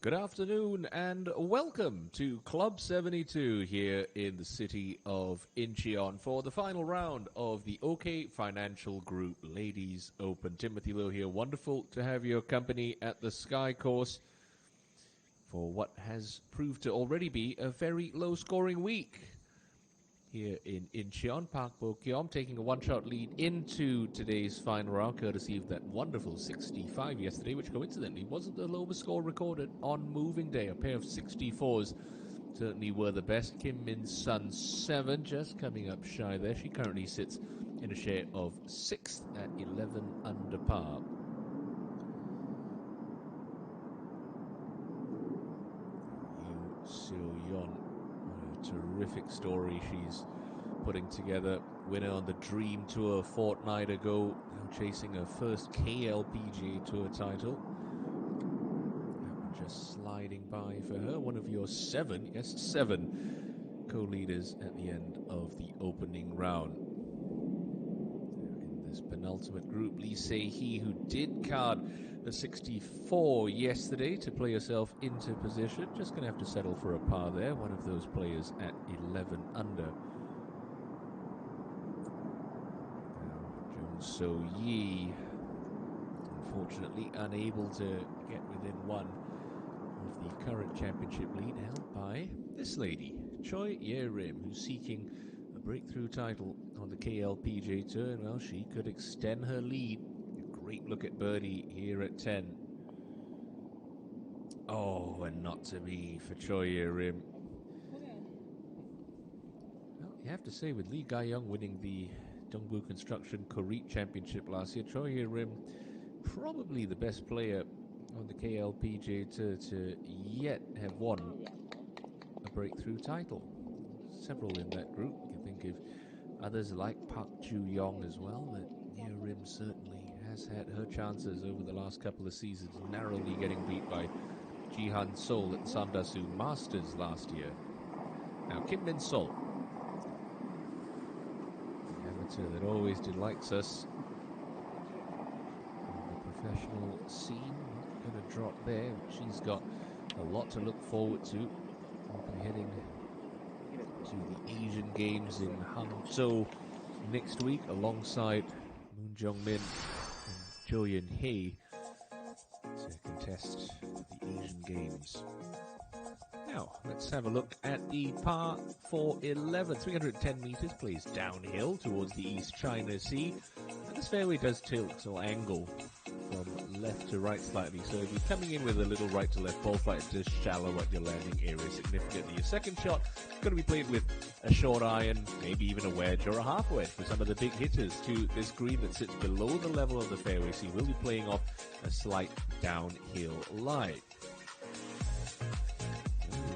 Good afternoon and welcome to Club 72 here in the city of Incheon for the final round of the OK Financial Group Ladies Open. Timothy Lowe here. Wonderful to have your company at the Sky Course for what has proved to already be a very low-scoring week here in Incheon. Park Bo-kyom taking a one-shot lead into today's final round, courtesy of that wonderful 65 yesterday, which coincidentally wasn't the lowest score recorded on moving day. A pair of 64s certainly were the best. Kim Min-sun 7, just coming up shy there. She currently sits in a share of 6th at 11 under par. Yoo Seo-yeon, what a terrific story she's putting together. Winner on the Dream Tour a fortnight ago, now chasing her first KLPGA Tour title. That one just sliding by for her. One of your seven co-leaders at the end of the opening round. In this penultimate group, Lee Se-hee, who did card the 64 yesterday to play herself into position, just going to have to settle for a par there. One of those players at 11 under. So-yi, unfortunately unable to get within one of the current championship lead, held by this lady, Choi Ye-rim, who's seeking a breakthrough title on the KLPGA Tour. And well, she could extend her lead. A great look at birdie here at 10. Oh, and not to be for Choi Ye-rim. Well, you have to say, with Lee Ga-young winning the Dongbu Construction Korea Championship last year, Choi Ye-rim probably the best player on the KLPGA Tour to yet have won a breakthrough title. Several in that group. You can think of others like Park Ju-young as well, but Ye-rim certainly has had her chances over the last couple of seasons, narrowly getting beat by Ji-han Sol at the Sandasu Masters last year. Now Kim Min-sol, that always delights us on the professional scene. Not going to drop there. She's got a lot to look forward to. We'll be heading to the Asian Games in Hangzhou next week alongside Moon Jung-min and Jo Yeon-hae to contest the Asian Games. Now, let's have a look at the par 4-11. 310 meters, plays downhill towards the East China Sea. And this fairway does tilt or angle from left to right slightly. So if you're coming in with a little right to left ball flight, it does shallow up your landing area significantly. Your second shot is going to be played with a short iron, maybe even a wedge or a half wedge for some of the big hitters to this green that sits below the level of the fairway. So you will be playing off a slight downhill lie.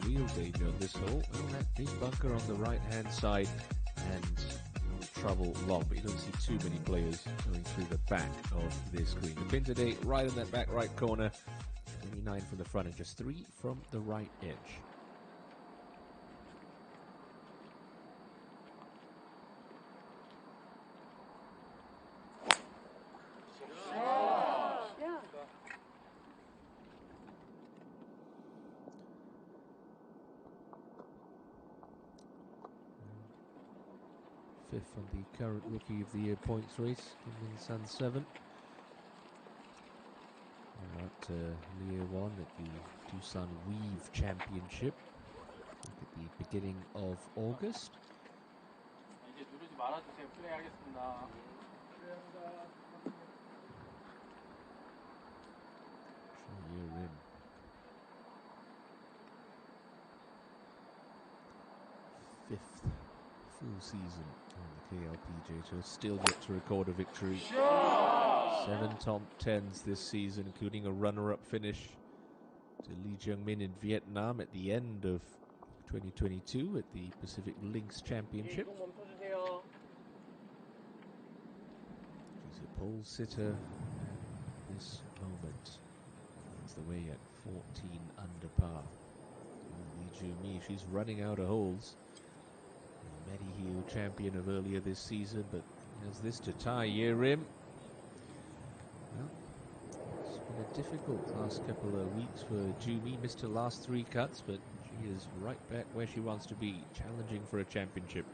Real danger on this hole. Well, that big bunker on the right-hand side and trouble long, but you don't see too many players going through the back of this green. The pin today right in that back right corner, 29 from the front and just 3 from the right edge. Fifth on the current Rookie of the Year points race, Kim Min-sun 7. We're at Leah 1 at the Doosan Weave Championship at the beginning of August. Ye-rim. Fifth full season on the KLPGA Tour, still yet to record a victory. 7 top 10s this season, including a runner-up finish to Lee Jung-min in Vietnam at the end of 2022 at the Pacific Links Championship. She's a pole sitter at this moment. It's the way at 14 under par. Lee Ju-mi, she's running out of holes. Mediheal champion of earlier this season, but has this to tie Ye-rim. Well, Been a difficult last couple of weeks for Jumi. Missed her last 3 cuts, but she is right back where she wants to be, challenging for a championship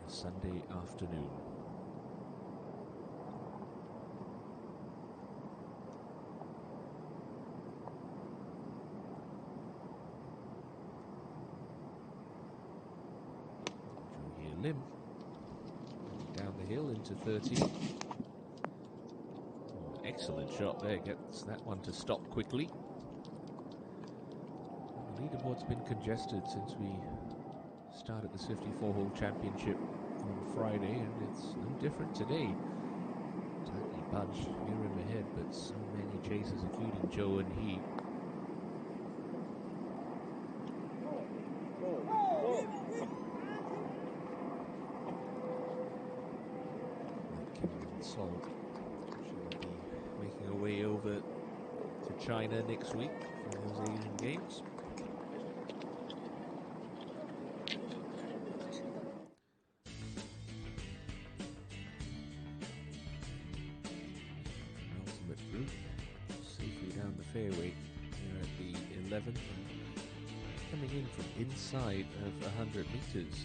on a Sunday afternoon. Julia Lim down the hill into 13. Excellent shot there, gets that one to stop quickly. The leaderboard's been congested since we started this 54-hole championship on Friday, and it's no different today. Tightly bunched near him ahead, but so many chasers, including Joe and he. Kimberly Salt, she'll be making her way over to China next week for those Asian Games. Ultimate group safely down the fairway here at the 11th, coming in from inside of 100 meters.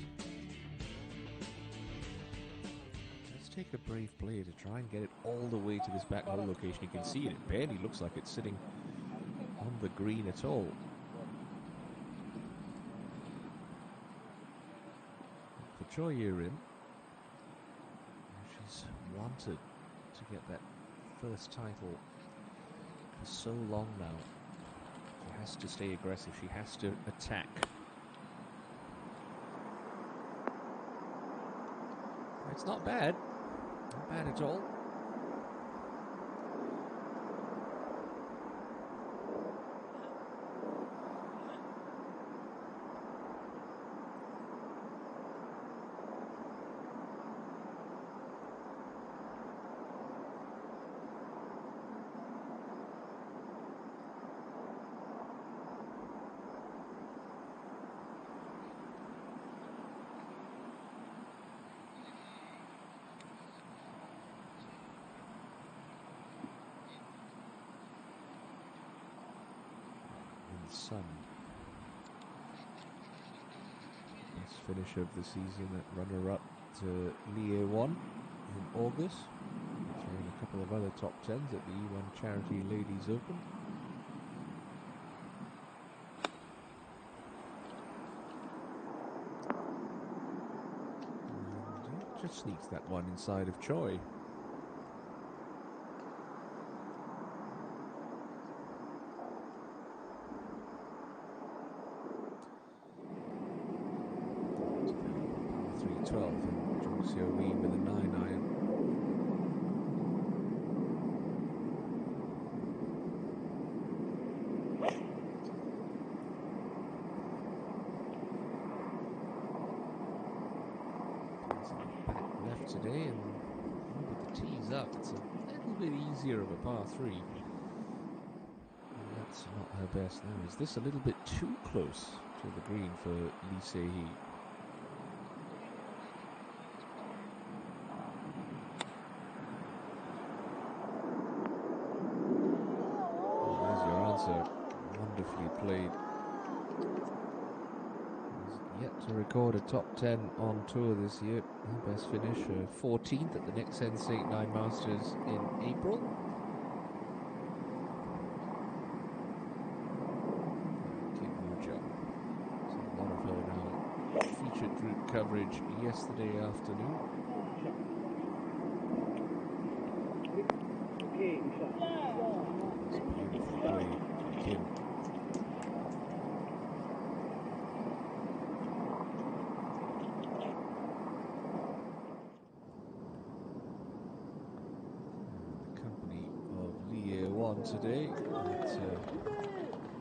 Let's take a brave play to try and get it all the way to this back hole location. You can see it barely looks like it's sitting on the green at all. For Choi Ye-rim, she's wanted to get that first title for so long now. She has to stay aggressive. She has to attack. It's not bad. Not bad at all. Sun. Best finish of the season at runner-up to Lee A1 in August. Playing a couple of other top 10s at the E1 Charity Ladies Open. And just sneaks that one inside of Choi. With a 9-iron. Back left today, and with the tees up, it's a little bit easier of a par 3. And that's not her best now. Is this a little bit too close to the green for Lee Se-hee? Wonderfully played. He's yet to record a top 10 on tour this year. Her best finish, 14th at the next Sensate 9 Masters in April. Kim Woo-jung. A lot of her now featured group coverage yesterday afternoon. It's beautifully played from Kim. Today, it's a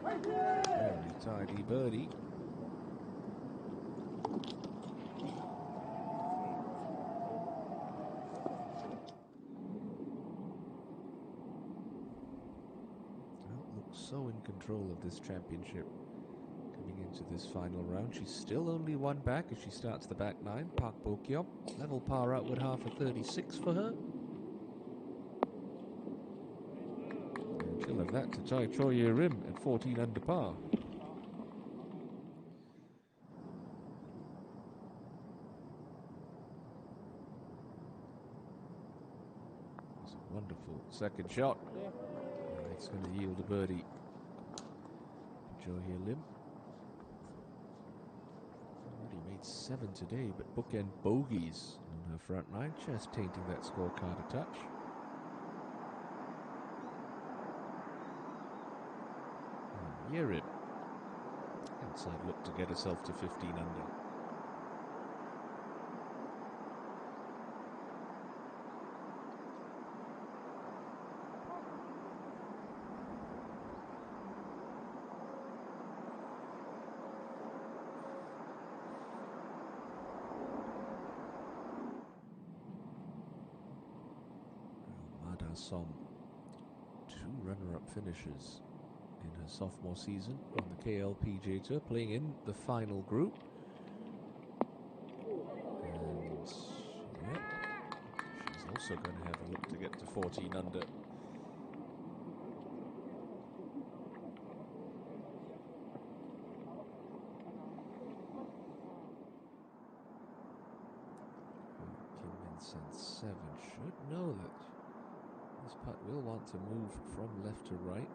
very tidy birdie. Looks so in control of this championship coming into this final round. She's still only one back as she starts the back 9. Park Bo-kyop, level par outward half a 36 for her. Still have that to tie Troy Rim at 14 under par. It's a wonderful second shot. And it's going to yield a birdie. Joe Lim. Already made 7 today, but bookend bogeys on her front nine, just tainting that scorecard a touch. Yerim. Outside look to get herself to 15 under. Som, 2 runner-up finishes in her sophomore season on the KLPGA Tour, playing in the final group. And yeah, she's also going to have a look to get to 14 under. Kim Min-sun 7 should know that this putt will want to move from left to right.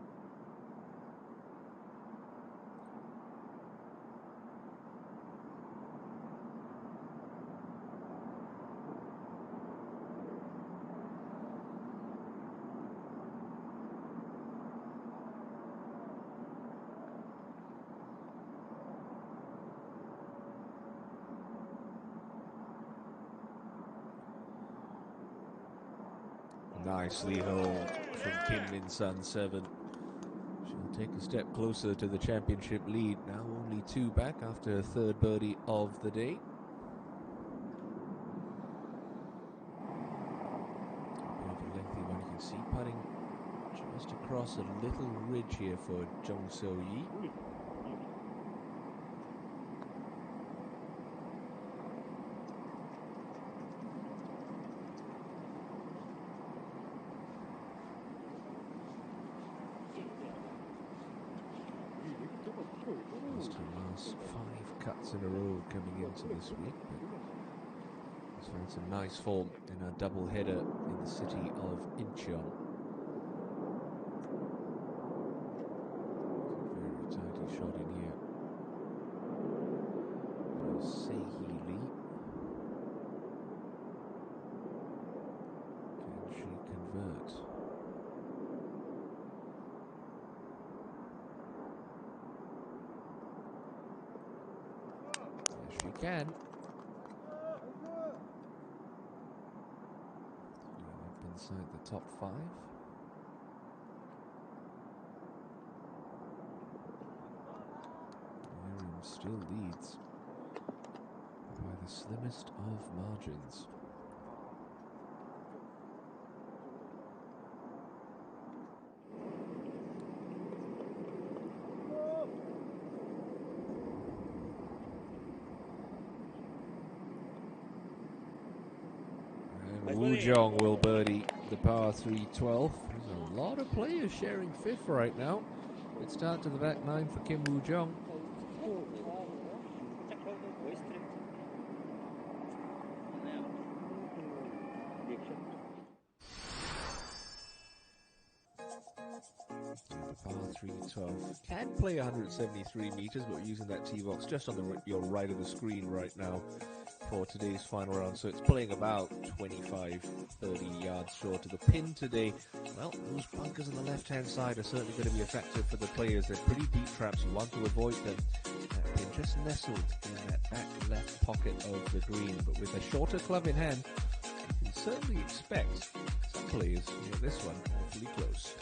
Nicely home from Kim Min-sun 7. She'll take a step closer to the championship lead. Now only 2 back after her 3rd birdie of the day. A bit of a lengthy one, you can see putting just across a little ridge here for Jung So-yi. Lost her last 5 cuts in a row coming into this week. She's found some nice form in a double header in the city of Incheon. Very tidy shot in here. Sehee Lee. Can she convert? She can. Up inside the top 5. Miriam still leads by the slimmest of margins. Woo Jong will birdie the par 3 12th. There's a lot of players sharing 5th right now. Good start to the back 9 for Kim Woo Jong. The par 3 12 can play 173 meters, but we're using that tee box just on your right of the screen right now for today's final round, so it's playing about 25-30 yards short of the pin today. Well, those bunkers on the left-hand side are certainly going to be a factor for the players. They're pretty deep traps. You want to avoid them. That pin just nestled in that back left pocket of the green, but with a shorter club in hand, you can certainly expect some players to get this one awfully close.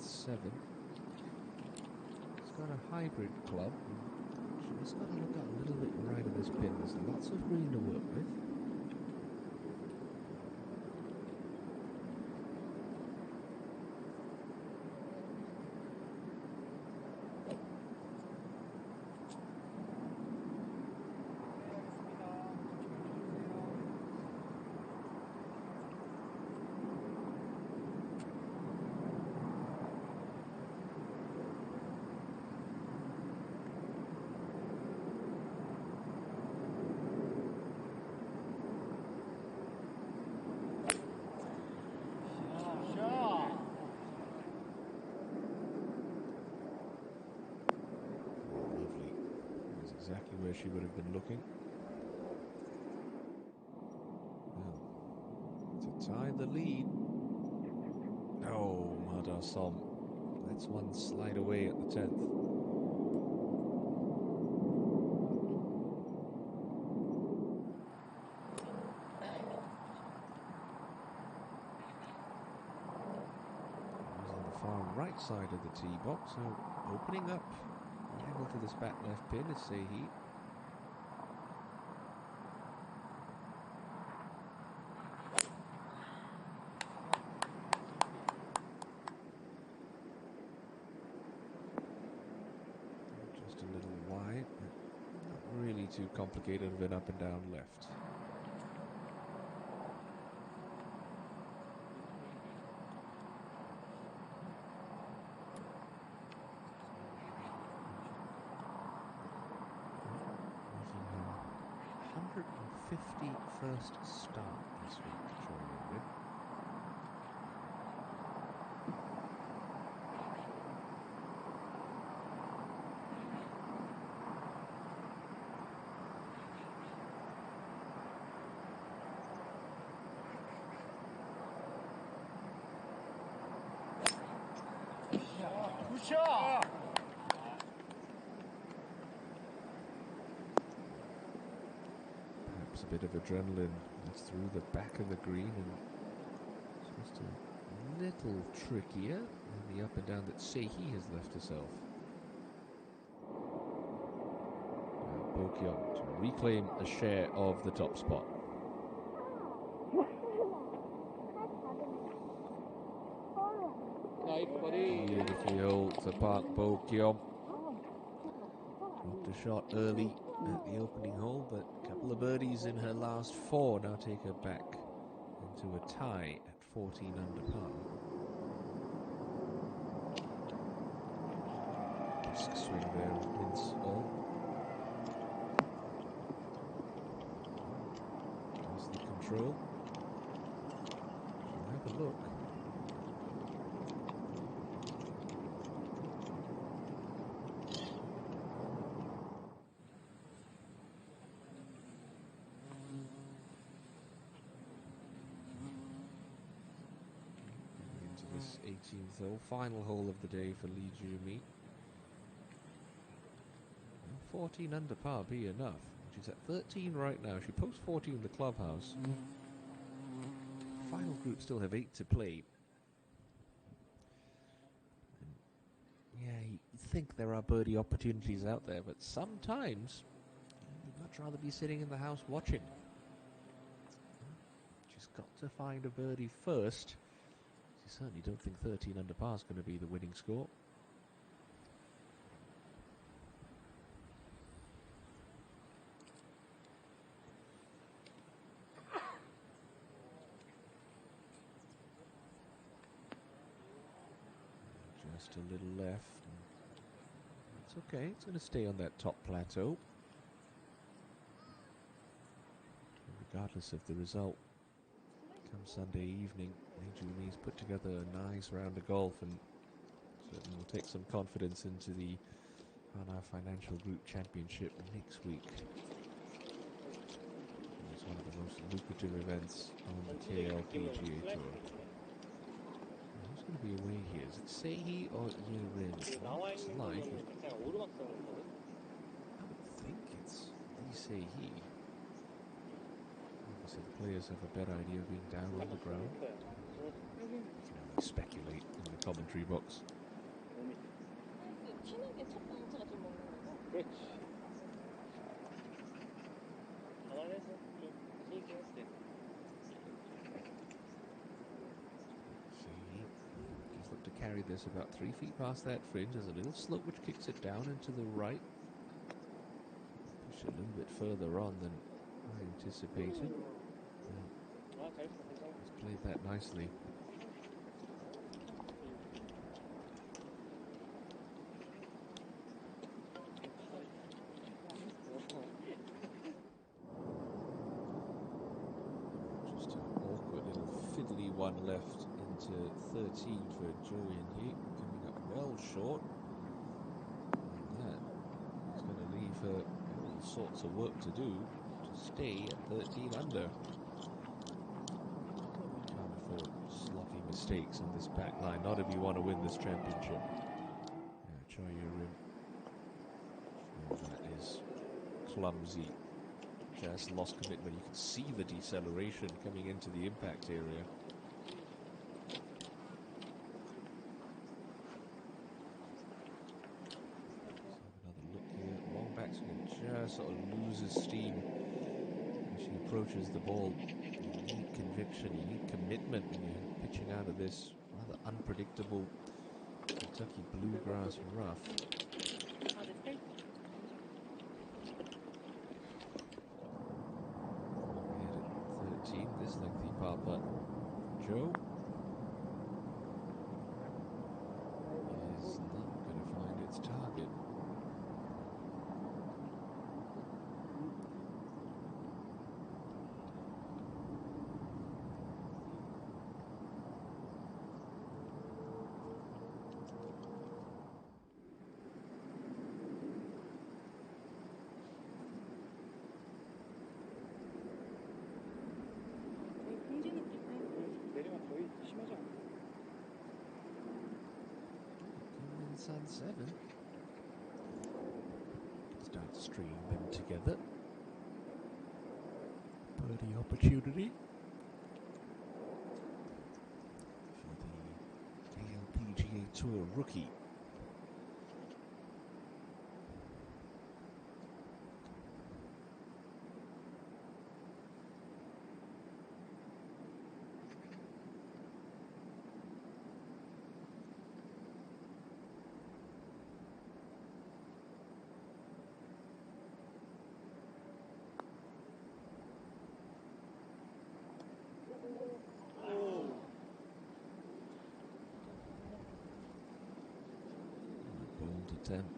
7. He's got a hybrid club. She's got to look out a little bit right of this pin. There's lots of green to work with. Exactly where she would have been looking. Well, to tie the lead. Oh, Madasom. That's one slide away at the 10th. He's on the far right side of the tee box, so opening up. Angle to this back left pin is Sehi. Just a little wide, but not really too complicated of an up and down left. Making her 151st start this week, Troy. Perhaps a bit of adrenaline. That's through the back of the green and just a little trickier than the up and down that Sehi has left herself. Now Bokyong to reclaim a share of the top spot. Beautifully holed to Park Bokyong. Dropped a shot early at the opening hole, but a couple of birdies in her last 4 now take her back into a tie at 14 under par. Brisk swing there, wins all. There's the control. She'll have a look. This 18th hole, final hole of the day for Lee Ju-mi. 14 under par be enough. She's at 13 right now. She posts 14 in the clubhouse. Final group still have 8 to play. And yeah, you think there are birdie opportunities out there, but sometimes you'd much rather be sitting in the house watching. She's got to find a birdie first. You certainly don't think 13 under par is going to be the winning score. Just a little left. It's okay. It's going to stay on that top plateau. Regardless of the result. Come Sunday evening, Jumi's put together a nice round of golf and certainly will take some confidence into the Hana Financial Group Championship next week. It's one of the most lucrative events on the KLPGA Tour. Who's going to be away here? Is it Sehi or Yerin? It's like, I would think it's Lee Sehi. So the players have a better idea of being down on the ground. You can only speculate in the commentary box. Just look to carry this about 3 feet past that fringe. There's a little slope which kicks it down and to the right. Push it a little bit further on than I anticipated. He's played that nicely. Just an awkward little fiddly one left into 13 for Zhou Yinyi, coming up well short. And that is going to leave her all sorts of work to do to stay at 13 under. Can't afford sloppy mistakes on this back line, not if you want to win this championship. Choi Yu-rim. Oh, that is clumsy. Just lost commitment. You can see the deceleration coming into the impact area. Another look here. Long backswing just sort of loses steam as she approaches the ball. You need conviction, you need commitment when you're pitching out of this rather unpredictable Kentucky bluegrass rough. This lengthy par putt. Joe is not going to find its target. On 7. Start stringing them together. Birdie opportunity for the KLPGA Tour rookie. Attempt,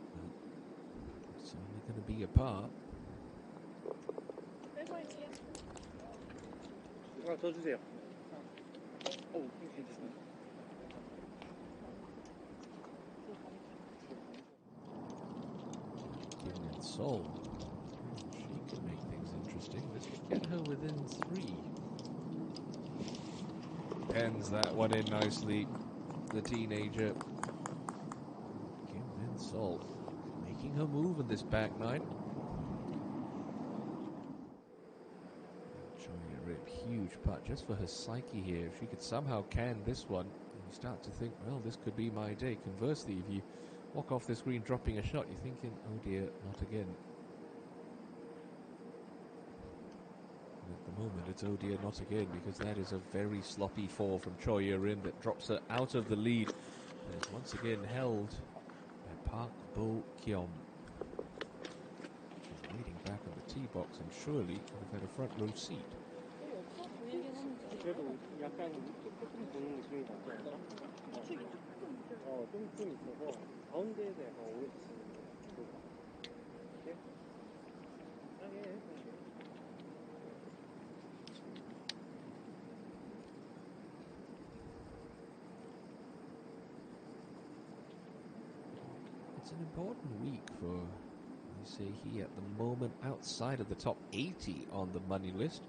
it's only going to be a par. Kim and Sol. She can make things interesting. This could get her within 3. Pens that one in nicely. The teenager. Sol making her move in this back nine. Choi Yu-rim, huge putt just for her psyche here. If she could somehow can this one, you start to think, well, this could be my day. Conversely, if you walk off this green dropping a shot, you're thinking, oh dear, not again. And at the moment, it's oh dear, not again, because that is a very sloppy 4 from Choi Yu-rim that drops her out of the lead. And is once again held Park Bo-kyum. She's waiting back on the tee box and surely would have had a front row seat. It's an important week for, you say he at the moment outside of the top 80 on the money list,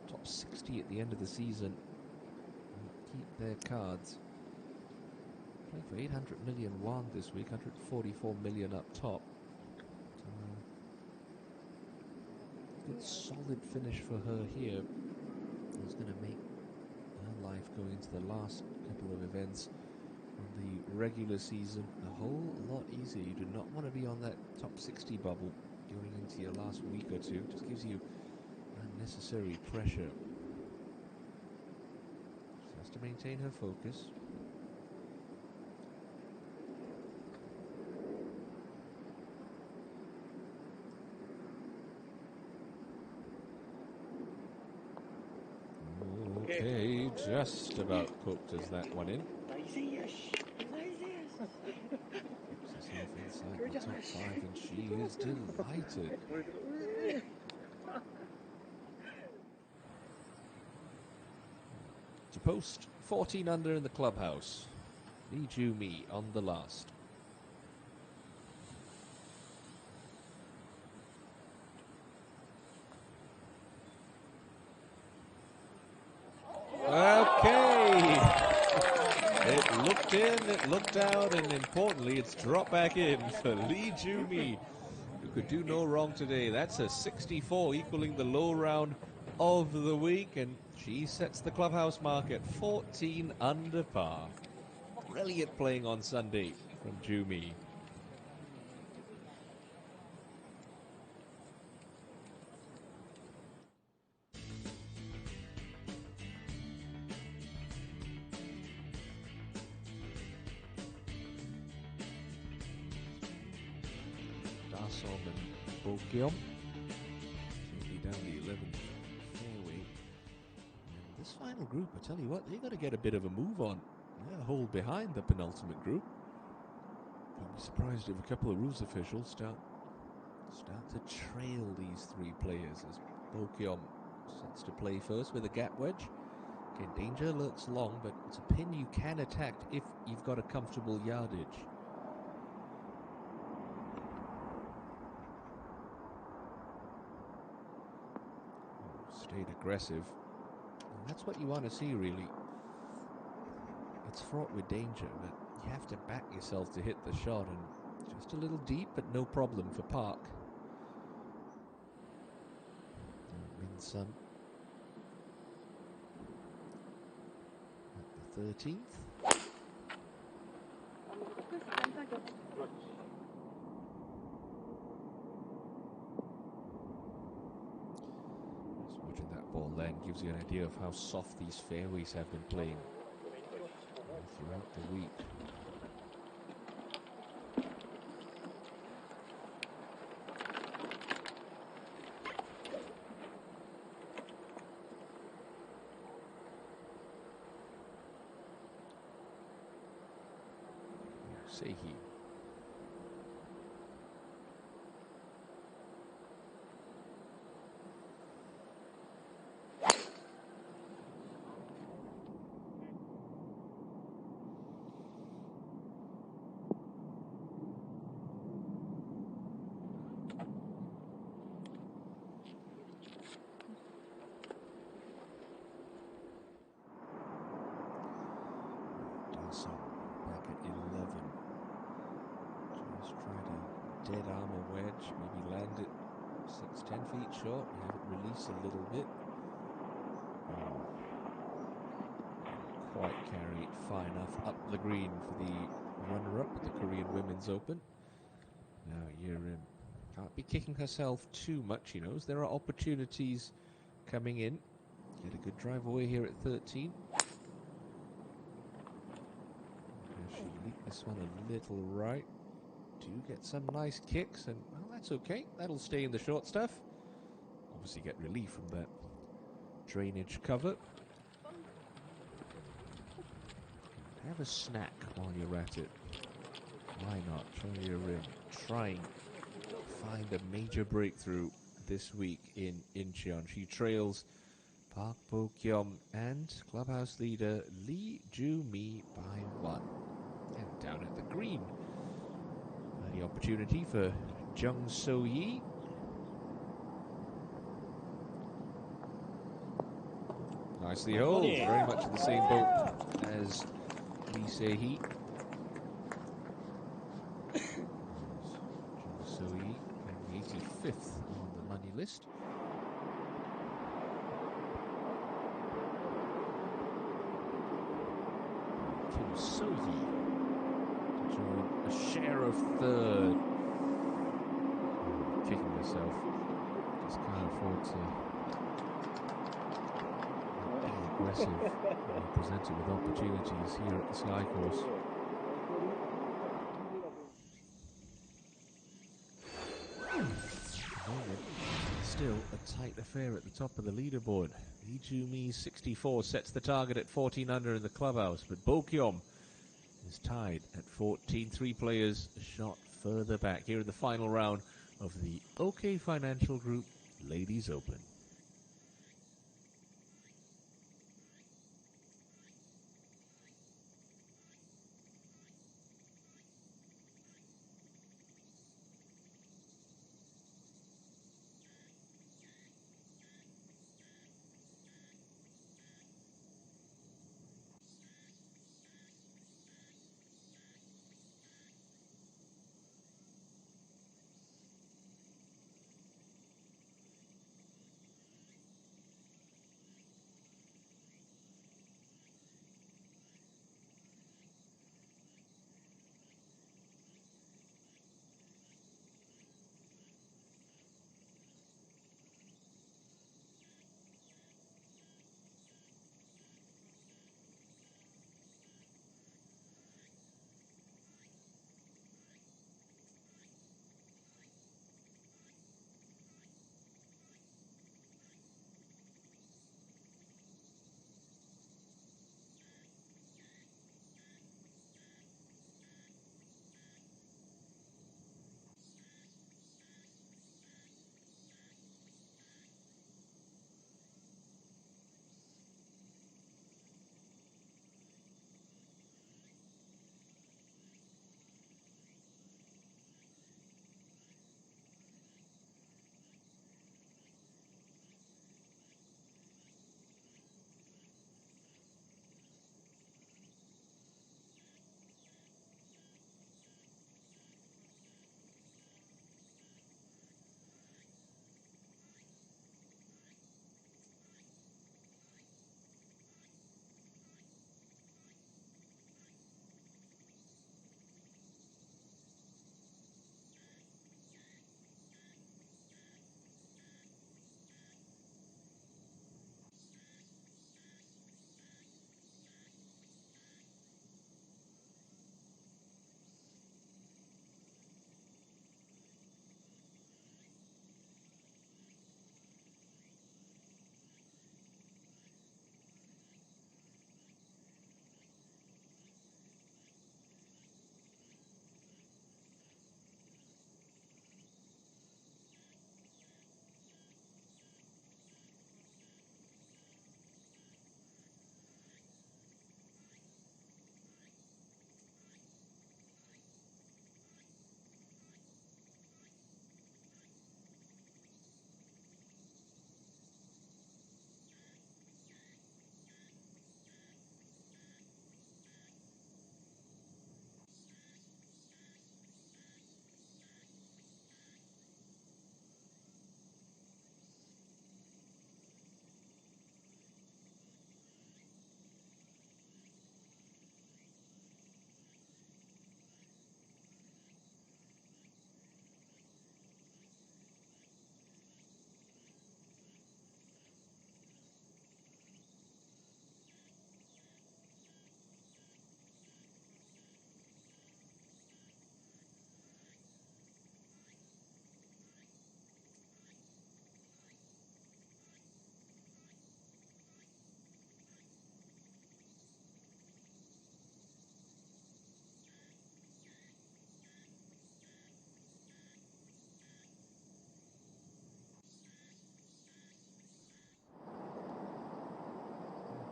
top 60 at the end of the season. Keep their cards. Playing for 800 million won this week, 144 million up top. Good solid finish for her here. It's going to make her life going into the last couple of events on the regular season a whole lot easier. You do not want to be on that top 60 bubble going into your last week or two. It just gives you unnecessary pressure. She has to maintain her focus. Okay, just about cooked as that one in. Puts herself inside the top 5 and she is delighted. To post 14 under in the clubhouse. Lee Ju-mi on the last. Okay. It looked in, it looked out, and importantly, it's dropped back in for Lee Ju-mi, who could do no wrong today. That's a 64, equaling the low round of the week, and she sets the clubhouse mark at 14 under par. Brilliant playing on Sunday from Ju-mi. Dasom and Bokyom certainly down the 11th fairway. And this final group, I tell you what, they got to get a bit of a move on. They're a hole behind the penultimate group. I'll be surprised if a couple of rules officials start to trail these three players as Bokyom sets to play first with a gap wedge. Again, danger lurks long, but it's a pin you can attack if you've got a comfortable yardage. Stayed aggressive. And that's what you want to see, really. It's fraught with danger, but you have to back yourself to hit the shot, and just a little deep, but no problem for Park. Min Sun at the 13th. Just watching that ball then gives you an idea of how soft these fairways have been playing throughout the week. Sehi. Back at 11. Just try to dead arm a wedge, maybe land it 10 feet short, have it release a little bit. Quite carry it far enough up the green for the runner-up at the Korean Women's Open. Now you're can't be kicking herself too much, you know, as there are opportunities coming in. Get a good drive away here at 13. She leaked this one a little right. Do get some nice kicks, and well, that's okay. That'll stay in the short stuff. Obviously get relief from that drainage cover. Have a snack while you're at it. Why not? Try your trying to find a major breakthrough this week in Incheon. She trails Park Bo-kyum and clubhouse leader Lee Ju-mi by 1. And down at the green, the opportunity for Jung So-yi. Nicely holed, very much in the same boat as Lee Se-hee. Jung So-yi and the 85th on the money list. Kim So-hee share of third. Kicking herself. Just can't afford to be aggressive when presented with opportunities here at the Sky Course. Still a tight affair at the top of the leaderboard. Lee Joo-mi 64 sets the target at 14 under in the clubhouse, but Bo Kyom is tied at 14. Three players a shot further back here in the final round of the OK Financial Group Ladies Open.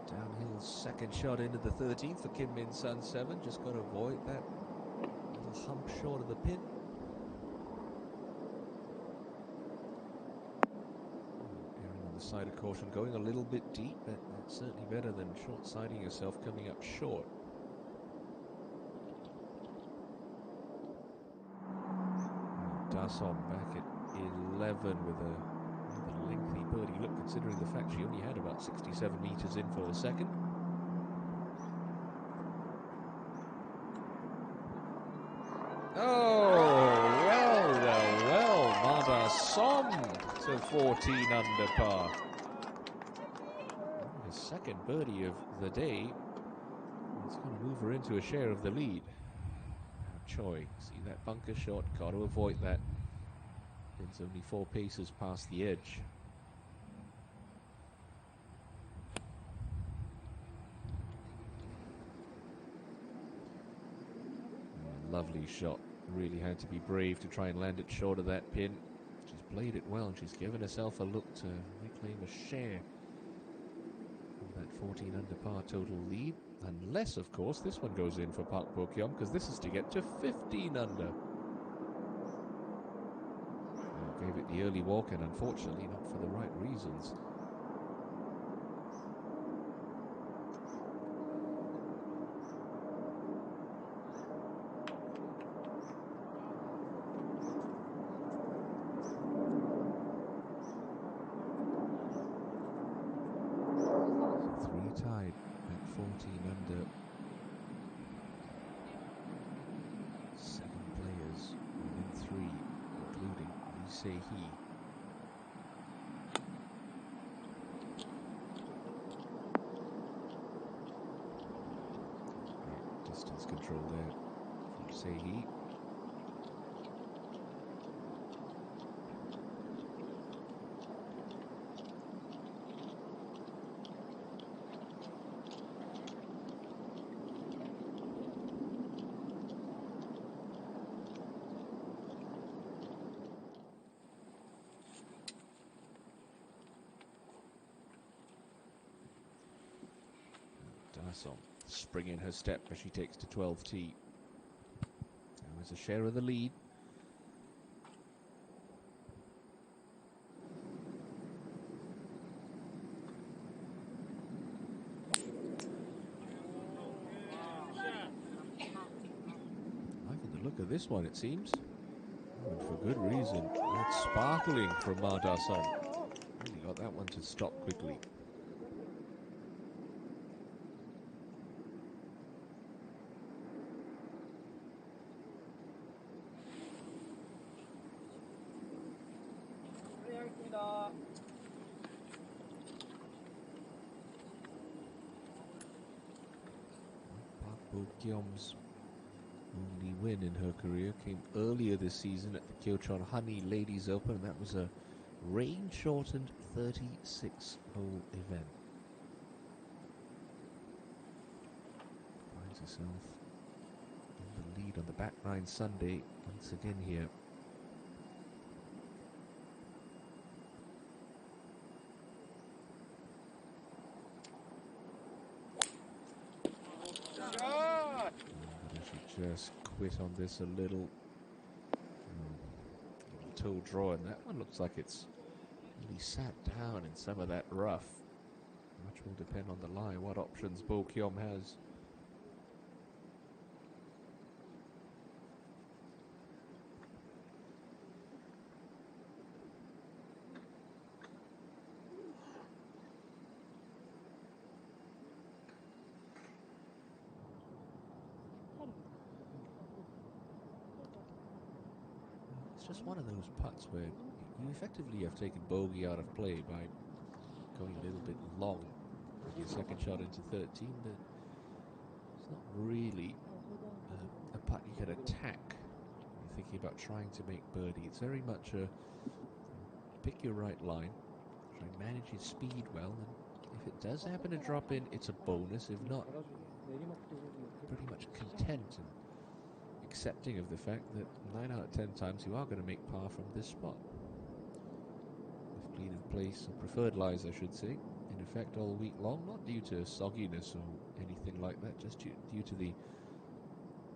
Downhill second shot into the 13th for Kim Min Sun 7. Just got to avoid that little hump short of the pin. Erring on the side of caution, going a little bit deep. That's certainly better than short-siding yourself coming up short. Dasson back at 11 with a lengthy birdie look, considering the fact she only had about 67 meters in for a second. Oh, well. Mardason to 14 under par. His second birdie of the day. It's going to move her into a share of the lead. Now Choi, see that bunker shot? Got to avoid that. It's only 4 paces past the edge. Lovely shot. Really had to be brave to try and land it short of that pin. She's played it well and she's given herself a look to reclaim a share of that 14 under par total lead. Unless, of course, this one goes in for Park Bo-kyung, because this is to get to 15 under. Gave it the early walk, and unfortunately not for the right reasons. Tied at 14 under. 7 players within 3, including Lee Se-hee. Distance control there from Se-hee. Dason springing her step as she takes to 12T. Now is a share of the lead. Liking the look of this one, it seems. And for good reason. It's sparkling from Ma Da-son. Really got that one to stop quickly. Park Bo-kyung's only win in her career came earlier this season at the Kyochon Honey Ladies Open, and that was a rain-shortened 36-hole event. Finds herself in the lead on the back nine Sunday once again here. Just quit on this a little toe draw, and that one looks like it's really sat down in some of that rough. Much will depend on the lie, what options Bo-kyung has. It's just one of those putts where you effectively have taken bogey out of play by going a little bit long with your second shot into 13, but it's not really a putt you can attack when you're thinking about trying to make birdie. It's very much a pick your right line, try and manage your speed well, and if it does happen to drop in, it's a bonus. If not, pretty much content and accepting of the fact that 9 out of 10 times you are going to make par from this spot. With clean of place, or preferred lies I should say, in effect all week long, not due to sogginess or anything like that, just due to the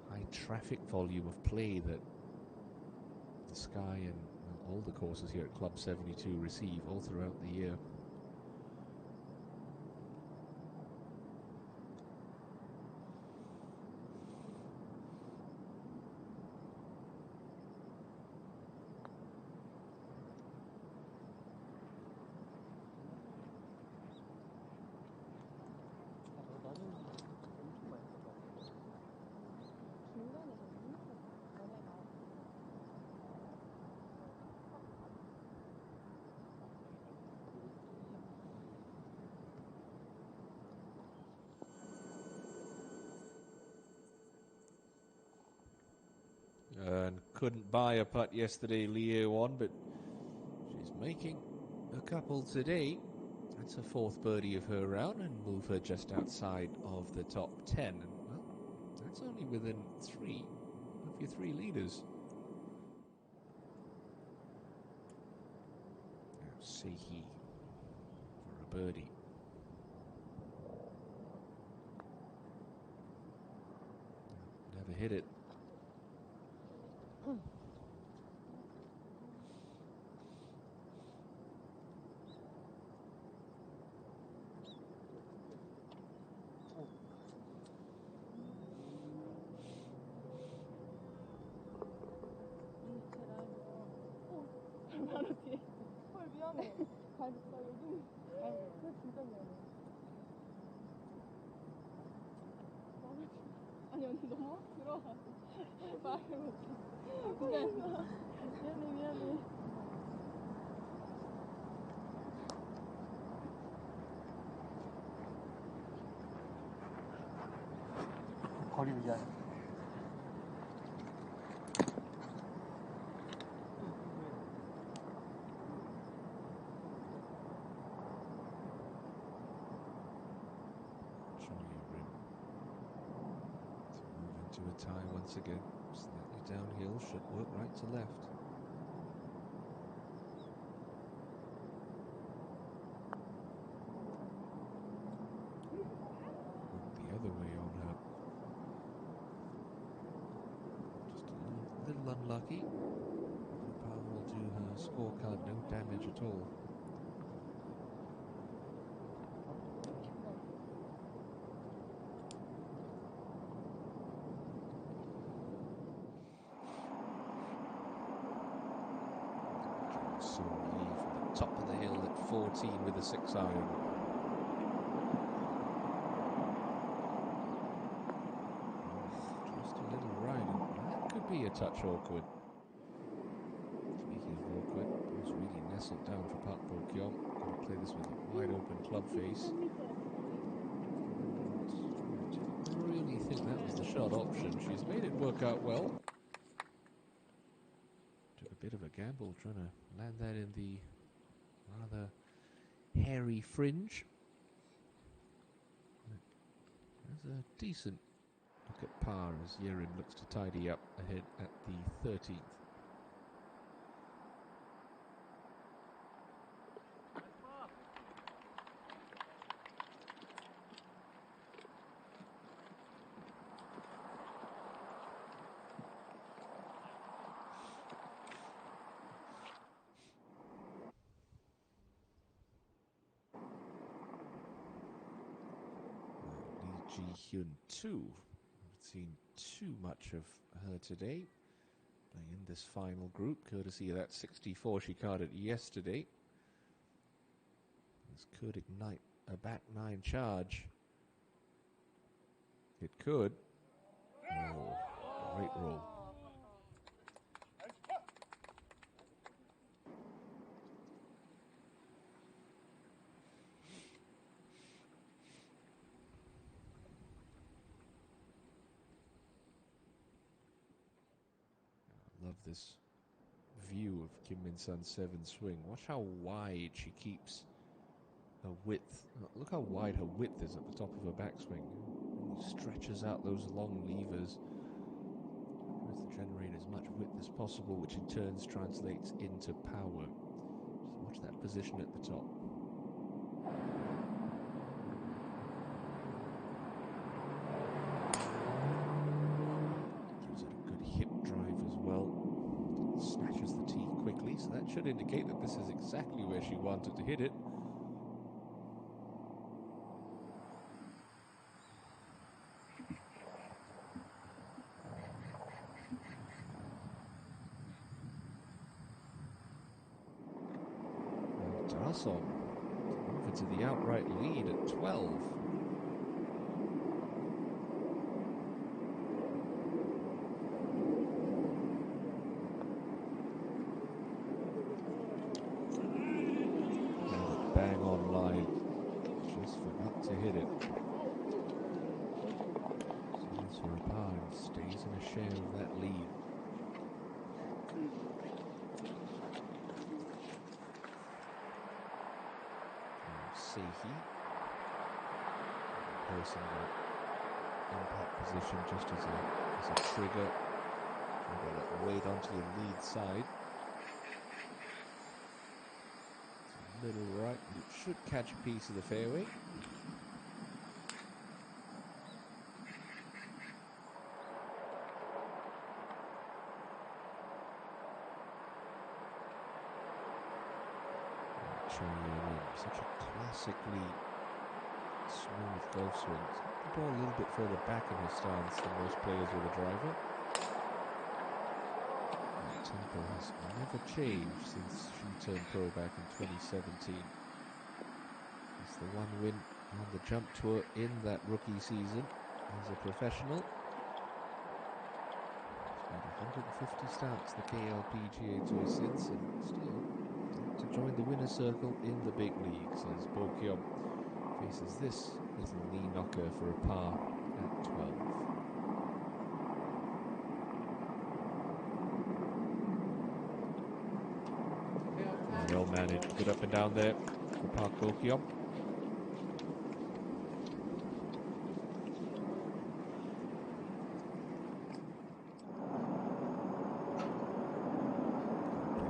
high traffic volume of play that the Sky and all the courses here at Club 72 receive all throughout the year. And couldn't buy a putt yesterday, Leo won, but she's making a couple today. That's her fourth birdie of her round and move her just outside of the top 10. And, well, that's only within 3 of your 3 leaders. Now Sehi for a birdie. Never hit it. 바로 뒤에. 헐 미안해. 발 나 여기. 아이고 진짜 미안해. 아니 언니 너무 들어와. 말을 못해. 미안해. 거리 유지하네. To a tie once again. Slightly downhill, should work right to left. The other way on her. Just a little unlucky. The power will do her scorecard no damage at all. From the top of the hill at 14 with a 6-iron. Just a little right. That could be a touch awkward. Speaking of awkward, it was really nestled down for Park Bo-kyung. Going to play this with a wide open club face. Didn't really think that was the shot option. She's made it work out well. Bit of a gamble trying to land that in the rather hairy fringe. There's a decent look at par as Yerin looks to tidy up ahead at the 13th. Ji-hyun 2. Haven't seen too much of her today. Playing in this final group, courtesy of that 64 she carded yesterday. This could ignite a back 9 charge. It could. Oh, great roll. Love this view of Kim Min-sun's 7 swing. Watch how wide she keeps her width. Look how wide her width is at the top of her backswing. Stretches out those long levers. Tries to generate as much width as possible, which in turn translates into power. Just watch that position at the top. Gives it a good hip drive as well. Snatches the tee quickly, so that should indicate that this is exactly where she wanted to hit it. Darson over to the outright lead at 12. And bang on line. Just forgot to hit it. Settles for a par and stays in a share of that lead. Sehi. Person impact position just as a trigger. Try to get weight onto your lead side. Middle right, it should catch a piece of the fairway. Such a classically smooth golf swing. The ball a little bit further back in her stance than most players with a driver. That tempo has never changed since she turned pro back in 2017. It's the one win on the jump tour in that rookie season as a professional. She's made 150 starts the KLPGA tour since, and still to join the winner's circle in the big leagues as Bo Kyung faces this little knee knocker for a par at 12. Well managed, good up and down there for Park Bo Kyung.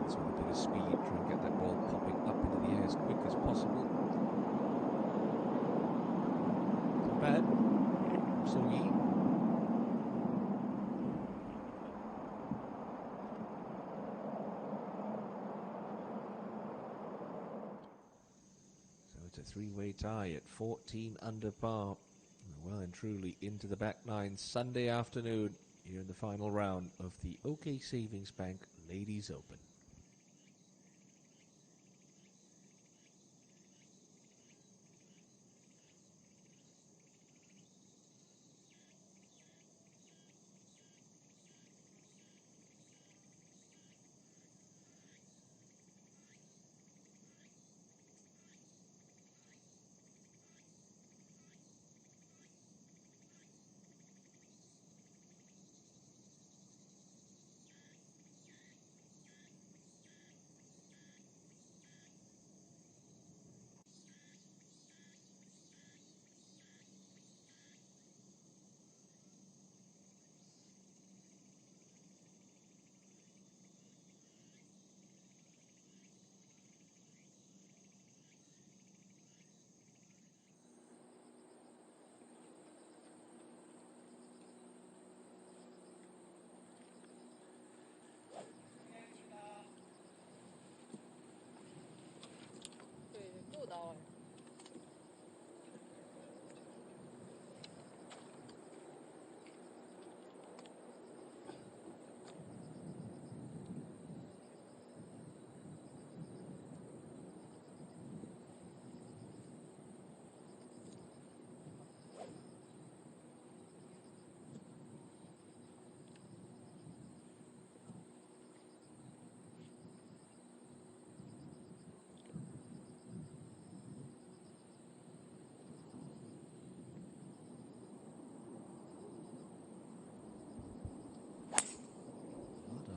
With a bit of speed, try and get that ball popping up into the air as quick as possible. Not bad. So it's a three-way tie at 14 under par. Well and truly into the back nine Sunday afternoon here in the final round of the OK Savings Bank Ladies Open.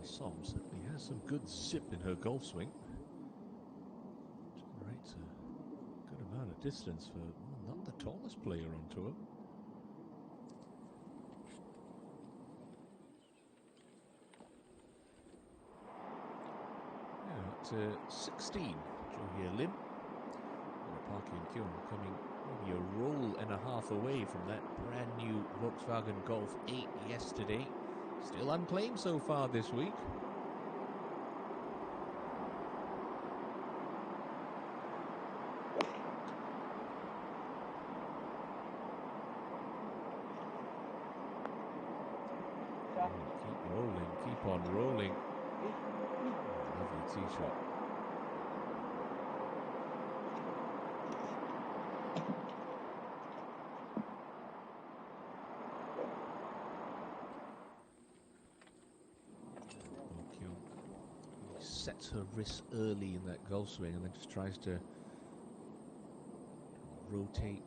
Som certainly has some good zip in her golf swing. Generates a good amount of distance for not the tallest player on tour. Yeah, at 16, Jo-Hye Lim. Park In-kyung coming maybe a roll and a half away from that brand new Volkswagen Golf 8 yesterday. Still unclaimed so far this week. Keep rolling, keep on rolling. Lovely tee shot. Sets her wrists early in that golf swing and then just tries to rotate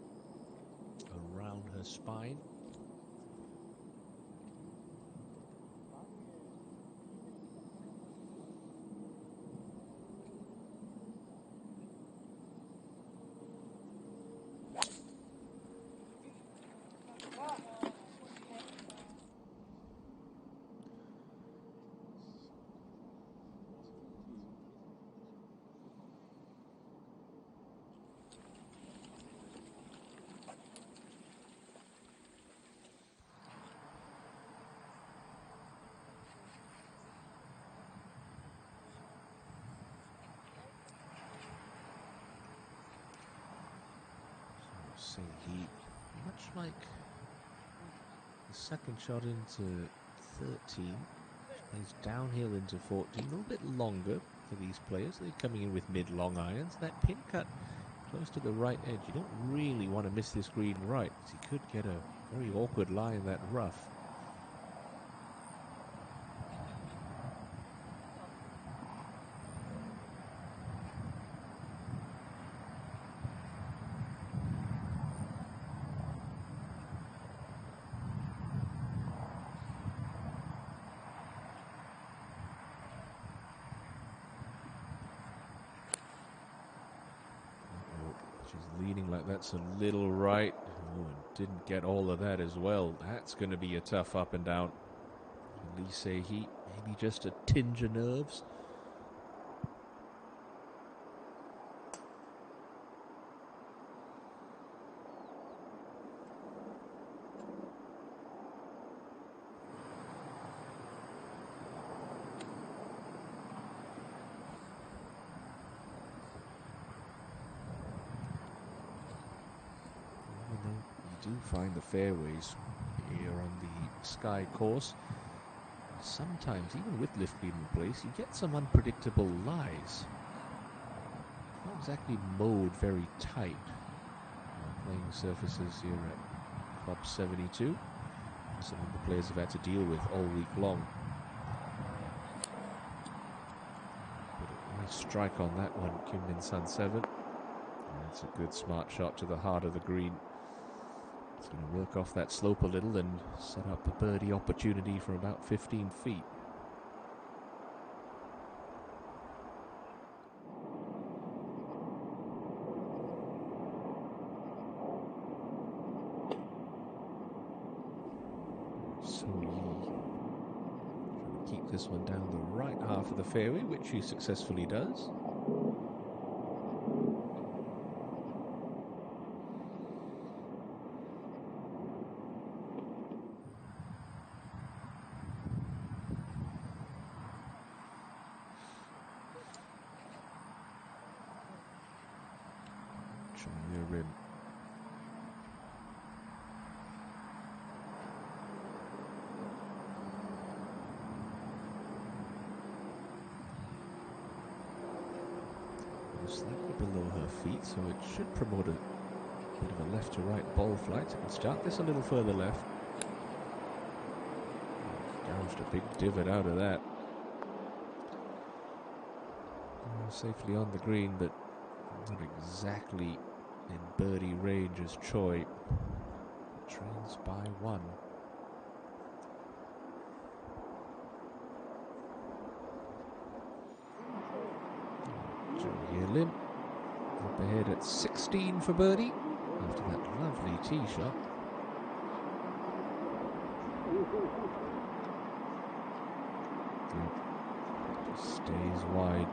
around her spine. he, much like the second shot into 13, plays downhill into 14, a little bit longer for these players. They're coming in with mid-long irons. That pin cut close to the right edge. You don't really want to miss this green right, because he could get a very awkward lie in that rough. She's leaning like that's a little right. Oh, and didn't get all of that as well. That's going to be a tough up and down. Elise Heat, maybe just a tinge of nerves. Do find the fairways here on the Sky course. Sometimes, even with lift being in place, you get some unpredictable lies. Not exactly mowed very tight. Playing surfaces here at Club 72. Some of the players have had to deal with all week long. But a nice strike on that one, Kim Min Sun 7. That's a good smart shot to the heart of the green. It's going to work off that slope a little and set up a birdie opportunity for about 15 feet. So Yi trying to keep this one down the right half of the fairway, which he successfully does. Rim. Slightly below her feet, so it should promote a bit of a left to right ball flight. So we can start this a little further left. Gouged a big divot out of that. Safely on the green, but not exactly in birdie range as Choi trails by one. Joe Lim up ahead at 16 for birdie after that lovely tee shot. Just stays wide.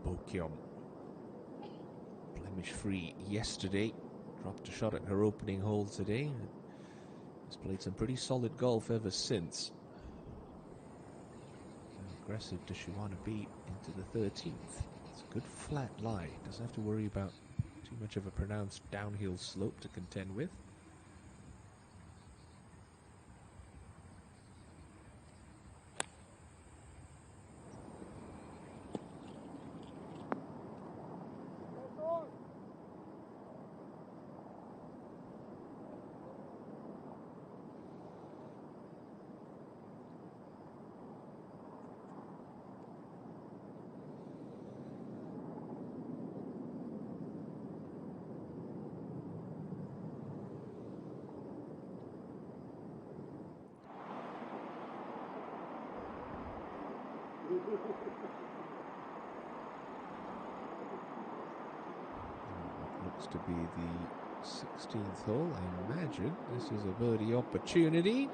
Bokyom, blemish-free yesterday, dropped a shot at her opening hole today. Has played some pretty solid golf ever since. How aggressive does she want to be into the 13th? It's a good flat lie. Doesn't have to worry about too much of a pronounced downhill slope to contend with. Looks to be the 16th hole. I imagine this is a birdie opportunity.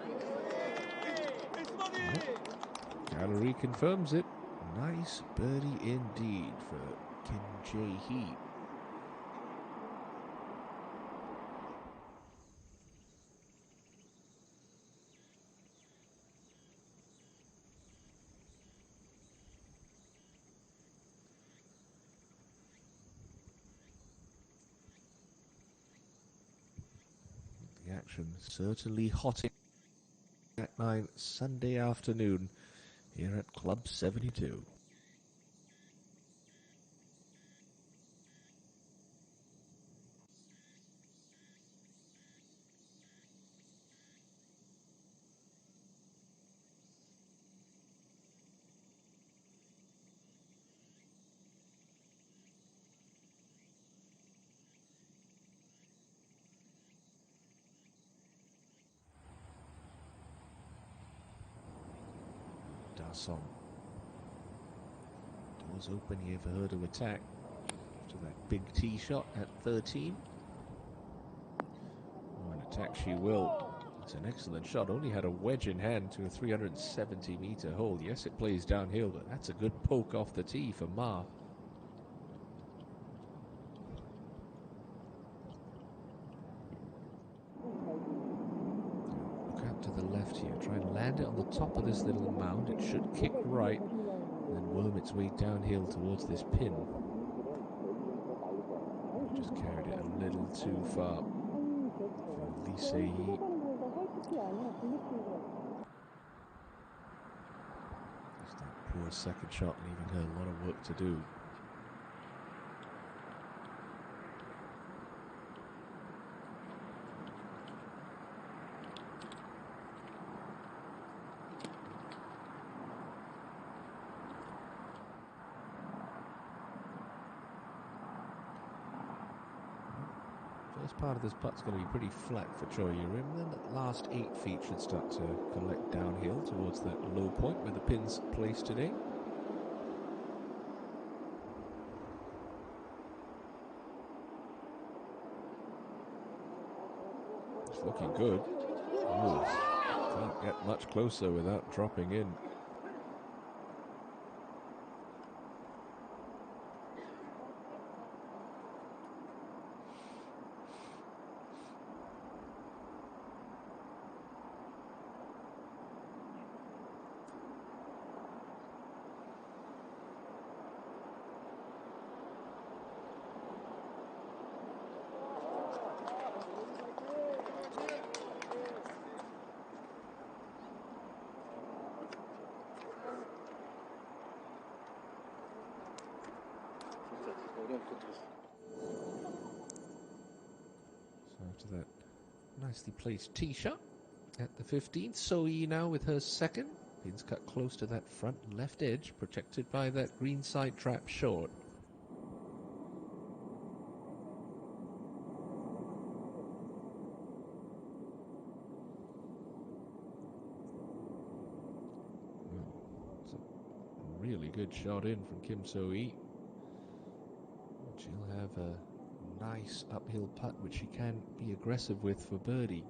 Gallery confirms it. Nice birdie indeed for Kim Jae-hee. action. Certainly hot at 9 Sunday afternoon here at Club 72. Darson. Doors open here for her to attack. To that big tee shot at 13. Oh, an attack she will. It's an excellent shot. Only had a wedge in hand to a 370-meter hole. Yes, it plays downhill, but that's a good poke off the tee for Ma. Look out to the left here. Try and land it on the top of this little mound. It should kick right, then worm its way downhill towards this pin. Just carried it a little too far for Lisei. Just that poor second shot leaving her a lot of work to do. First part of this putt's going to be pretty flat for Choi Yu-rim. Then the last 8 feet should start to collect downhill towards that low point where the pin's placed today. It's looking good. Ooh, can't get much closer without dropping in. So after that nicely placed tee shot at the 15th, Sohee now with her second. Pin's cut close to that front left edge, protected by that green side trap short. It's a really good shot in from Kim Sohee. She'll have a nice uphill putt which she can be aggressive with for birdie.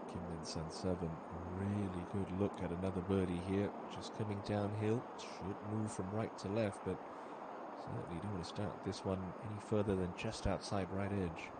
Kim Min-sun 7, really good look at another birdie here, just coming downhill. Should move from right to left, but certainly don't want to start this one any further than just outside right edge.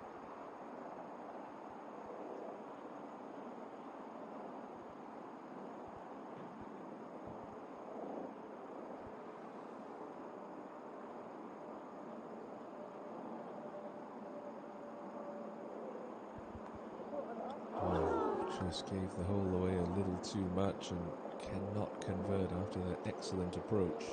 Just gave the hole away a little too much and cannot convert after that excellent approach.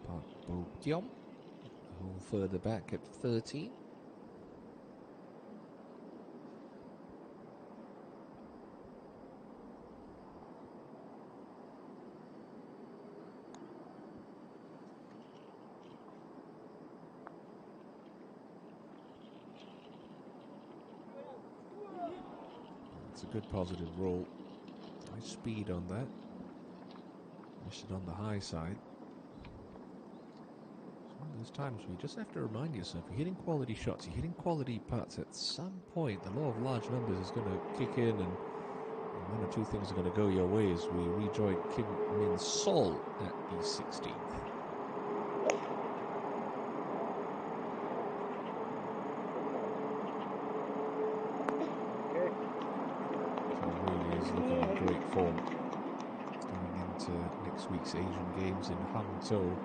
Park Bo-kyom, a hole further back at 13. It's a good positive roll. Nice speed on that. Missed it on the high side. It's one of those times where you just have to remind yourself, you're hitting quality shots, you're hitting quality putts. At some point, the law of large numbers is going to kick in, and one or two things are going to go your way as we rejoin Kim Min-sol at the 16th. She's looking in great form going into next week's Asian Games in Hangzhou.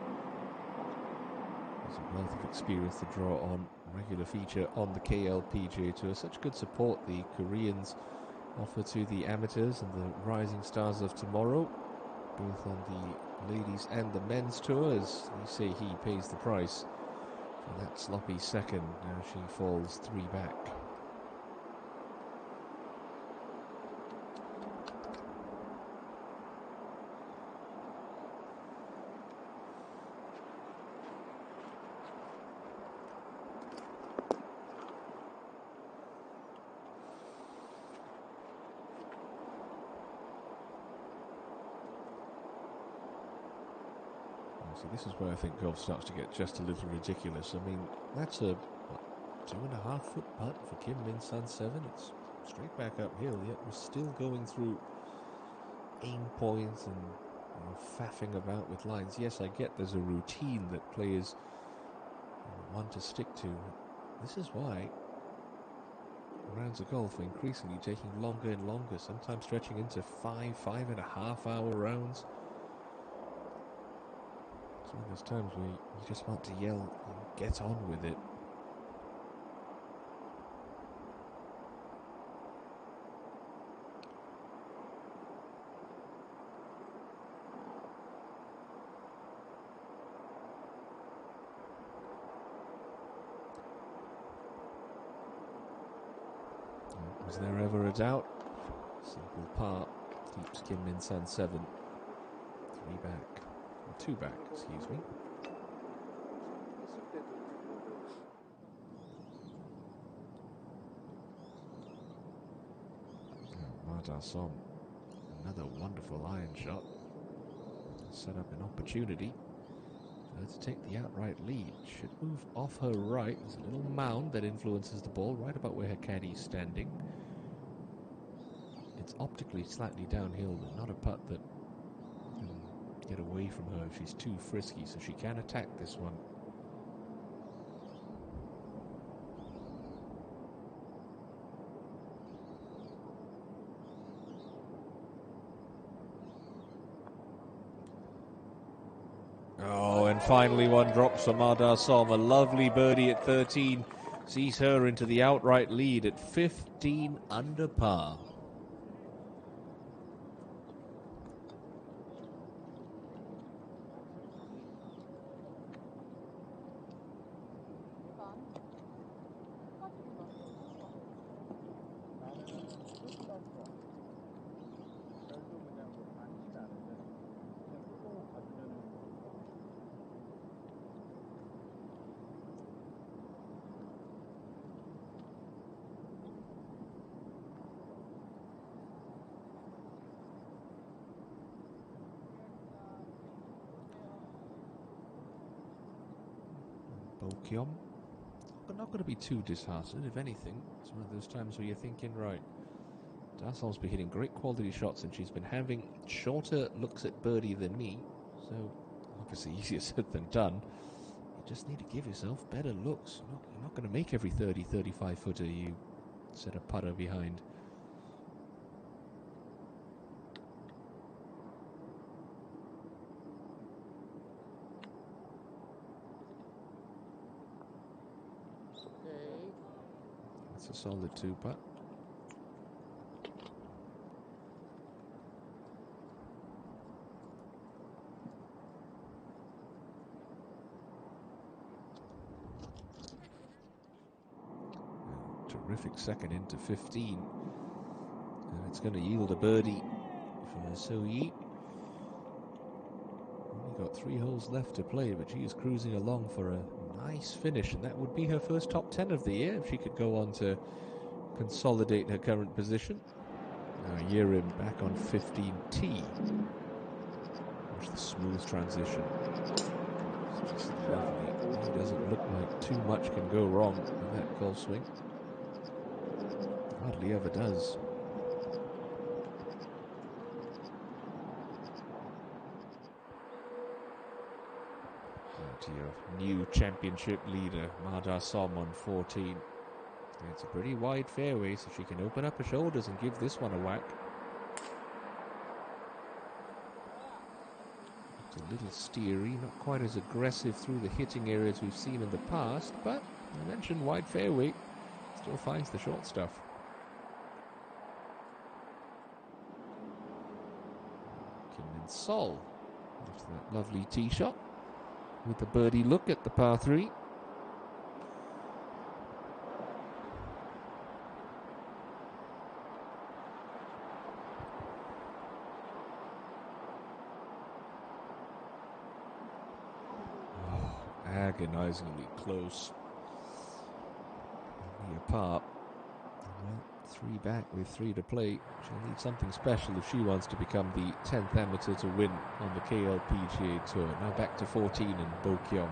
There's a wealth of experience to draw on. Regular feature on the KLPGA Tour. Such good support the Koreans offer to the amateurs and the rising stars of tomorrow, both on the ladies and the men's tour, as you say, he pays the price for that sloppy second. Now she falls 3 back. So this is where I think golf starts to get just a little ridiculous. I mean, that's a 2.5 foot putt for Kim Min Sun 7. It's straight back uphill, yet we're still going through aim points and faffing about with lines. Yes, I get there's a routine that players want to stick to. This is why rounds of golf are increasingly taking longer and longer, sometimes stretching into 5.5 hour rounds. So there's times where you just want to yell and get on with it. Was there ever a doubt? Simple par keeps Kim Min Sun 7 3 back. 2 back, excuse me. Mada Som, another wonderful iron shot. Set up an opportunity for her to take the outright lead. Should move off her right. There's a little mound that influences the ball right about where her caddy's standing. It's optically slightly downhill, but not a putt that get away from her if she's too frisky, so she can attack this one. Oh, and finally one drops for Mada Som. A lovely birdie at 13 sees her into the outright lead at 15 under par. Bokyom, but not going to be too disheartened. If anything, it's one of those times where you're thinking, right, Dassol's been hitting great quality shots and she's been having shorter looks at birdie than me, so obviously easier said than done. You just need to give yourself better looks. You're not going to make every 30-35 footer you set a putter behind. That's a solid 2-putt. Terrific second into 15. And it's going to yield a birdie for So Yi. Only got 3 holes left to play, but she is cruising along for a nice finish, and that would be her first top 10 of the year if she could go on to consolidate her current position. Now Yerim back on 15T. Watch the smooth transition. It's just lovely. It doesn't look like too much can go wrong with that golf swing. Hardly ever does. To your new championship leader, Mada Som on 14. It's a pretty wide fairway, so she can open up her shoulders and give this one a whack. It's a little steery, not quite as aggressive through the hitting areas we've seen in the past, but I mentioned wide fairway, still finds the short stuff. Kim Min Sol after that lovely tee shot with the birdie look at the par 3. Agonizingly close. Only a par. Well, 3 back with 3 to play. She'll need something special if she wants to become the 10th amateur to win on the KLPGA Tour. Now back to 14 in Bo Kyom.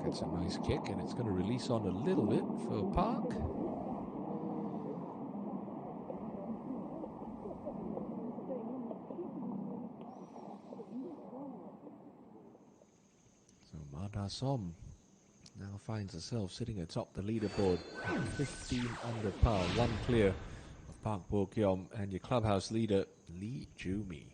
That's a nice kick, and it's going to release on a little bit for Park. So Mada Som now finds herself sitting atop the leaderboard, 15 under par, 1 clear of Park Bo Kyom and your clubhouse leader Lee Joo-mi.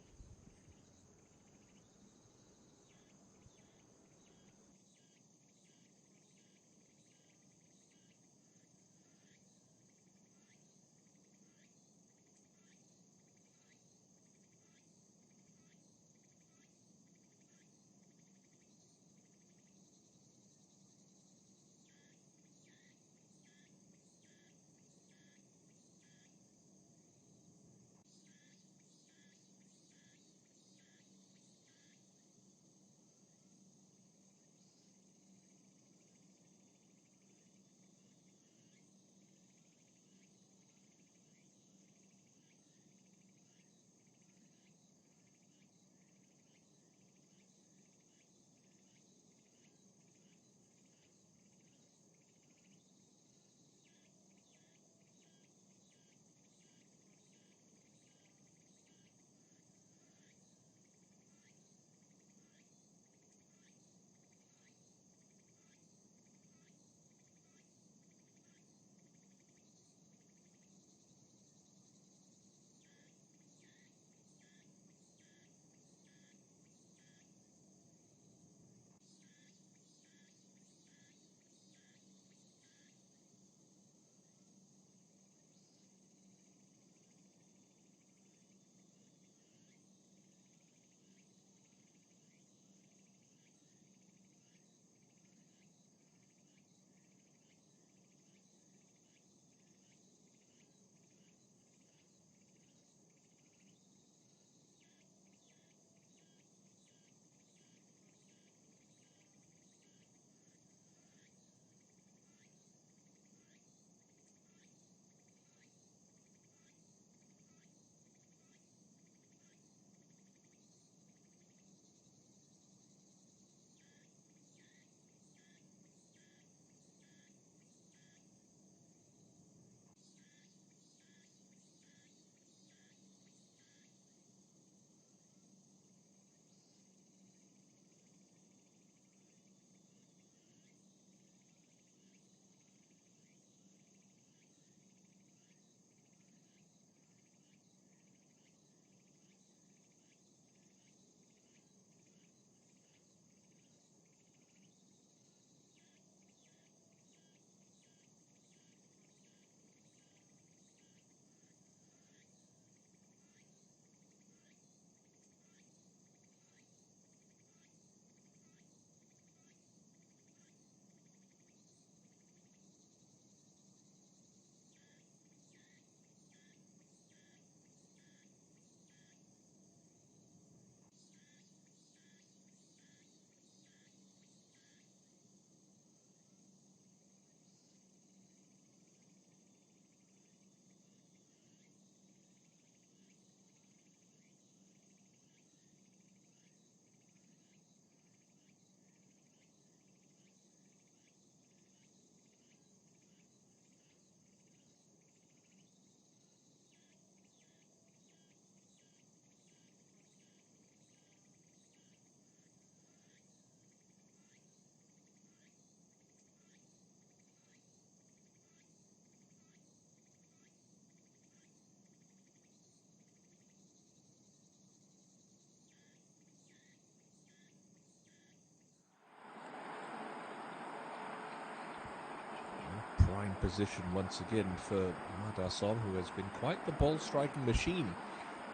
position once again for Ma Da-song, who has been quite the ball striking machine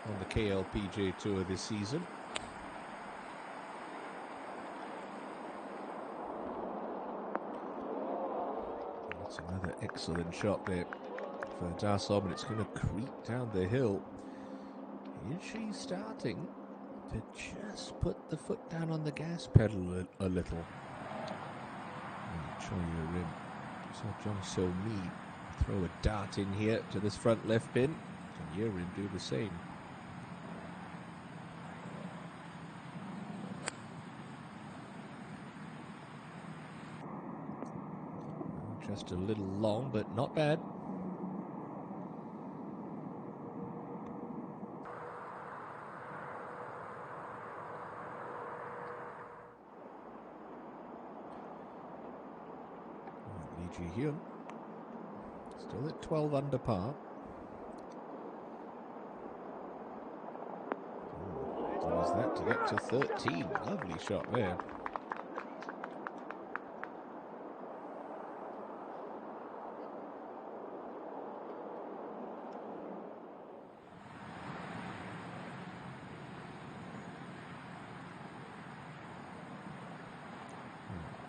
on the KLPGA Tour this season. That's another excellent shot there for Da-song, and it's going to creep down the hill. Is she starting to just put the foot down on the gas pedal a little? Choi Rim. Saw Jung So Mi throw a dart in here to this front left pin. Can Yerim do the same? Just a little long, but not bad. Lee Ji-hyun still at 12 under par. Does that to get to 13. Lovely shot there.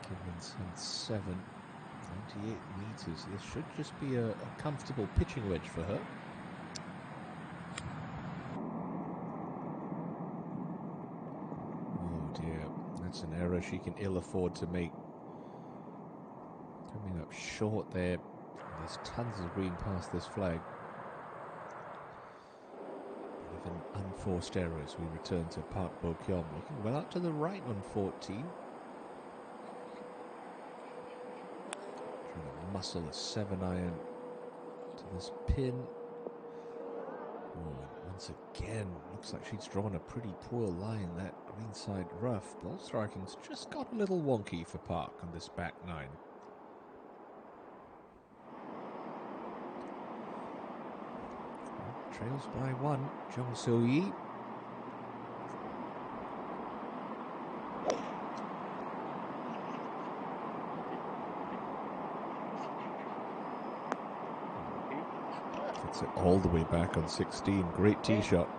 Kim-min-sun 7, 98 meters. This should just be a comfortable pitching wedge for her. Oh dear, that's an error she can ill afford to make. Coming up short there. There's tons of green past this flag. Even unforced errors. We return to Park Bo-kyung, looking well out to the right on 14. Trying to muscle a 7-iron to this pin. Oh, and once again, looks like she's drawn a pretty poor line, that greenside rough. Ball striking's just got a little wonky for Park on this back nine. Trails by 1, Jung So-yi. Gets it all the way back on 16. Great tee shot.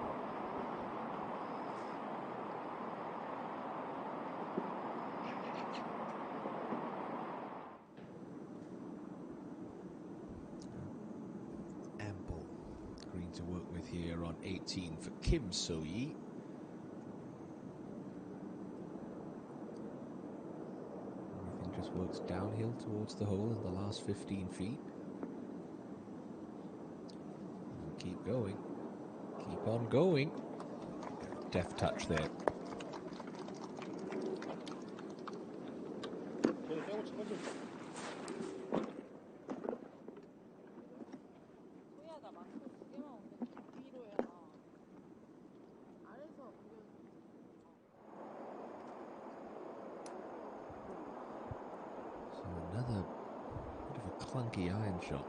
Ample green to work with here on 18 for Kim So-yi. Everything just works downhill towards the hole in the last 15 feet. Keep going. Keep on going. Deft touch there. So another bit of a clunky iron shot.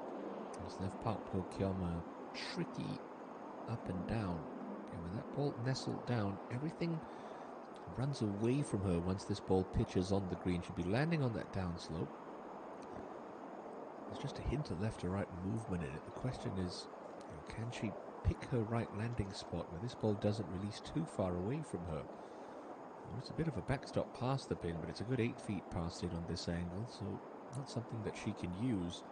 It's left Park Bo-kyung tricky up and down. And with that ball nestled down, everything runs away from her once this ball pitches on the green. She'll be landing on that downslope. There's just a hint of left to right movement in it. The question is, can she pick her right landing spot where this ball doesn't release too far away from her? Well, it's a bit of a backstop past the pin, but it's a good 8 feet past it on this angle, so not something that she can use.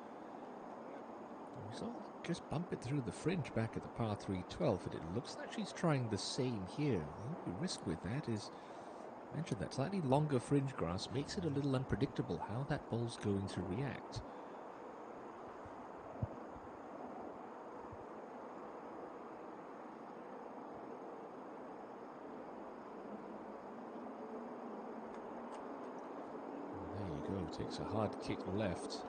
We saw just bump it through the fringe back at the par 3 12, and it looks like she's trying the same here. The only risk with that is, I mentioned that slightly longer fringe grass makes it a little unpredictable how that ball's going to react. And there you go, takes a hard kick left.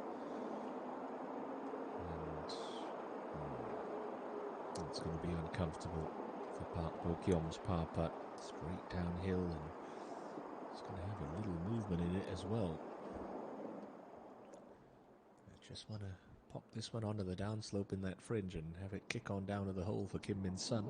It's going to be uncomfortable for Park Bo-kyung's par putt. Straight downhill, and it's going to have a little movement in it as well. I just want to pop this one onto the downslope in that fringe and have it kick on down to the hole for Kim-min-sun.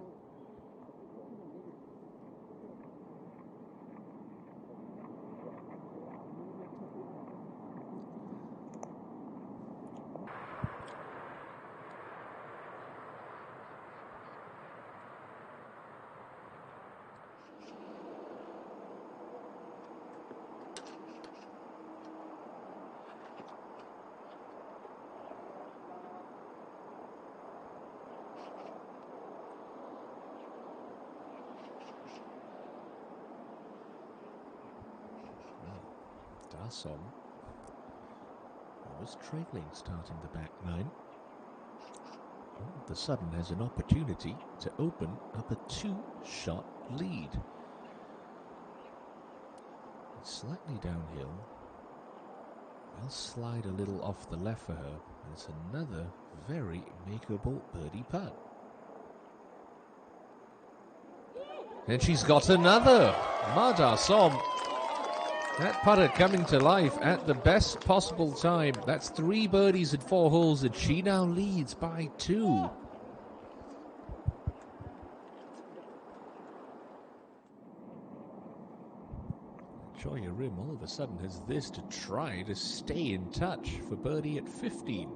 Som, who was trailing starting the back nine, all of a sudden has an opportunity to open up a 2-shot lead. It's slightly downhill. Will slide a little off the left for her. It's another very makeable birdie putt. And she's got another. Mada Som. That putter coming to life at the best possible time. That's 3 birdies at 4 holes, and she now leads by 2. Joya Rim all of a sudden has this to try to stay in touch for birdie at 15.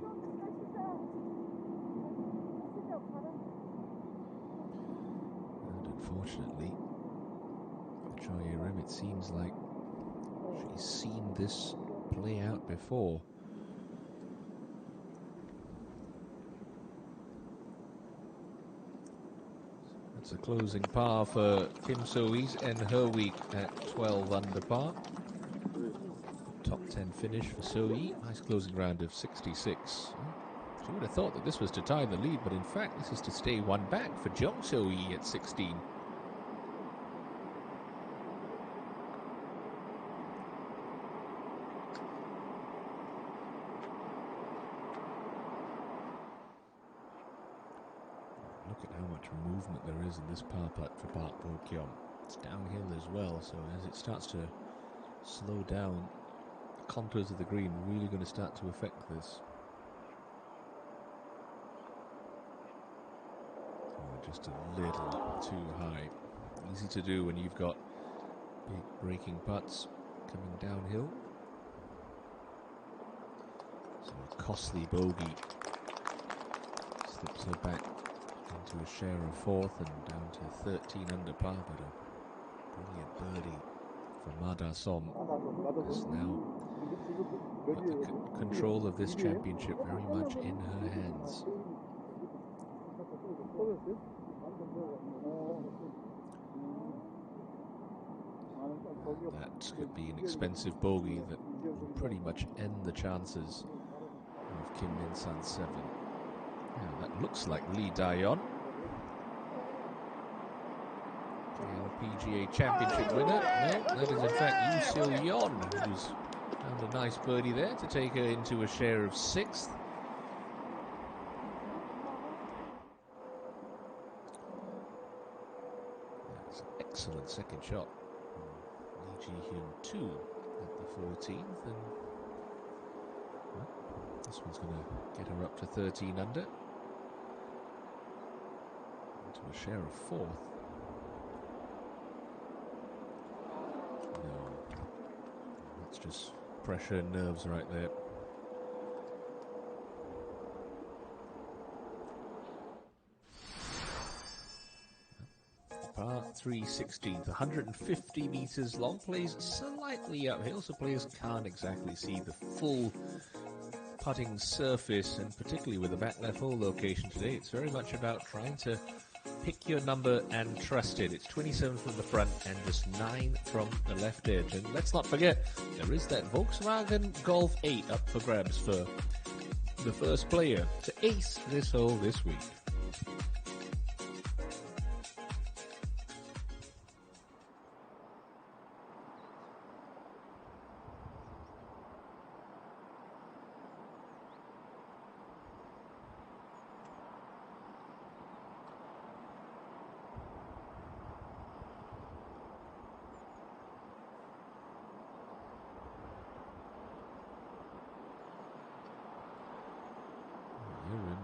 And unfortunately, for Joya Rim, it seems like she's seen this play out before. It's a closing par for Kim So-ee's and her week at 12 under par. Top 10 finish for So-ee. Nice closing round of 66. She would have thought that this was to tie the lead, but in fact this is to stay one back for Jung So-ee at 16. Look at how much movement there is in this par putt for Park Bo-kyung. It's downhill as well, so as it starts to slow down, the contours of the green are really going to start to affect this. Oh, just a little too high. Easy to do when you've got big breaking putts coming downhill. So a costly bogey slips her back into a share of 4th and down to 13 under par, but a brilliant birdie for Mada Som has now put the control of this championship very much in her hands. That could be an expensive bogey that will pretty much end the chances of Kim Min Sun's 7. Now that looks like Lee Da-yeon, KLPGA Championship winner. No, that is in fact Yu Seol-yeon, who's found a nice birdie there to take her into a share of 6th. That's an excellent second shot. Lee Ji-hyun 2 at the 14th, and well, this one's going to get her up to 13 under, into a share of 4th. No, that's just pressure and nerves right there. Par 3 16th, 150 meters long, plays slightly uphill, so players can't exactly see the full putting surface, and particularly with the back left hole location today, it's very much about trying to pick your number and trust it. It's 27 from the front and just 9 from the left edge. And let's not forget, there is that Volkswagen Golf 8 up for grabs for the first player to ace this hole this week.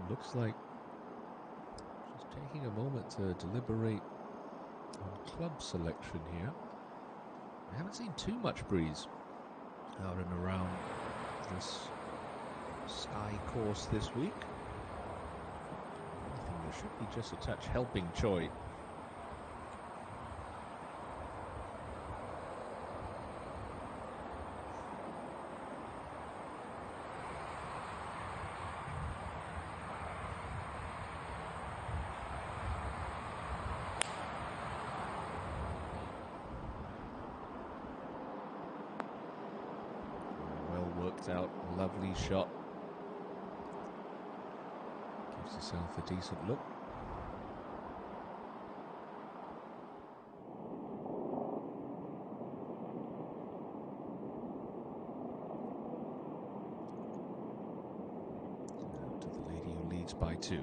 Looks like she's taking a moment to deliberate on club selection here. I haven't seen too much breeze out and around this Sky course this week. I think there should be just a touch helping Choi. It's out. Lovely shot. Gives herself a decent look. To the lady who leads by 2.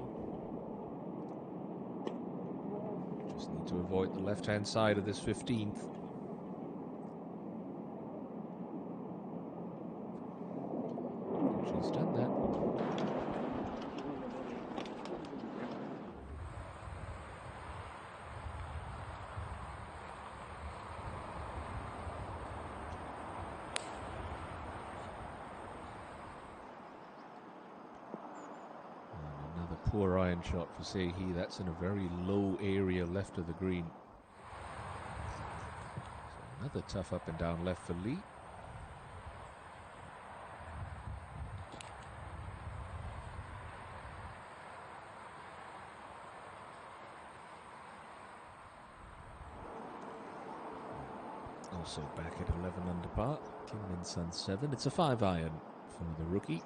Just need to avoid the left-hand side of this 15th. She's done that. And another poor iron shot for Sehi. That's in a very low area left of the green. So another tough up and down left for Lee. Also back at 11 under par. Kim Min Sun 7. It's a 5-iron for the rookie.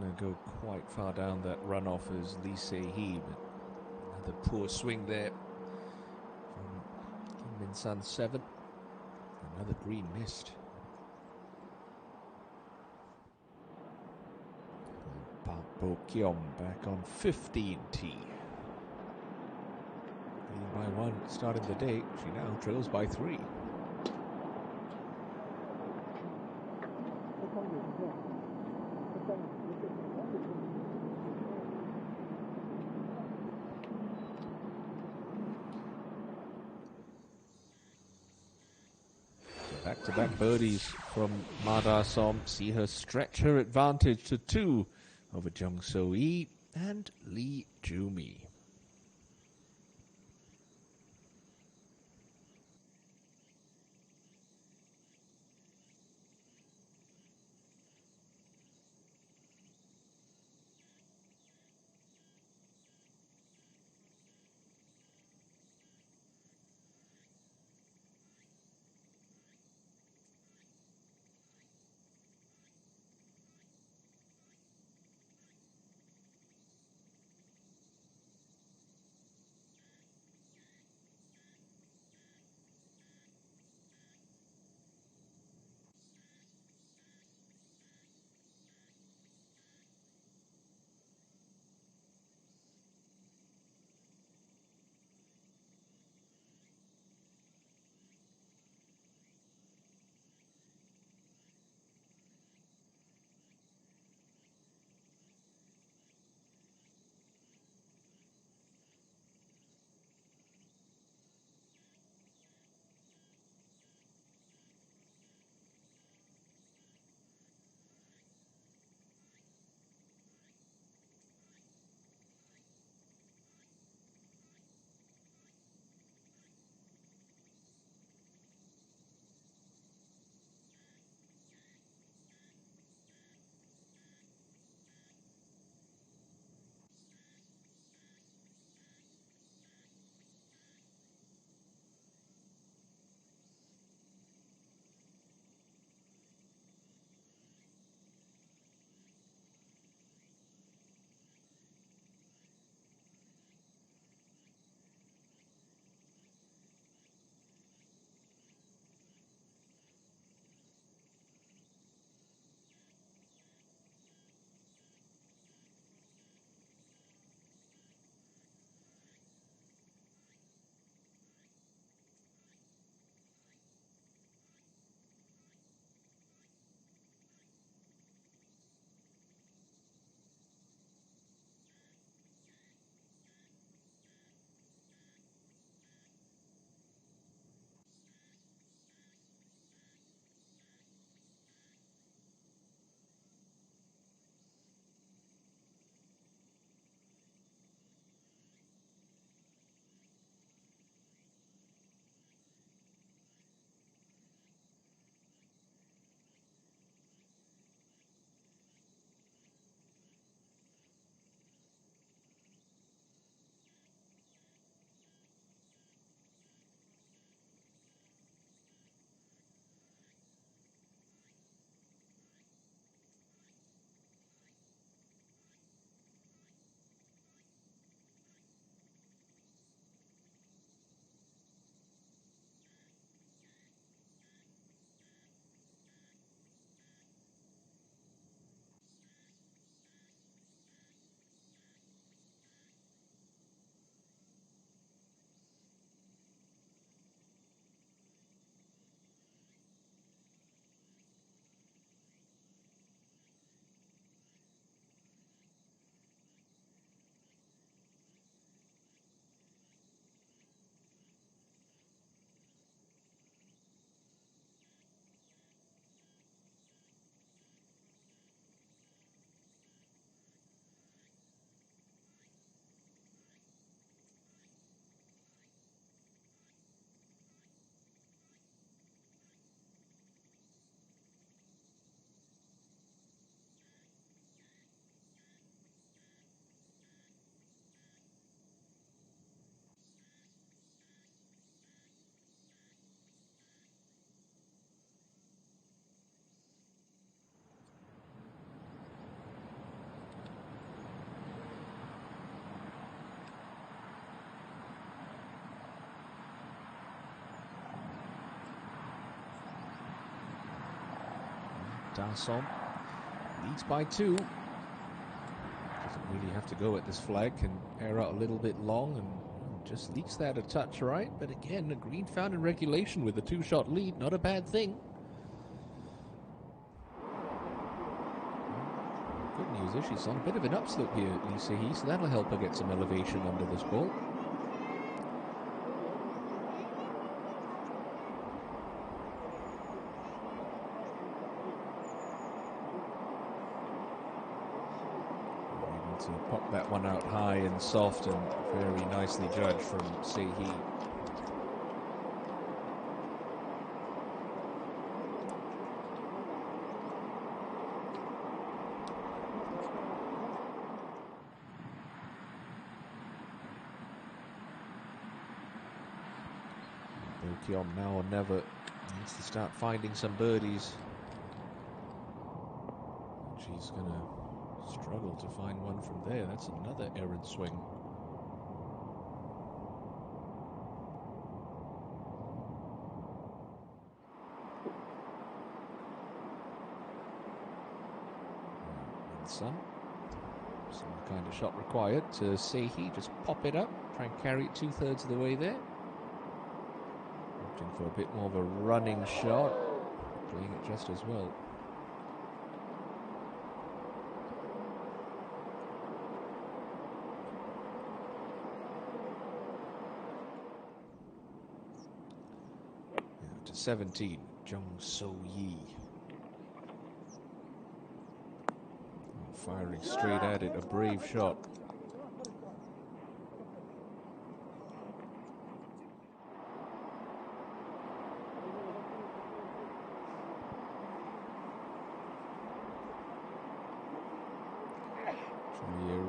Going to go quite far down that runoff as Lee Se-hee, but another poor swing there from Kim Min Sun 7. Another green missed. Park Bo Kyom back on 15 tee. Leading by 1 starting the day. She now trails by 3. Back-to-back birdies from Ma Da-som. See her stretch her advantage to 2 over Jung So-yi and Lee Joo-mi. Darson leads by 2. Doesn't really have to go at this flag, can air out a little bit long and just leaks that a touch right. But again, a green found in regulation with a 2-shot lead, not a bad thing. Good news is she's on a bit of an upslope here, Lisa He, so that'll help her get some elevation under this ball. Able to pop that one out high and soft and very nicely judged from Sehi. Bokyom now or never needs to start finding some birdies. She's going to struggle to find one from there. That's another errant swing. And some kind of shot required to Sehi. Just pop it up, try and carry it 2/3 of the way there. Opting for a bit more of a running shot, playing it just as well. To 17, Jung So Yi. Firing straight at it, a brave shot.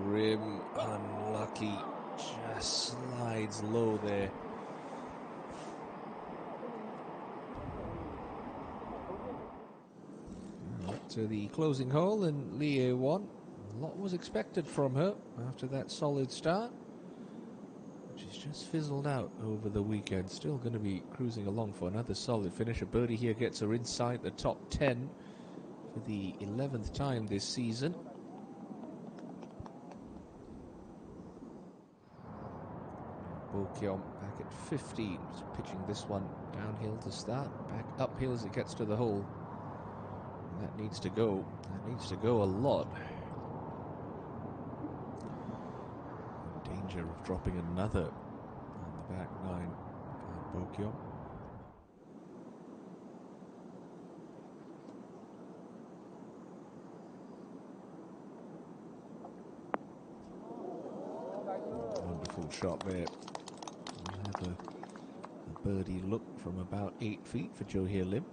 Rim unlucky, just slides low there. Up to the closing hole, and Lie won. A lot was expected from her after that solid start. She's just fizzled out over the weekend. Still going to be cruising along for another solid finish. A birdie here gets her inside the top 10 for the 11th time this season. Bokyom back at 15, pitching this one downhill to start, back uphill as it gets to the hole. And that needs to go. That needs to go a lot. In danger of dropping another on the back 9 by Bokyom. Wonderful shot there. Have a birdie look from about 8 feet for Jo Hye Lim.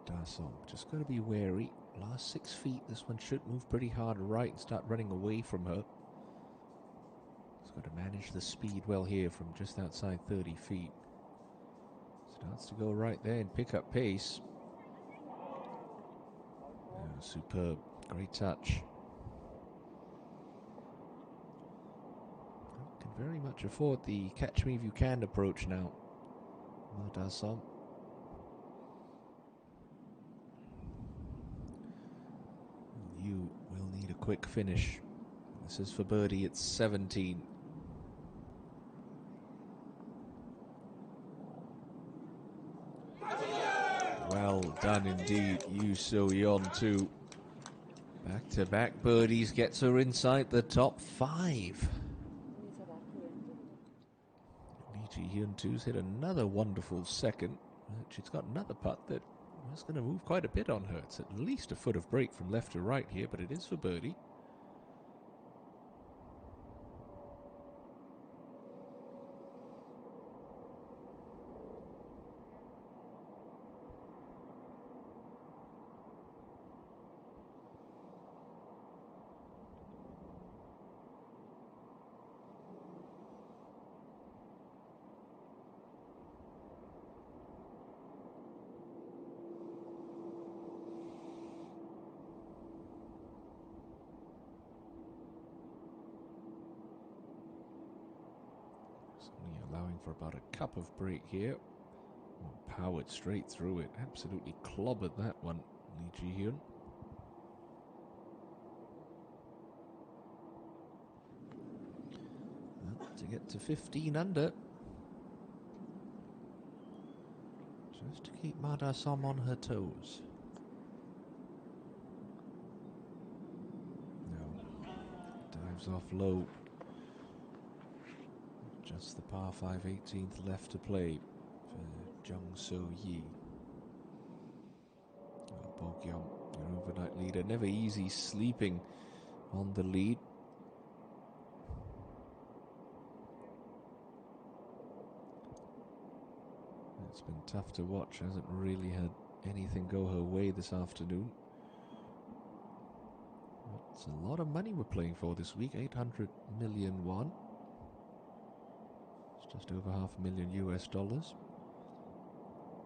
Darson just got to be wary. Last 6 feet, this one should move pretty hard right and start running away from her. He's got to manage the speed well here from just outside 30 feet. Starts to go right there and pick up pace. Oh, superb. Great touch. Can very much afford the catch me if you can approach now. Well, Darson. You will need a quick finish. This is for birdie, it's 17. Well done indeed, Yu So-yeon too. Back-to-back birdies gets her inside the top 5. Lee Ji-hyun too's hit another wonderful second. She's got another putt that is going to move quite a bit on her. It's at least a foot of break from left to right here, but it is for birdie. allowing for about a cup of break here. Oh, powered straight through it. Absolutely clobbered that one, Lee Ji-hyun. Well, to get to 15 under. Just to keep Ma Da-som on her toes. No. Dives off low. Just the par 5 18th left to play for Jung So-yi. Bo-kyung, your overnight leader. Never easy sleeping on the lead. It's been tough to watch. Hasn't really had anything go her way this afternoon. It's a lot of money we're playing for this week. 800 million won. It's just over $500,000 US.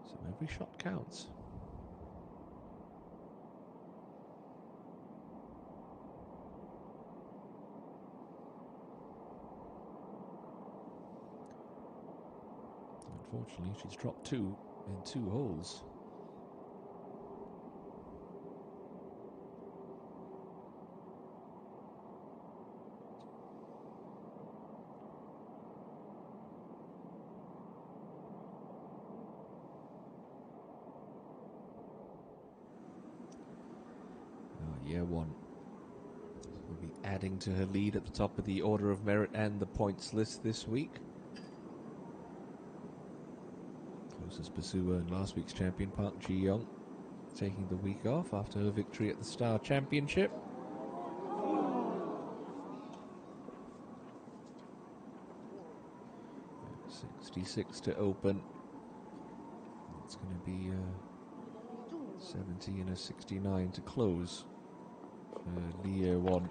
So every shot counts. Unfortunately, she's dropped 2 in 2 holes. Year 1 will be adding to her lead at the top of the order of merit and the points list this week. Closest pursuer and last week's champion Park Ji-young taking the week off after her victory at the Star Championship. .66 to open. It's going to be 70 and a 69 to close. Lee Won.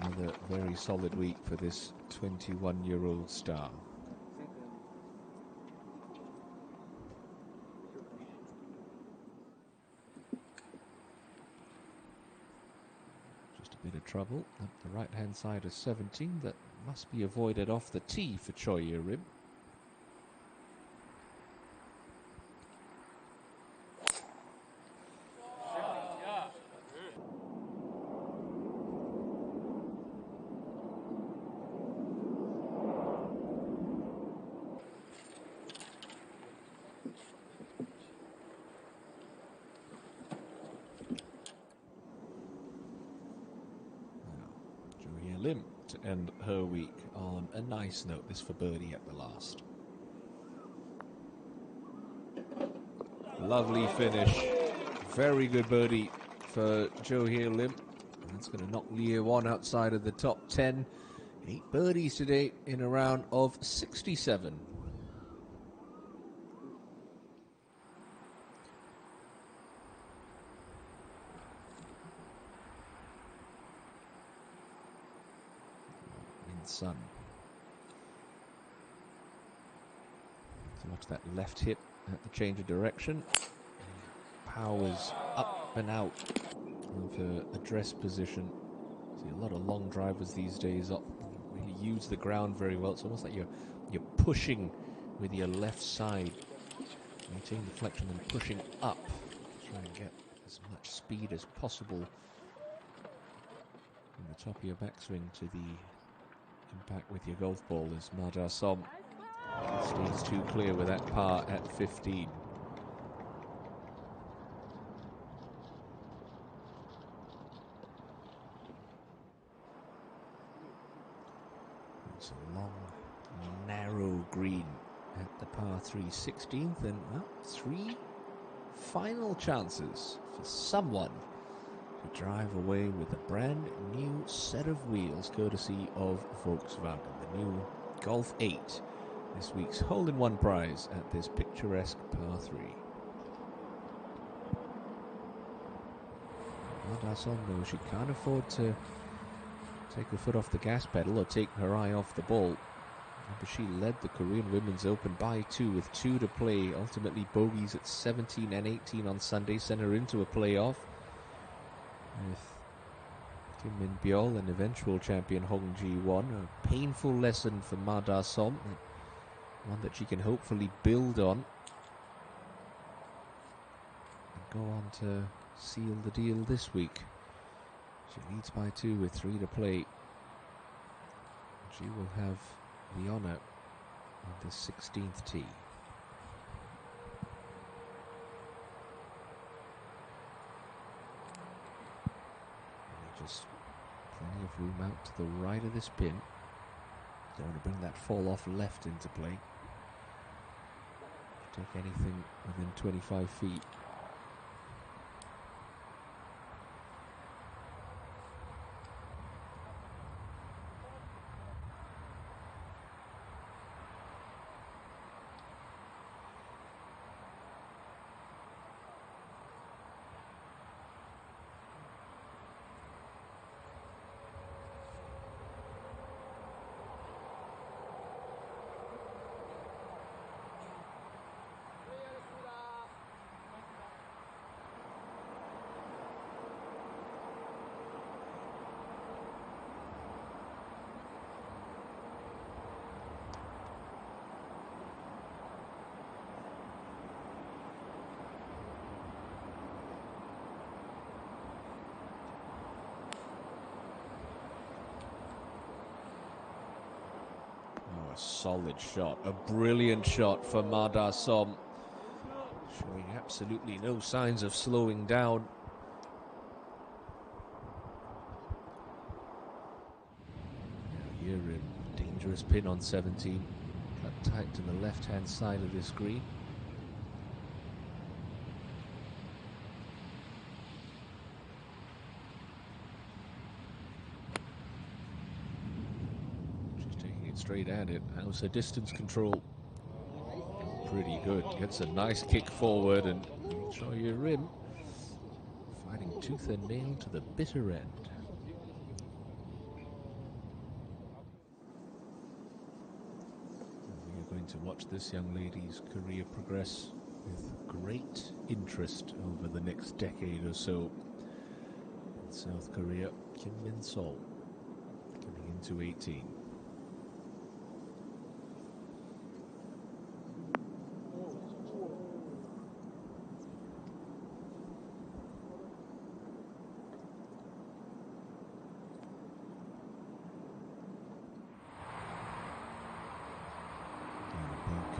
Another very solid week for this 21-year-old star. Just a bit of trouble up the right-hand side of 17 that must be avoided off the tee for Choi Ye-rim. Lim to end her week on a nice note. This for birdie at the last. Lovely finish. Very good birdie for Jo Hye Lim. That's going to knock Lee Won outside of the top 10. 8 birdies today in a round of 67. Sun. So watch that left hit at the change of direction. Powers up and out of her address position. See a lot of long drivers these days up really use the ground very well. It's almost like you're pushing with your left side, maintaining the flexion and pushing up to try and get as much speed as possible from the top of your backswing to the impact with your golf ball as Ma Da-som stays too clear with that par at 15. It's a long, narrow green at the par 3 16th, and well, 3 final chances for someone to drive away with a brand new set of wheels courtesy of Volkswagen. The new Golf 8, this week's hole-in-one prize at this picturesque par 3. Ma Da-som, though, she can't afford to take her foot off the gas pedal or take her eye off the ball. But she led the Korean Women's Open by 2 with 2 to play. Ultimately bogeys at 17 and 18 on Sunday sent her into a playoff with Kim Min Byul and eventual champion Hong Ji-won. A painful lesson for Ma Da-som, one that she can hopefully build on and go on to seal the deal this week. She leads by 2 with 3 to play. She will have the honour of the 16th tee. Just plenty of room out to the right of this pin. Don't want to bring that fall off left into play. Take anything within 25 feet. Solid shot, a brilliant shot for Ma Da-som, showing absolutely no signs of slowing down. Here in dangerous pin on 17, cut tight to the left-hand side of this green. Straight at it. How's her distance control? Pretty good. Gets a nice kick forward and enjoy your rim. Fighting tooth and nail to the bitter end. We are going to watch this young lady's career progress with great interest over the next decade or so. In South Korea, Kim Min-sol coming into 18.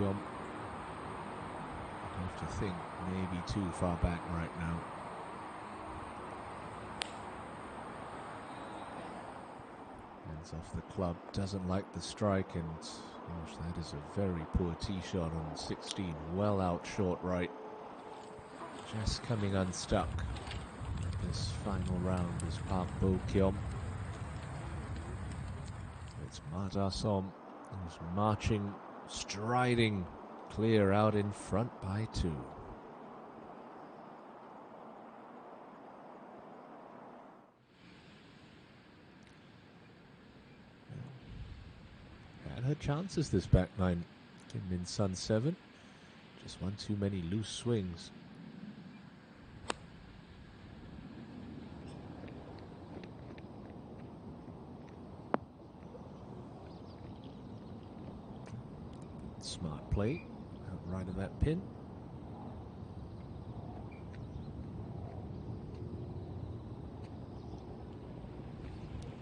I have to think maybe too far back right now. Hands off the club, doesn't like the strike, and gosh, that is a very poor tee shot on 16. Well out short right. Just coming unstuck. This final round is Park Bo-kyum. It's Ma Da-som who's marching, striding clear out in front by 2. Had her chances this back nine. Kim Min-sun 7. Just one too many loose swings. Smart play out right of that pin.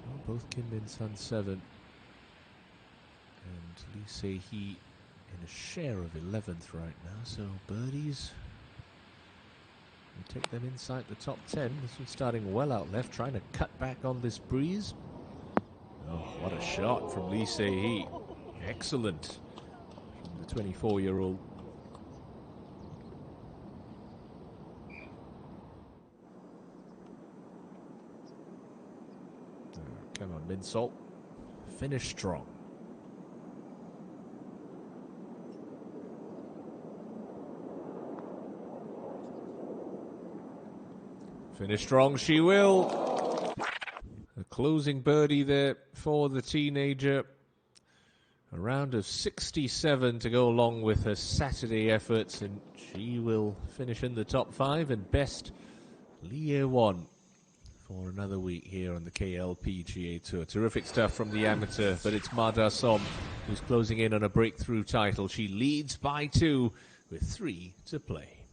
Well, both Kim Min-sun 7 and Lee Se-hee in a share of 11th right now, so birdies will take them inside the top 10. This one's starting well out left, trying to cut back on this breeze. Oh, what a shot from Lee Se-hee. Excellent. 24-year-old. Come on, Min-sol. Finish strong. Finish strong she will. A closing birdie there for the teenager. A round of 67 to go along with her Saturday efforts, and she will finish in the top 5 and best Lee Ye-won for another week here on the KLPGA Tour. Terrific stuff from the amateur, but it's Mada Som who's closing in on a breakthrough title. She leads by 2 with 3 to play.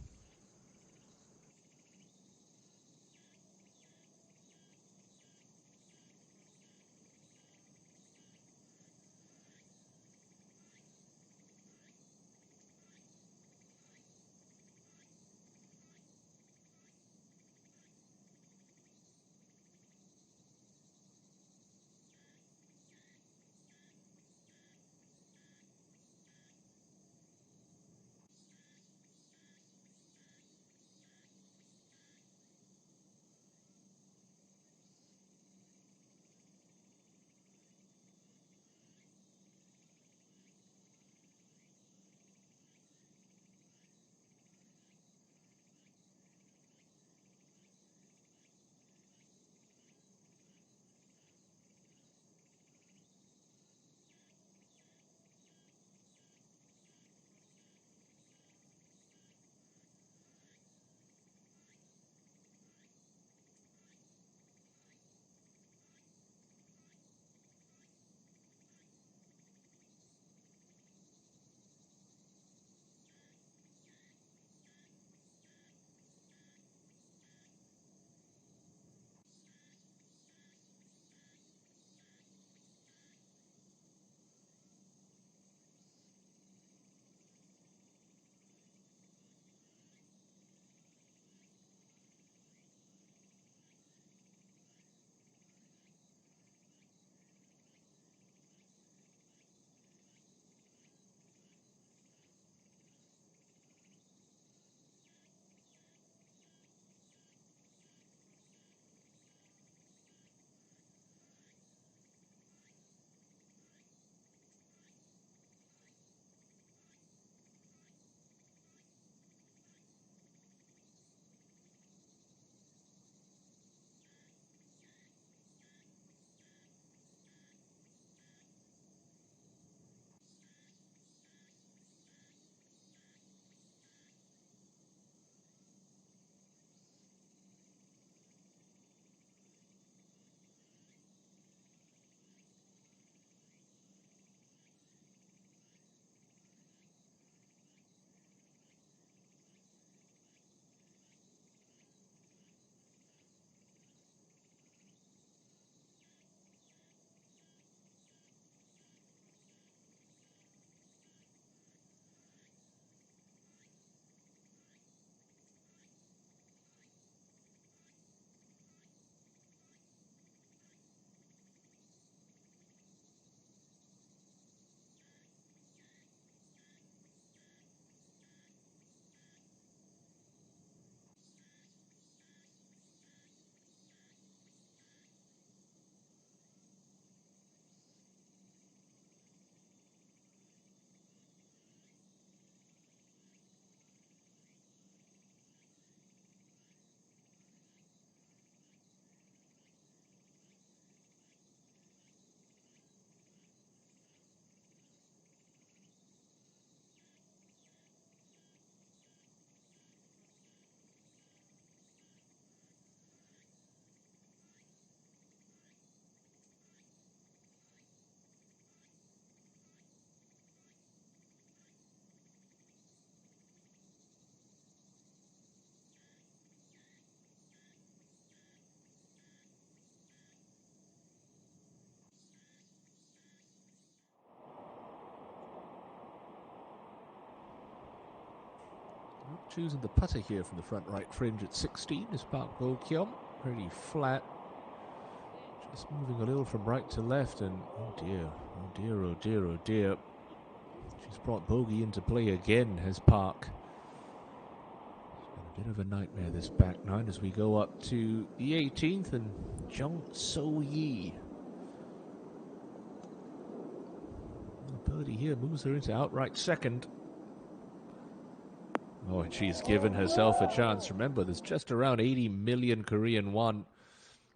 Choosing the putter here from the front right fringe at 16 is Park Go Kyom. Pretty flat. Just moving a little from right to left, and oh dear, oh dear, oh dear, oh dear. She's brought bogey into play again, has Park. It's been a bit of a nightmare, this back nine, as we go up to the 18th, and Jung So Yi. Birdie here moves her into outright second. Oh, and she's given herself a chance. Remember, there's just around 80 million Korean won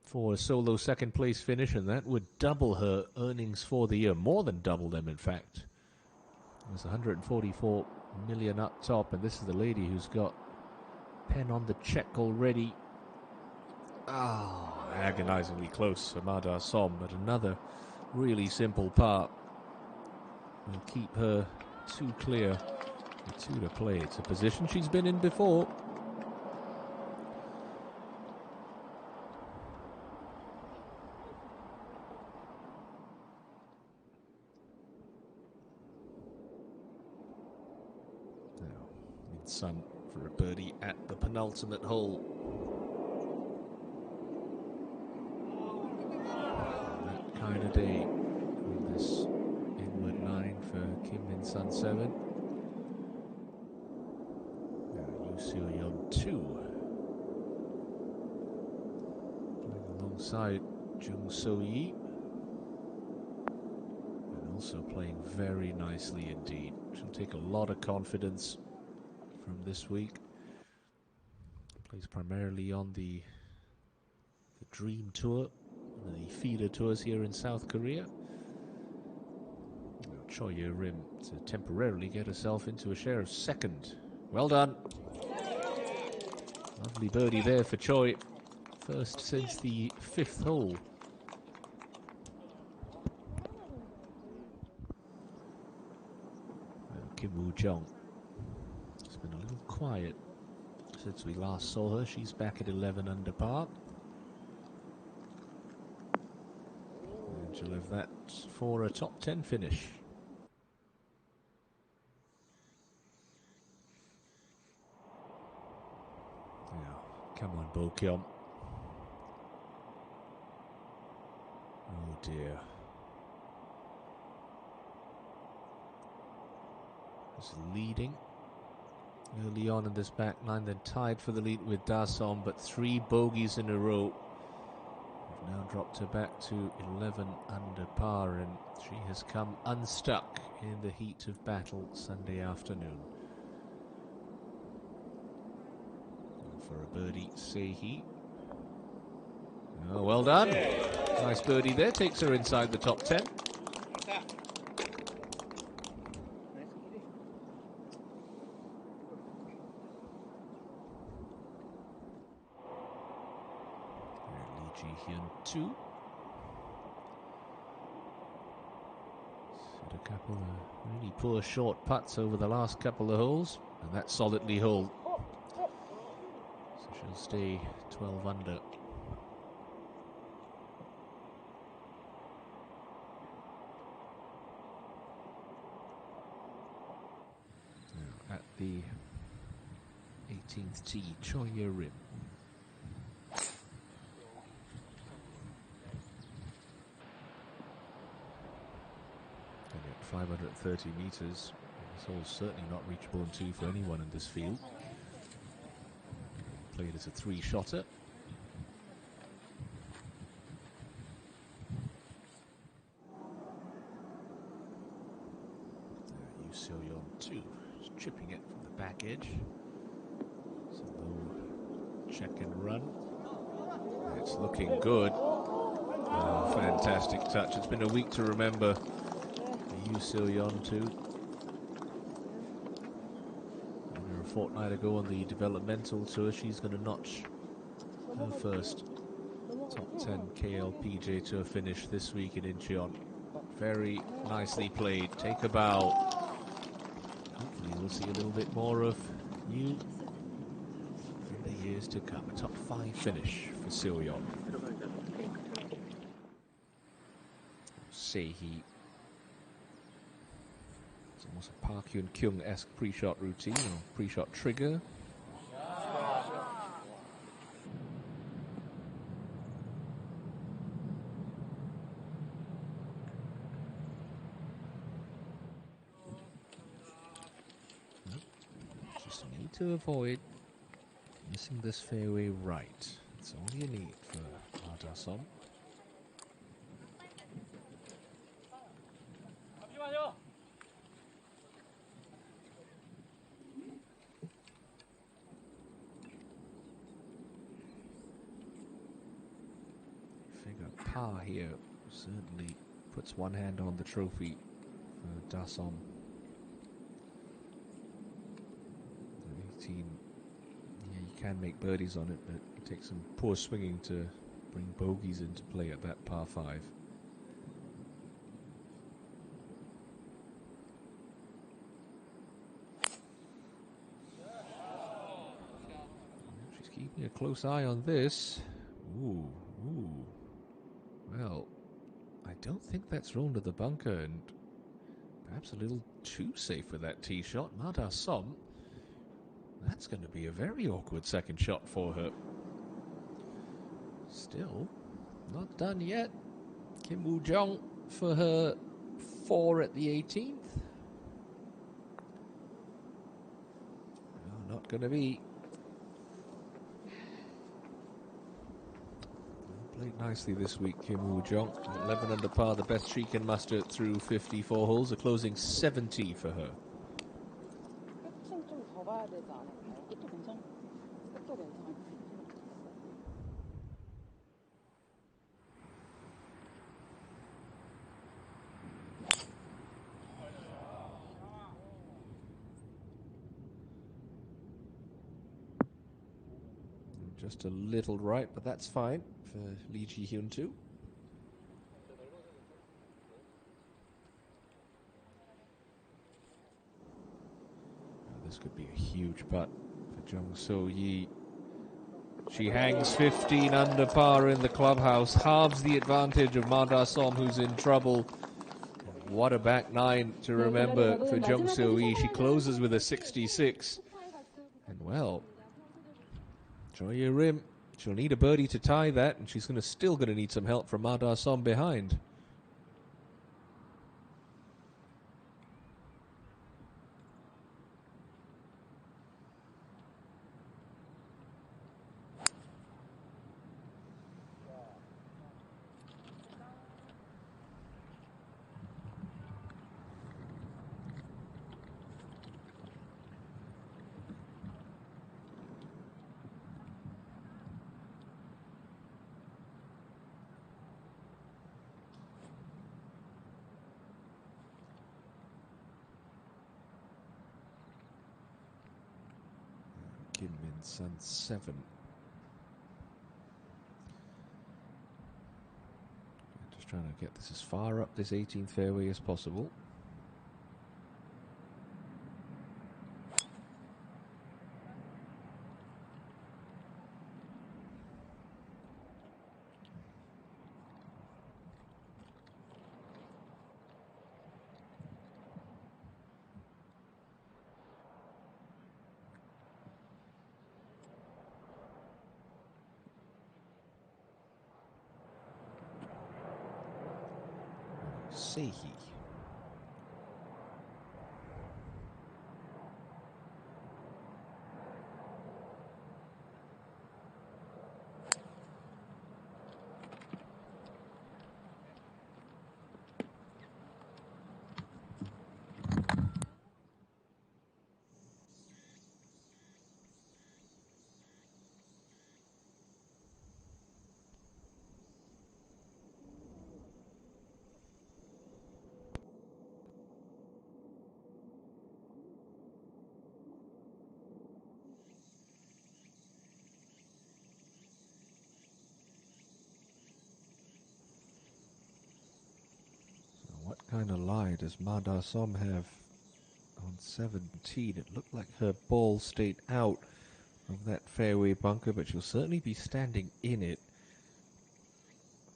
for a solo second place finish, and that would double her earnings for the year. More than double them, in fact. There's 144 million up top, and this is the lady who's got pen on the check already. Oh, agonizingly close for Madar Som, but another really simple par will keep her 2 clear. The 2 to play. It's a position she's been in before. Sun for a birdie at the penultimate hole. That kind of day with this inward 9 for Kim Min Sun 7. Yu Seo Yeon 2. Playing alongside Jung So Yi. And also playing very nicely indeed. She'll take a lot of confidence from this week. Plays primarily on the Dream Tour, the feeder tours here in South Korea. Choi Rim to temporarily get herself into a share of 2nd. Well done. Lovely birdie there for Choi. First since the 5th hole. Kim Woo Jong. It's been a little quiet since we last saw her. She's back at 11 under par. And she'll have that for a top 10 finish. Yeah, come on, Bo Kyum. Oh dear. Was leading early on in this back nine, then tied for the lead with Dasom, but 3 bogeys in a row. We've now dropped her back to 11 under par, and she has come unstuck in the heat of battle Sunday afternoon. And for a birdie, Sehi. Oh, well done. Nice birdie there, takes her inside the top 10. Lee Ji-hyun 2. Hit a couple of really poor short putts over the last couple of holes, and that's solidly holed. So she'll stay 12 under. Now at the 18th tee, Choi Rim. And at 530 meters, this hole's certainly not reachable in 2 for anyone in this field. Played as a 3-shotter. Yu Seo Yeon 2, just chipping it from the back edge. It's a low check and run. It's looking good. Oh, fantastic touch. It's been a week to remember. Yu Seo Yeon 2. A fortnight ago on the developmental tour, she's going to notch her first top 10 KLPGA Tour finish this week in Incheon. Very nicely played. Take a bow. Hopefully we'll see a little bit more of you in the years to come. A top 5 finish for Seo Yeon. Sehi. It's almost a Park Hyun-kyung-esque pre-shot routine or pre-shot trigger. Just need to avoid missing this fairway right. That's all you need for Dasom. Figure par here certainly puts one hand on the trophy for Dasom. 18, yeah, you can make birdies on it, but it takes some poor swinging to bring bogeys into play at that par 5. She's keeping a close eye on this. Ooh. Well, I don't think that's rolled to the bunker, and perhaps a little too safe with that tee shot. Mada Som, that's going to be a very awkward second shot for her. Still, not done yet. Kim Woo-jung for her 4 at the 18th. No, not going to be. Played nicely this week, Kim Woo-jung. 11 under par, the best she can muster through 54 holes, a closing 70 for her. 끝은 좀 더 봐야 되지 않을까요? 끝도 괜찮? 끝도 괜찮을 Just a little right, but that's fine for Lee Ji-hyun too. This could be a huge putt for Jung So-yi. She hangs 15 under par in the clubhouse, halves the advantage of Mada Som, who's in trouble. What a back nine to remember for Jung So-yi. She closes with a 66. And well, enjoy your rim. She'll need a birdie to tie that, and she's still going to need some help from Mada Som behind. Kim Min-sun 7. Just trying to get this as far up this 18th fairway as possible. Sehi. What kind of lie does Mada Som have on 17? It looked like her ball stayed out of that fairway bunker, but she'll certainly be standing in it.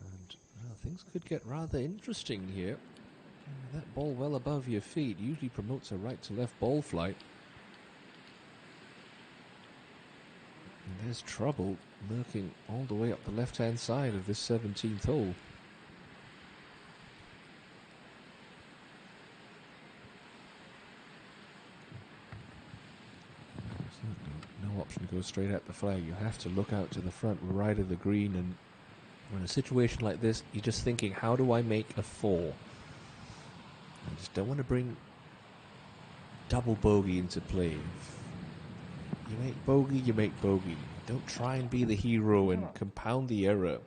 And well, things could get rather interesting here. That ball well above your feet usually promotes a right to left ball flight. And there's trouble lurking all the way up the left-hand side of this 17th hole. No option to go straight at the flag. You have to look out to the front right of the green, and in a situation like this, you're just thinking, how do I make a 4? I just don't want to bring double bogey into play. If you make bogey, you make bogey. Don't try and be the hero and compound the error.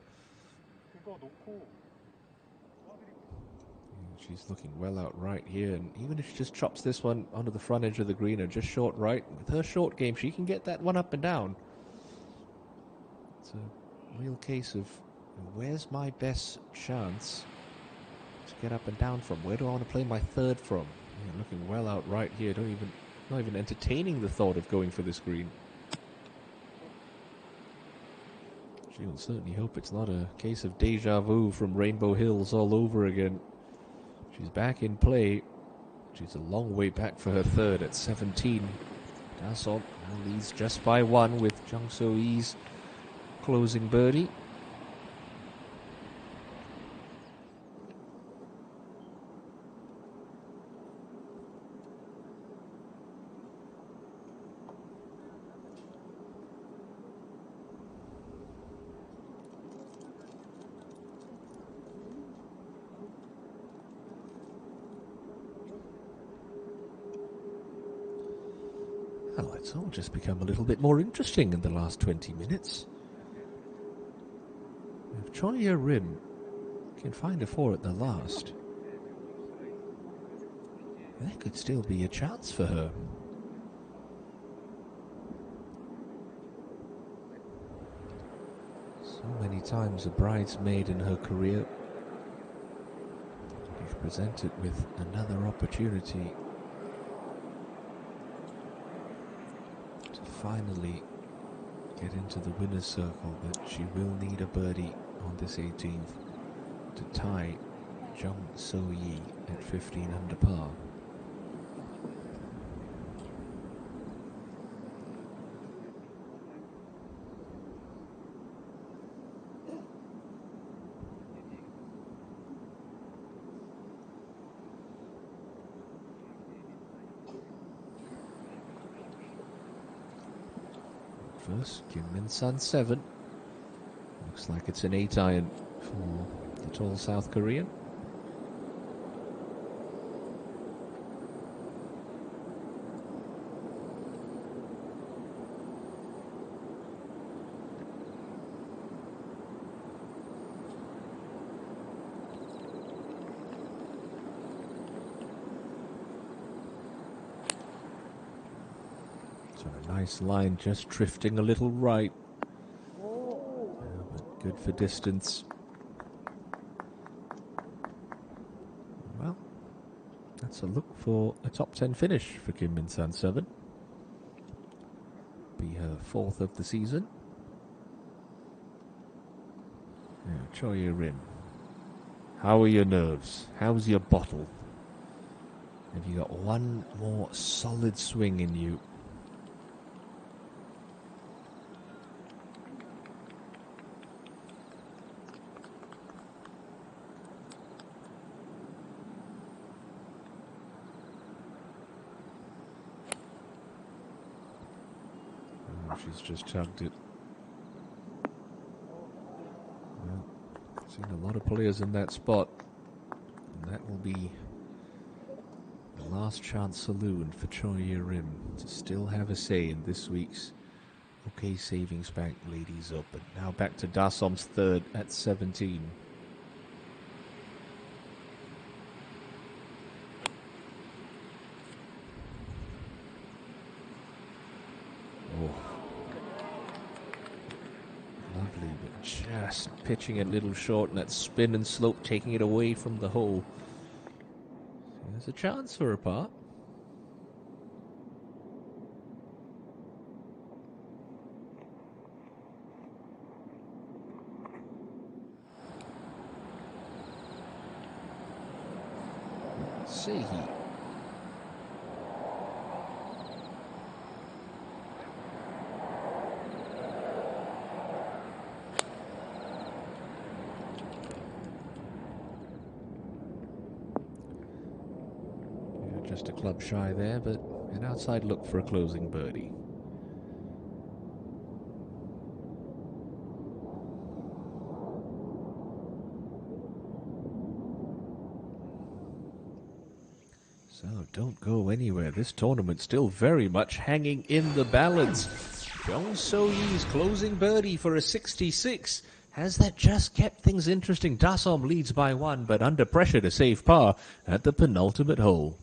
She's looking well out right here, and even if she just chops this one onto the front edge of the green or just short right, with her short game, she can get that one up and down. It's a real case of Where's my best chance to get up and down from? Where do I want to play my third from? Yeah, looking well out right here. Not even entertaining the thought of going for this green. She'll certainly hope it's not a case of deja vu from Rainbow Hills all over again. She's back in play. She's a long way back for her third at 17. Dasson now leads just by one with Jung So-Ee's closing birdie. Well, it's all just become a little bit more interesting in the last 20 minutes. If Choi Rim can find a 4 at the last, there could still be a chance for her. So many times a bridesmaid in her career. She's presented with another opportunity to finally get into the winner's circle, but she will need a birdie on this 18th to tie Jung So-Yee at 15 under par. First, Kim Min-sun 7. Looks like it's an 8 iron for the tall South Korean. So a nice line, just drifting a little right. But good for distance. Well, that's a look for a top 10 finish for Kim Min-sun 7. Be her 4th of the season. Now, Choi Rim. How are your nerves? How's your bottle? Have you got one more solid swing in you? She's just chugged it. Well, seen a lot of players in that spot. And that will be the last chance saloon for Choi Rim to still have a say in this week's OK Savings Bank Ladies Open. Now back to Dassom's third at 17. Lovely, but just pitching it a little short, and that spin and slope taking it away from the hole. So there's a chance for a par. Sehi. Just a club shy there, but an outside look for a closing birdie. So don't go anywhere. This tournament's still very much hanging in the balance. Jung So-Yee's closing birdie for a 66. Has that just kept things interesting? Dassom leads by one, but under pressure to save par at the penultimate hole.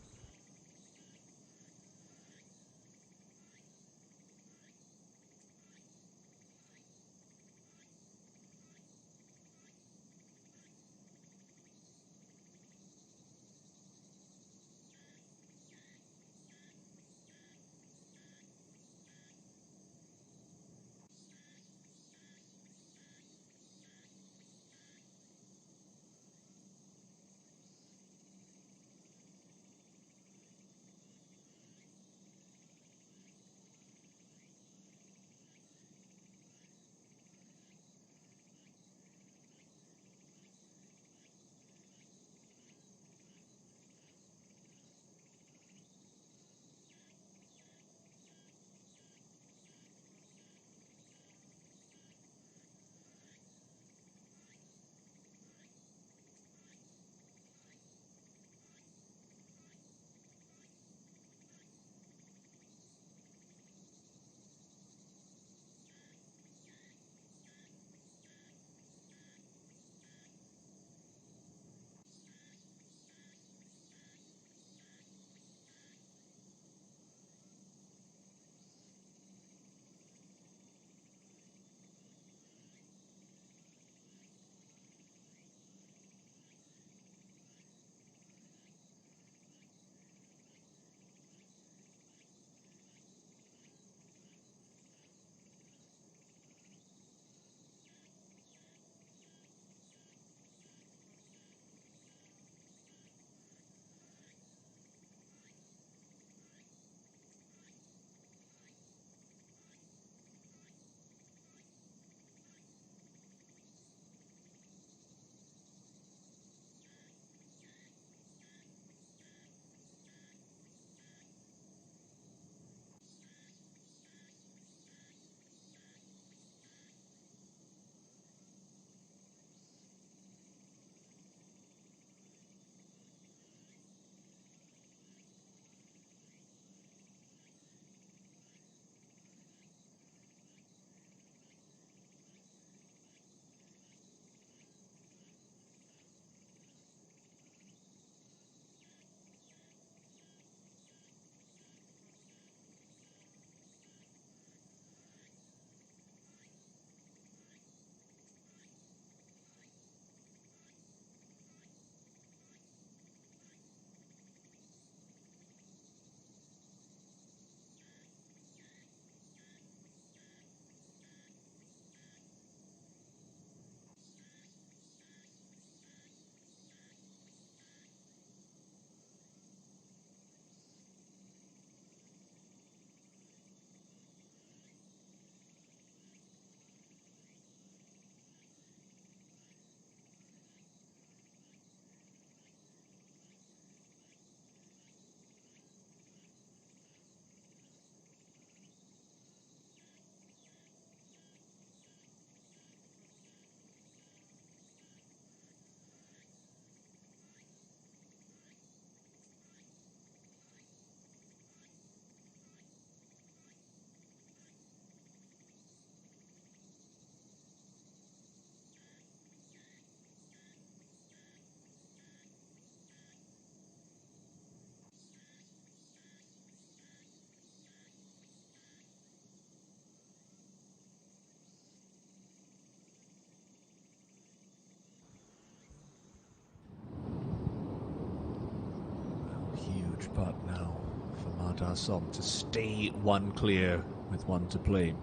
Huge putt now for Mada Som to stay one clear with one to play.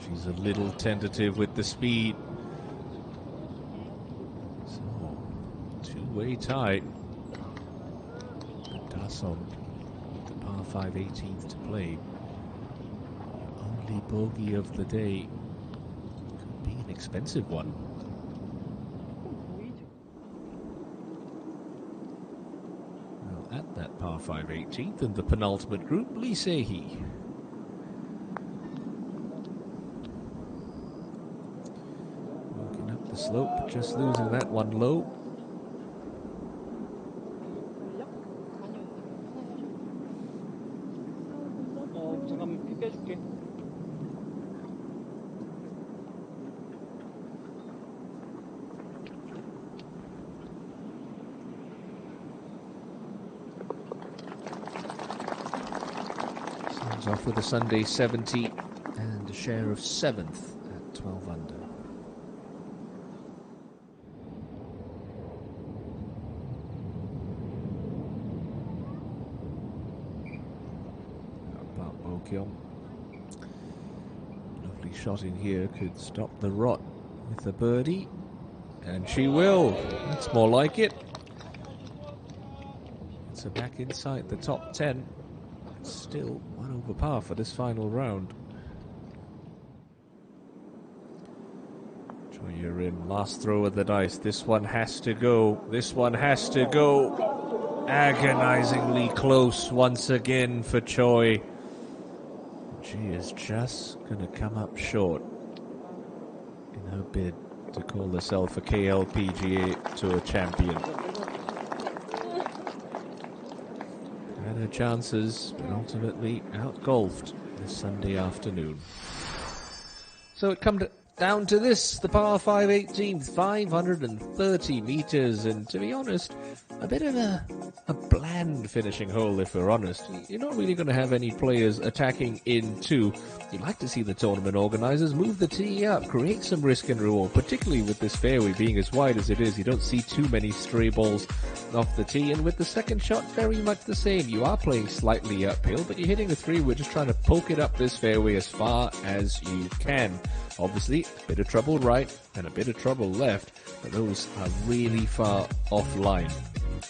She's a little tentative with the speed. So, two-way tie. But Dasson, the par 5 18th to play. Only bogey of the day. Could be an expensive one. Well, at that par 5 18th in the penultimate group, Lee Se-hee. Walking up the slope, just losing that one low. 잠깐만 피 빼줄게. Signs off with a Sunday 70 and a share of 7th at 12 under. About Bokyong. Lovely shot in here, could stop the rot with a birdie. And she will. That's more like it. So back inside the top 10. Still one over par for this final round. You're in. Last throw of the dice. This one has to go. This one has to go. Agonizingly close once again for Choi. She is just going to come up short in her bid to call herself a KLPGA Tour champion. Had her chances, but ultimately outgolfed this Sunday afternoon. So it comes down to this, the par 5 18th, 530 meters, and to be honest, a bit of a bland finishing hole, if we're honest. You're not really going to have any players attacking in two. You'd like to see the tournament organizers move the tee up, create some risk and reward, particularly with this fairway being as wide as it is. You don't see too many stray balls off the tee, and with the second shot, very much the same. You are playing slightly uphill, but you're hitting a three. We're just trying to poke it up this fairway as far as you can. Obviously, a bit of trouble right and a bit of trouble left, but those are really far offline.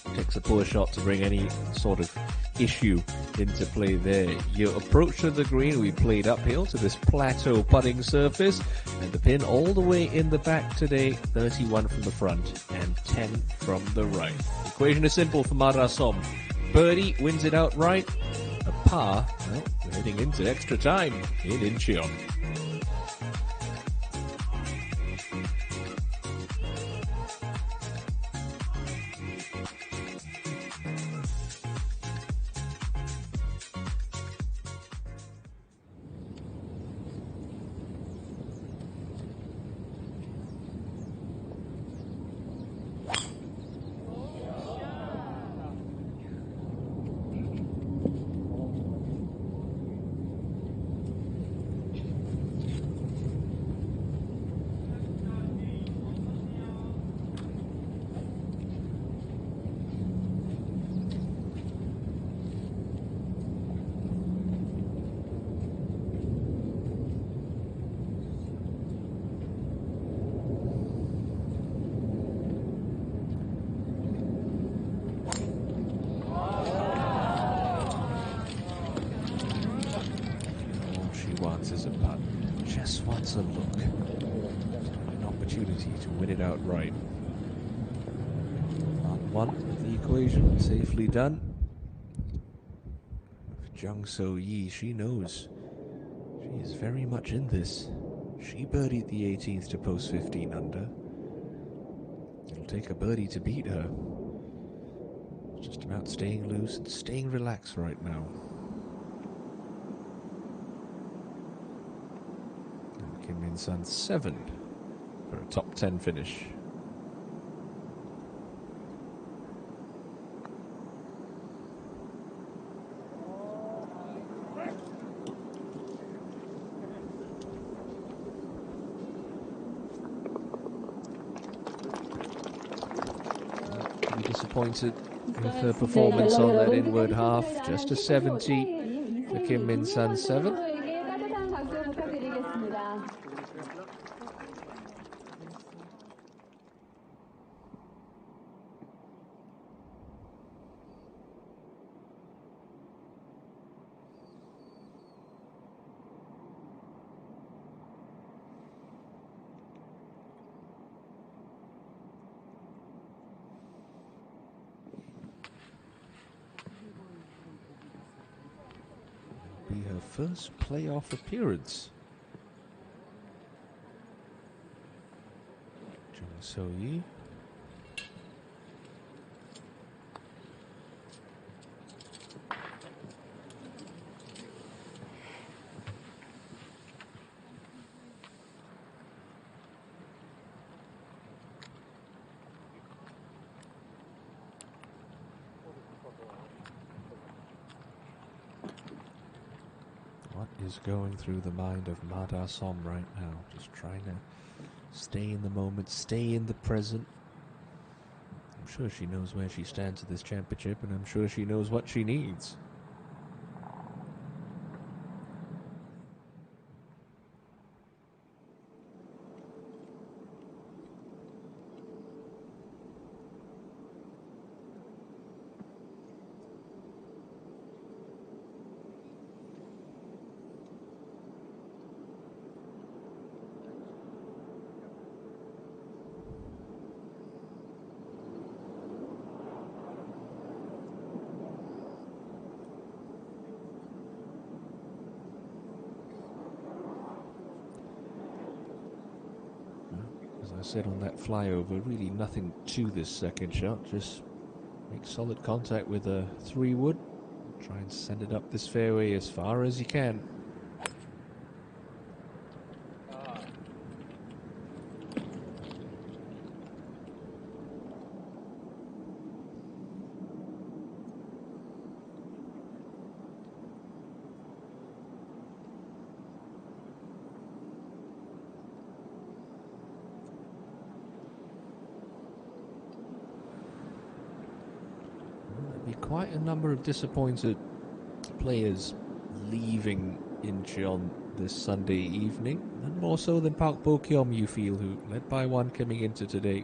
It takes a poor shot to bring any sort of issue into play there. Your approach to the green, we played uphill to this plateau putting surface, and the pin all the way in the back today, 31 from the front and 10 from the right. The equation is simple for Mada Som. Birdie wins it outright. A par, well, we're heading into extra time in Incheon. Is a putt. Just wants a look. An opportunity to win it outright. Part 1 of the equation safely done. Jung So-yi, she knows. She is very much in this. She birdied the 18th to post 15 under. It'll take a birdie to beat her. It's just about staying loose and staying relaxed right now. Kim Min-sun 7 for a top 10 finish. disappointed with her performance on that inward half. Just a 70 for Kim Min Sun's 7. Be her first playoff appearance. Jung So-yi. What is going through the mind of Ma Da-som right now? Just trying to stay in the moment, stay in the present. I'm sure she knows where she stands at this championship, and I'm sure she knows what she needs. As I said on that flyover, really nothing to this second shot. Just make solid contact with a 3-wood. Try and send it up this fairway as far as you can. There'll be quite a number of disappointed players leaving Incheon this Sunday evening, and more so than Park Bo-kyum, you feel, who led by 1 coming into today.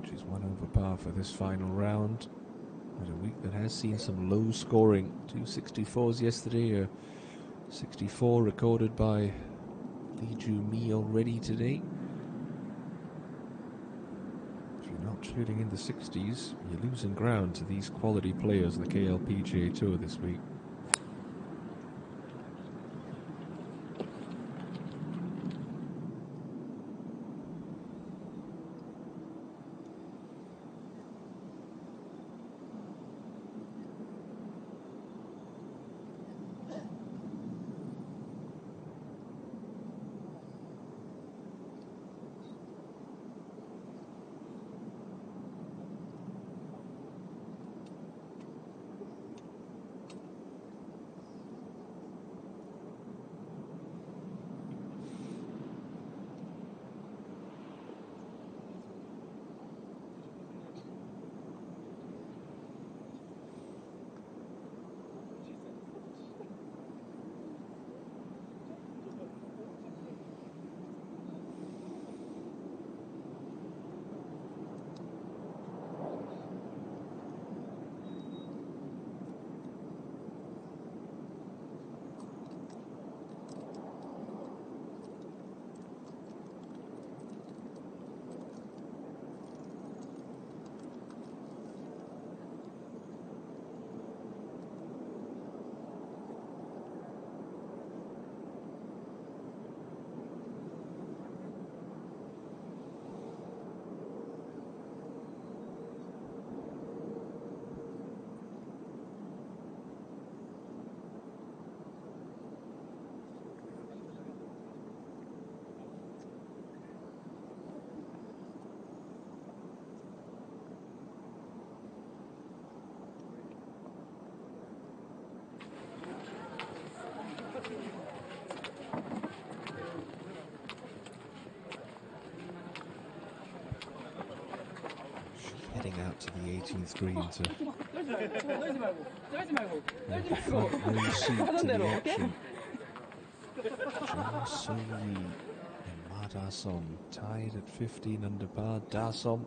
Which is 1 over par for this final round. But a week that has seen some low scoring. 2 64s yesterday, a 64 recorded by Lee Joo-mi already today. If you're not shooting in the 60s, you're losing ground to these quality players in the KLPGA Tour this week. heading out to the 18th green to have a front row seat to the action. Jung So-yi and Ma Da-som tied at 15 under par. Da-som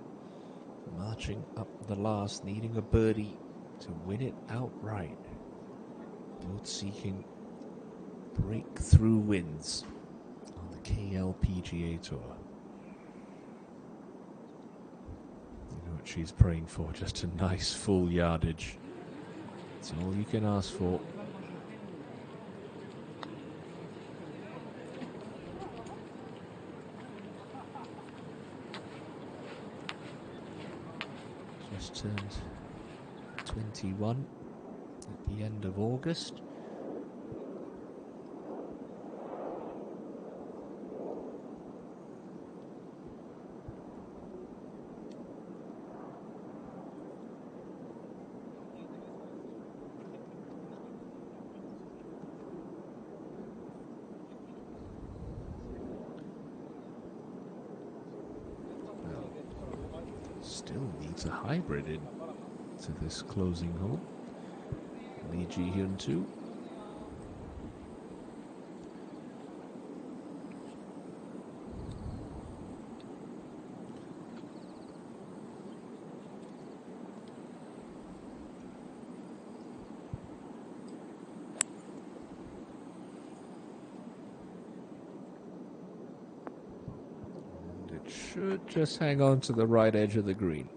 marching up the last, needing a birdie to win it outright. Both seeking breakthrough wins on the KLPGA Tour. You know what she's praying for? Just a nice full yardage. That's all you can ask for. Just turned 21 at the end of August. Still needs a hybrid in to this closing hole. Lee Ji-hyun too. And it should just hang on to the right edge of the green.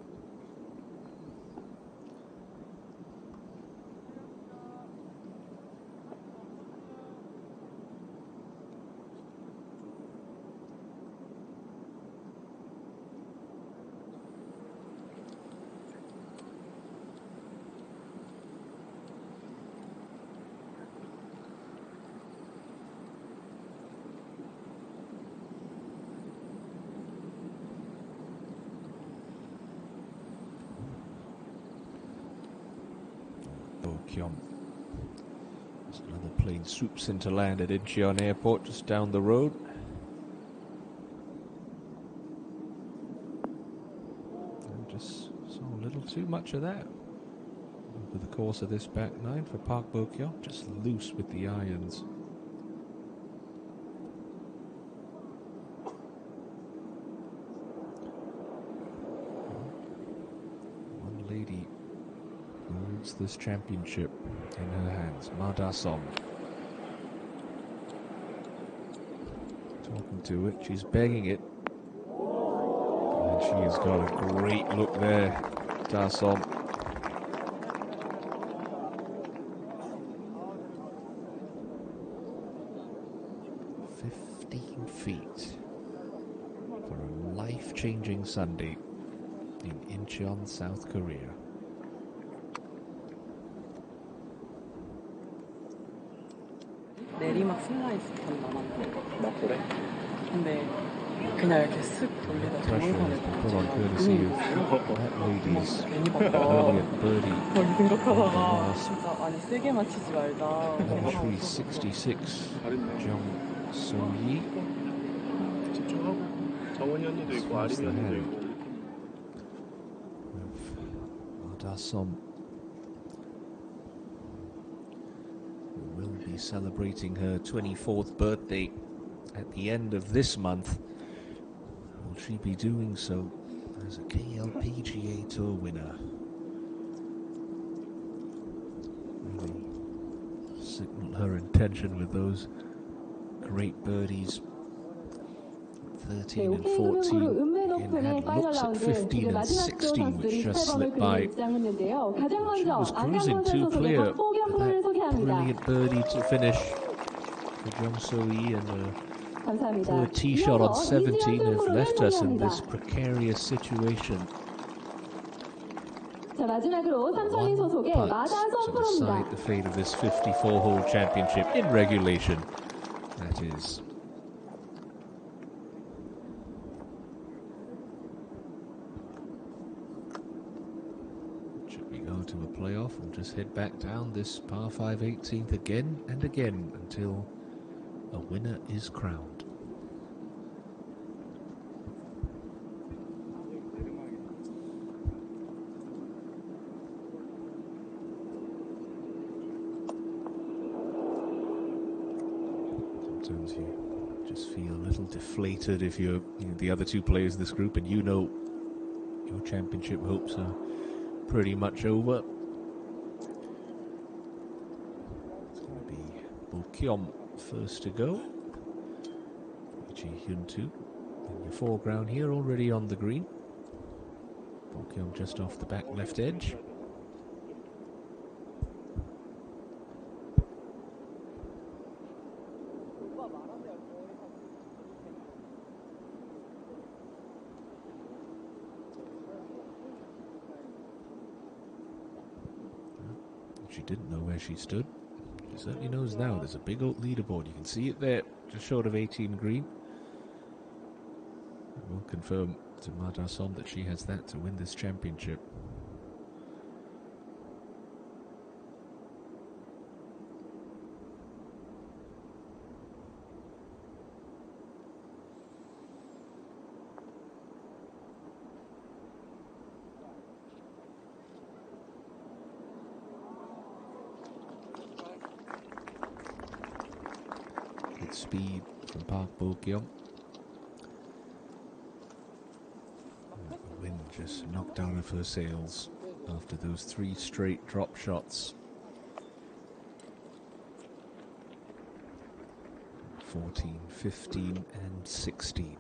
There's another plane swoops into land at Incheon Airport just down the road. And just saw a little too much of that over the course of this back nine for Park Bo-kyung. Just loose with the irons. One lady holds this championship in her hands. Ma Da-som talking to it. She's begging it. And she has got a great look there. Da-som. Feet for a life-changing Sunday in Incheon, South Korea. 내리막 슬라이스 반 남았는데. 그래? 근데 그냥 이렇게 쓱 돌리다 Pressure put on courtesy of that lady's 괜히 바빠. brilliant birdie. 거기 생각하다가 진짜 아니 세게 맞히지 말자. Entry 66, Jung So-yi. 집중하고 정원이 언니도 있고 아림이 언니도 있고 Ma Da-som will be celebrating her 24th birthday at the end of this month. Will she be doing so as a KLPGA Tour winner? Really signal her intention with those great birdies. 13 and 14 in hand, looks at 15 and 16, which just slipped by. She was cruising too clear. That brilliant birdie to finish for Jung So-yi, and a poor tee shot on 17 have left us in this precarious situation. One putt to decide the fate of this 54-hole championship in regulation. That is. Should we go to a playoff or just head back down this par 5 18th again and again until a winner is crowned? Sometimes you just feel a little deflated if you're the other two players in this group and your championship hopes are pretty much over. It's going to be Bo Kyom first to go. Lee Ji-hyun in your foreground here, already on the green. Bo Kyom just off the back left edge. She didn't know where she stood. She certainly knows now. There's a big old leaderboard. You can see it there, just short of 18 green. And we'll confirm to Ma Da-som that she has that to win this championship. Speed from Park Bo Kyom. The wind just knocked out of her sails after those 3 straight drop shots. 14, 15 and 16.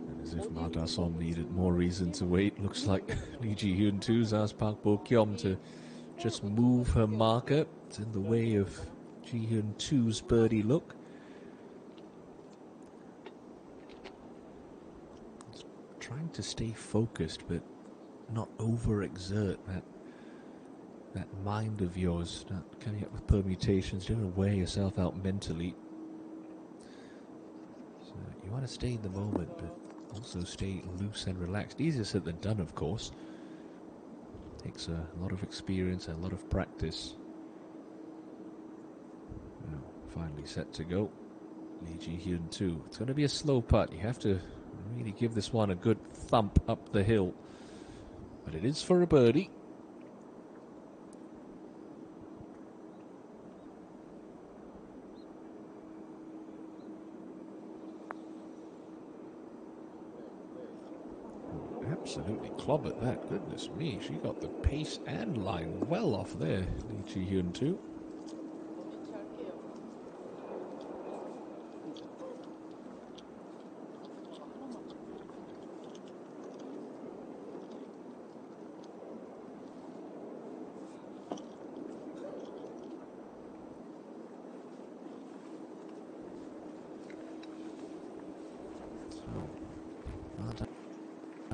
And as if Ma Da-som needed more reason to wait, looks like Lee Ji-hyun too's asked Park Bo Kyom to just move her marker. It's in the way of Ji-hyun 2's birdie look. It's trying to stay focused, but not overexert that mind of yours, not coming up with permutations. You don't want to wear yourself out mentally. So you want to stay in the moment, but also stay loose and relaxed. Easier said than done, of course. Takes a lot of experience and a lot of practice. Now, finally set to go. Lee Ji-hyun 2. It's going to be a slow putt. You have to really give this one a good thump up the hill. But it is for a birdie. Absolutely clobbered that. Goodness me, she got the pace and line well off there, Lee Ji-hyun 2.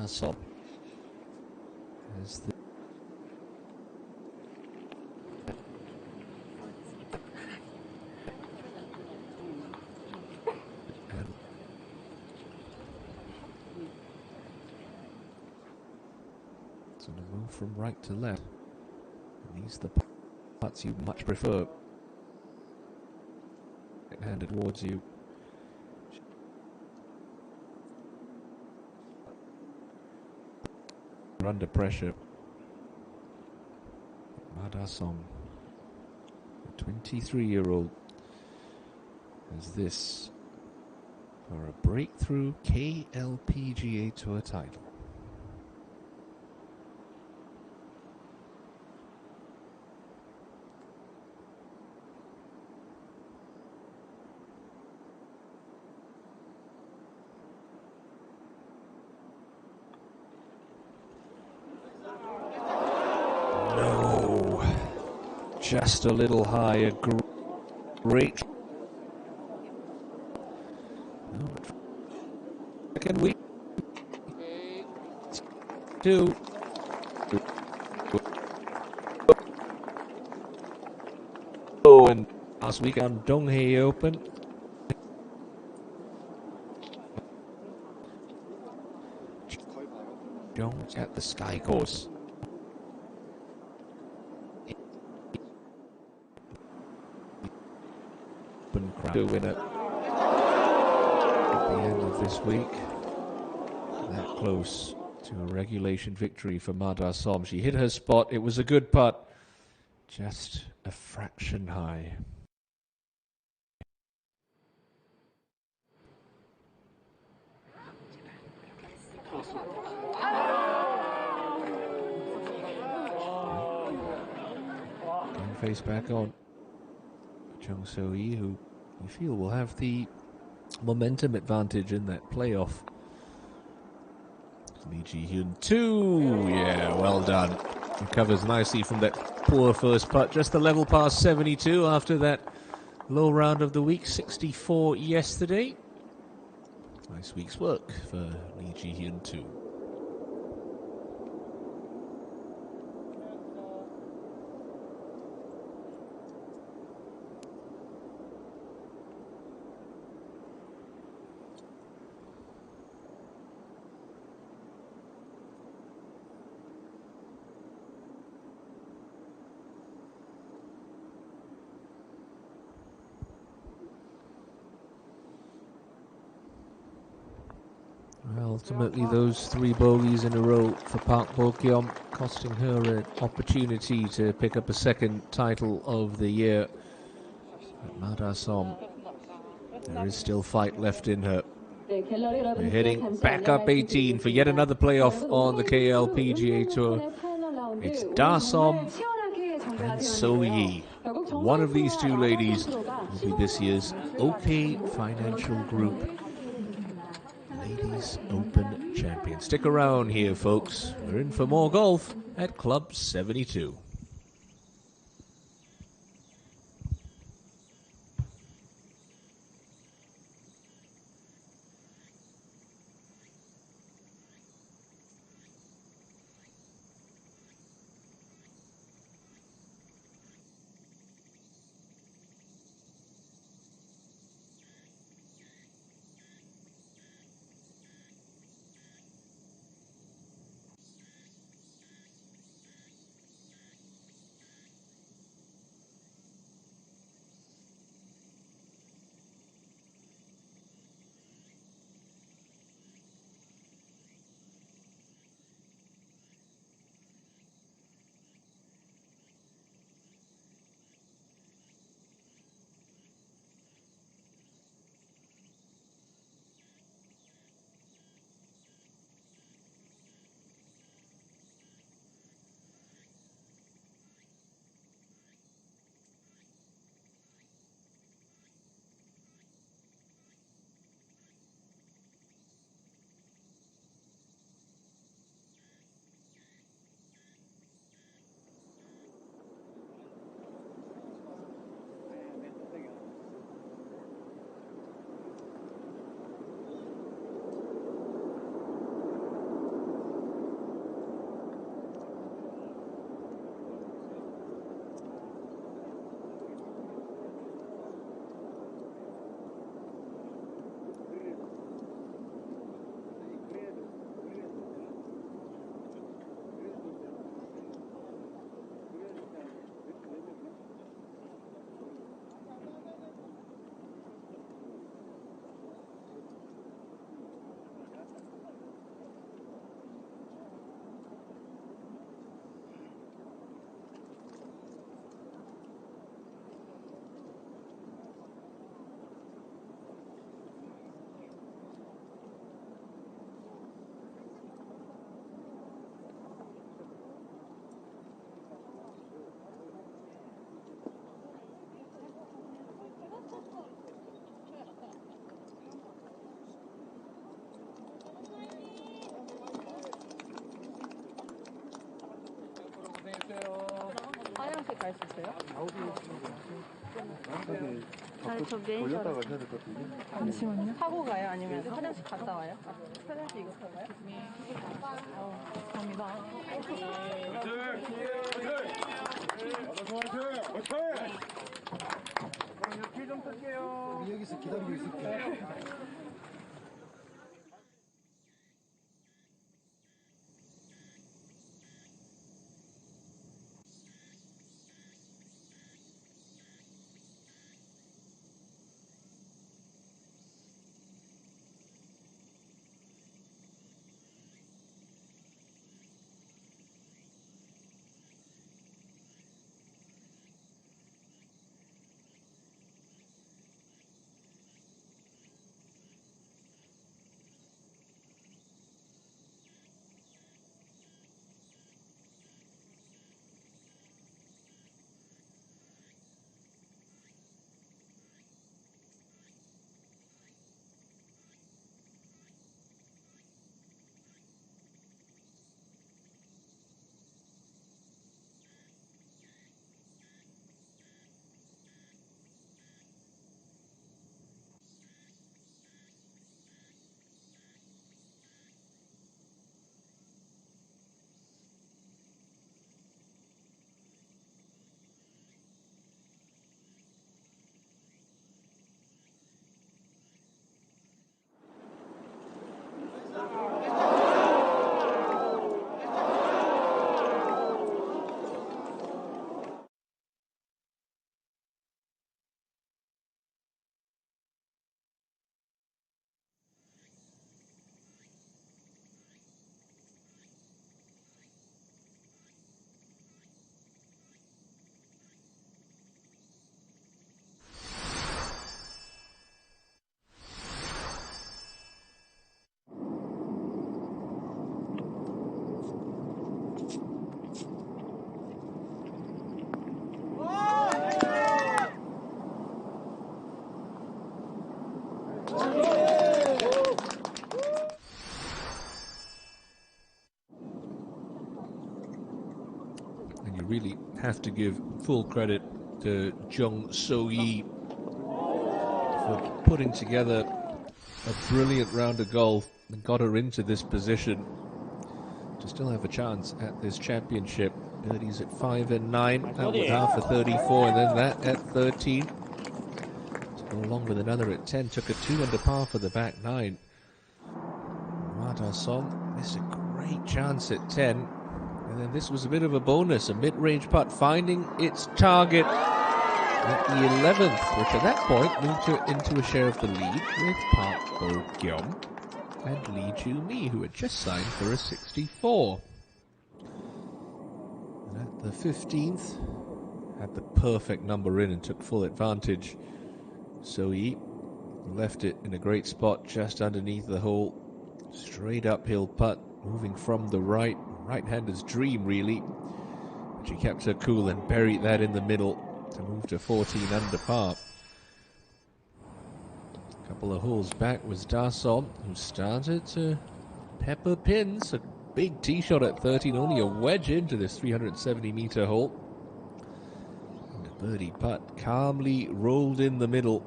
So, as the it's going to move from right to left. And these are the putts you much prefer. Handed towards you. Under pressure. Ma Da-som, a 23-year-old, has this for a breakthrough KLPGA Tour title. Just a little higher. Great. Can we? 2. Oh, and last week on Donghae Open. Jones at the Sky Course. Open crowd winner at the end of this week. That close to a regulation victory for Ma Da Som. She hit her spot. It was a good putt, just a fraction high. And face back on Chung So-hee, who you feel will have the momentum advantage in that playoff. Lee Ji-hyun 2. Yeah, well done. Recovers nicely from that poor first putt. Just the level past 72 after that low round of the week, 64 yesterday. Nice week's work for Lee Ji-hyun 2. Ultimately, those 3 bogeys in a row for Park Bo-kyum, costing her an opportunity to pick up a second title of the year. But Ma Da Som, there is still fight left in her. We're heading back up 18 for yet another playoff on the KLPGA Tour. It's Da Som and So-hee. One of these two ladies will be this year's OK Financial Group Ladies Open champion. Stick around here, folks. We're in for more golf at Club 72. 하얀색 갈 수 있어요? 저 돌렸다가 해야 될 것 같은데. 잠시만요. 타고 가요? 아니면 화장실 갔다 와요? 화장실 이거 타고 가요? 감사합니다. 좀 뜰게요. 우리 여기서 기다리고 있을게요. And you really have to give full credit to Jung So-yi for putting together a brilliant round of golf and got her into this position to still have a chance at this championship. Birdies at 5 and 9, that with half a 34, and then that at 13. To go along with another at 10, took a 2 under par for the back 9. Mada Song missed a great chance at 10. And then this was a bit of a bonus, a mid-range putt finding its target at the 11th, which at that point moved her into a share of the lead with Park Bo-kyung and Lee Joo-mi, who had just signed for a 64. And at the 15th, had the perfect number in and took full advantage. So-yi left it in a great spot just underneath the hole. Straight uphill putt, moving from the right. Right-hander's dream, really. But she kept her cool and buried that in the middle to move to 14 under par. A couple of holes back was Dasom, who started to pepper pins. A big tee shot at 13, only a wedge into this 370-meter hole. And a birdie putt calmly rolled in the middle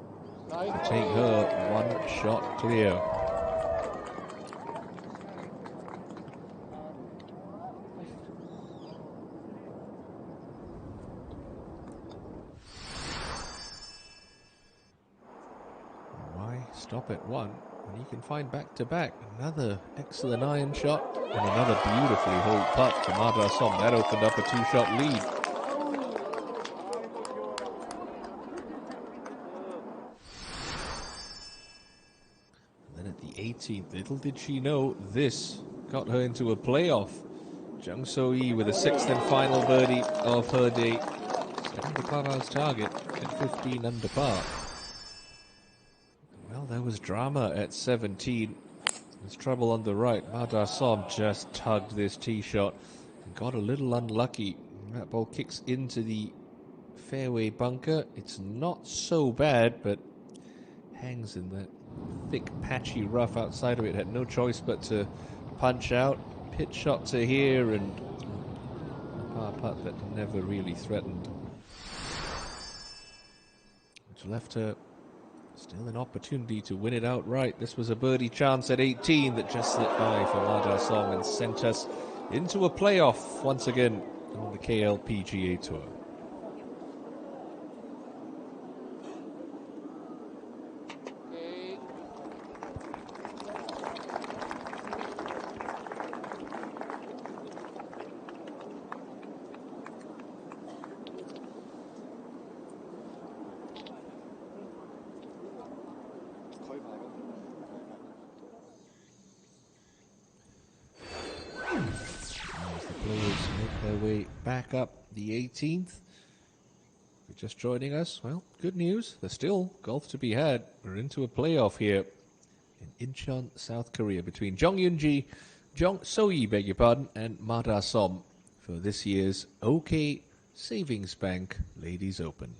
to take her one shot clear. Stop at one, and you can find back-to-back. Another excellent iron shot, and another beautifully holed putt from Mada Som. That opened up a two-shot lead. And then at the 18th, little did she know, this got her into a playoff. Jung So-yi with a 6th and final birdie of her day, setting the clubhouse target at 15 under par. Well, there was drama at 17. There's trouble on the right. Mada Som just tugged this tee shot and got a little unlucky. That ball kicks into the fairway bunker. It's not so bad, but hangs in that thick, patchy rough outside of it. Had no choice but to punch out. Pitch shot to here, and a par putt that never really threatened. Which left her still an opportunity to win it outright. This was a birdie chance at 18 that just slipped by for Mada Som and sent us into a playoff once again on the KLPGA Tour. Back up the 18th. If you're just joining us, well, good news. There's still golf to be had. We're into a playoff here in Incheon, South Korea, between Jung So-yi, beg your pardon, and Mada Som for this year's OK Savings Bank Ladies Open.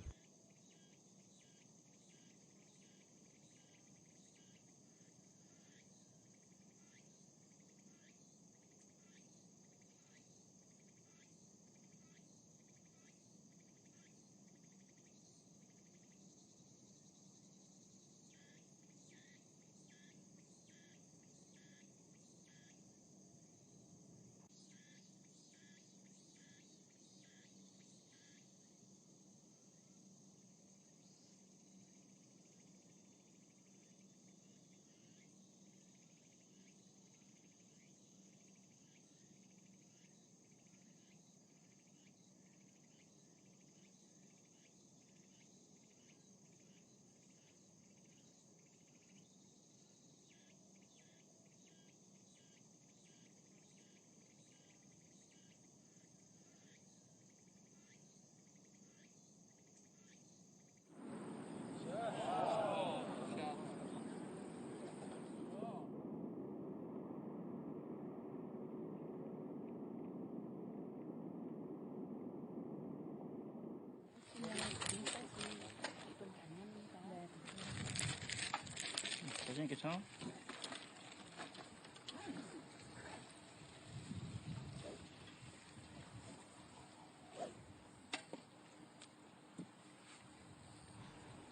자신 있게 쳐.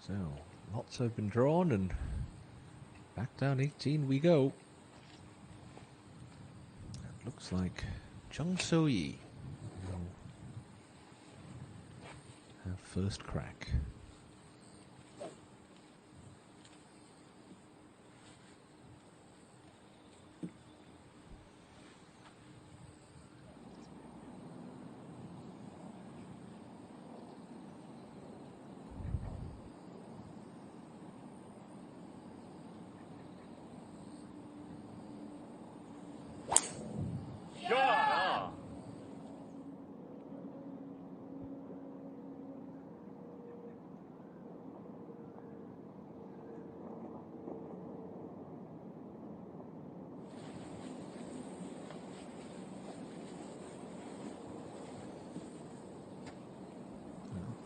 So, lots have been drawn, and back down 18 we go. It looks like Chung So-yi will have first crack.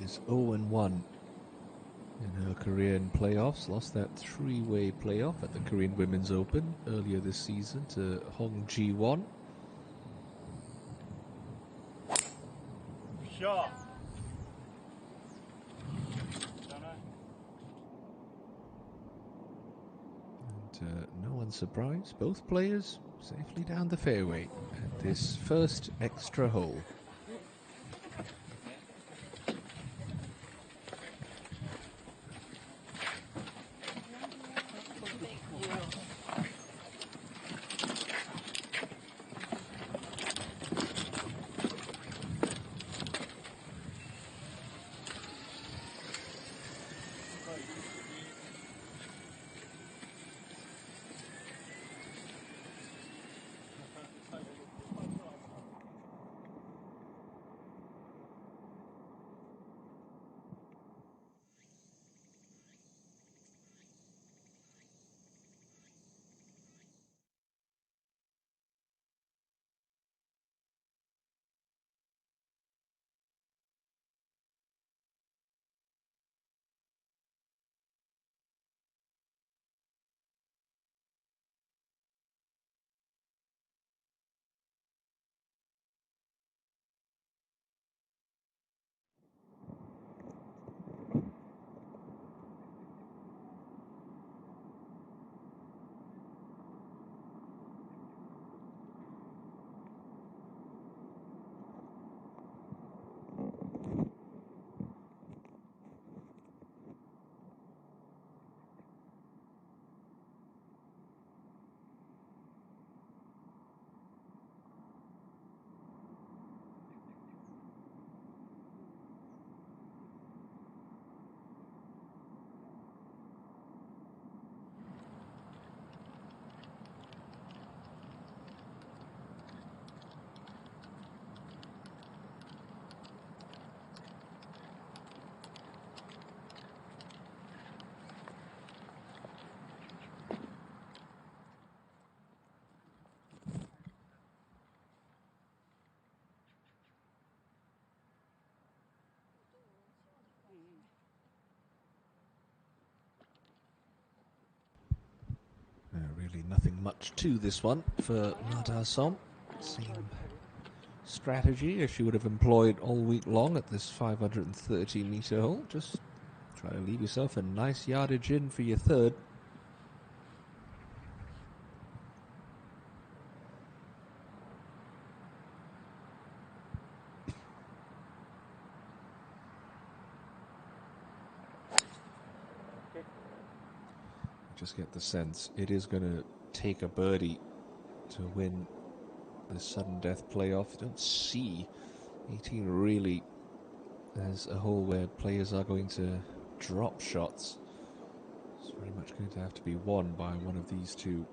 Is 0-1 in her career in playoffs. Lost that three-way playoff at the Korean Women's Open earlier this season to Hong Ji-won. And no one's surprised. Both players safely down the fairway at this first extra hole. Really nothing much to this one for Nada Som. Same strategy as she would have employed all week long at this 530-meter hole. Just try to leave yourself a nice yardage in for your third. Just get the sense it is going to take a birdie to win the sudden death playoff. You don't see 18 really as a hole where players are going to drop shots. It's very much going to have to be won by one of these two.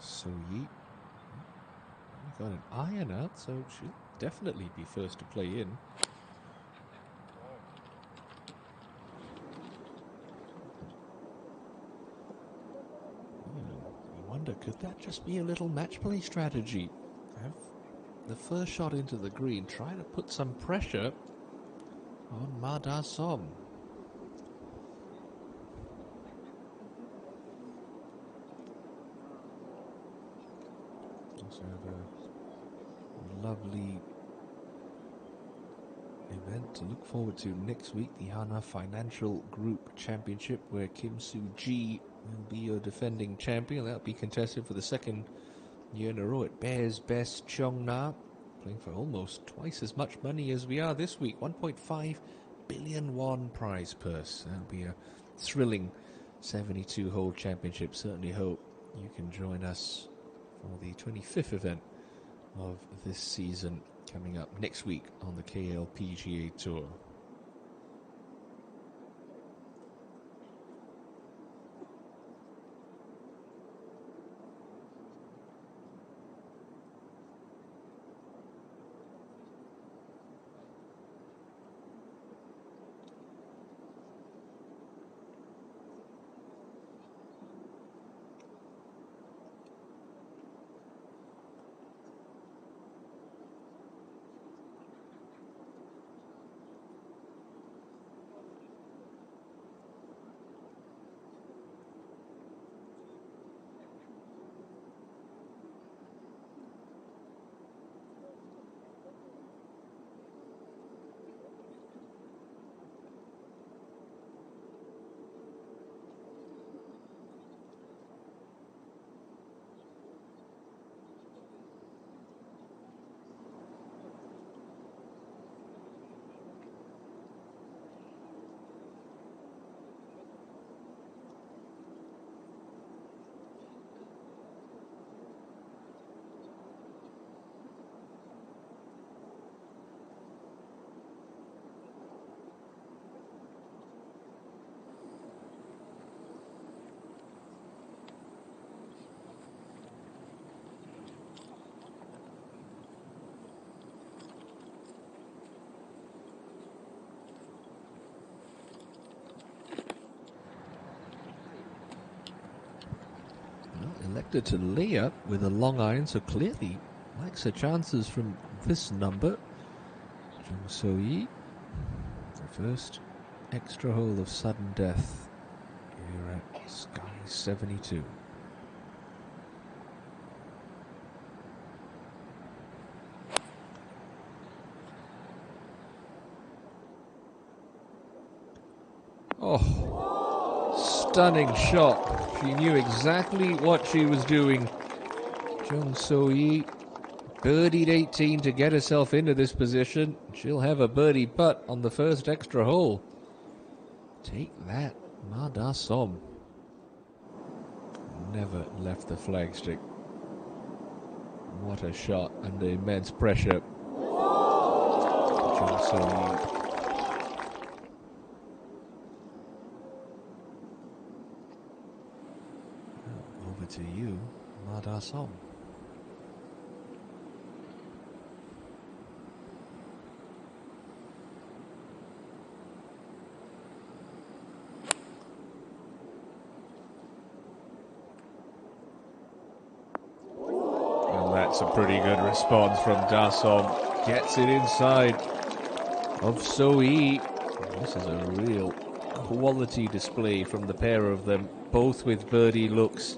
So-yi got an iron out, so she'll definitely be first to play in. I wonder, could that just be a little match play strategy? Have the first shot into the green, trying to put some pressure on Ma Da-som. Also have a lovely event to look forward to next week, the Hana Financial Group Championship, where Kim Soo-ji will be your defending champion. That'll be contested for the second year in a row at Bears Best Cheongna, playing for almost twice as much money as we are this week. 1.5 billion won prize purse. That'll be a thrilling 72-hole championship. Certainly hope you can join us for the 25th event of this season, coming up next week on the KLPGA Tour. Elected to lay up with a long iron, so clearly likes her chances from this number. Jung So-yi, the first extra hole of sudden death here at Sky 72. Oh, stunning shot. She knew exactly what she was doing. Jung So-yi birdied 18 to get herself into this position. She'll have a birdie putt on the first extra hole. Take that, Ma Da-som. Never left the flagstick. What a shot under immense pressure. Jung So-yi. Over to you, Ma Da-som. That's a pretty good response from Da-som. Gets it inside of So-yi. This is a real quality display from the pair of them, both with birdie looks.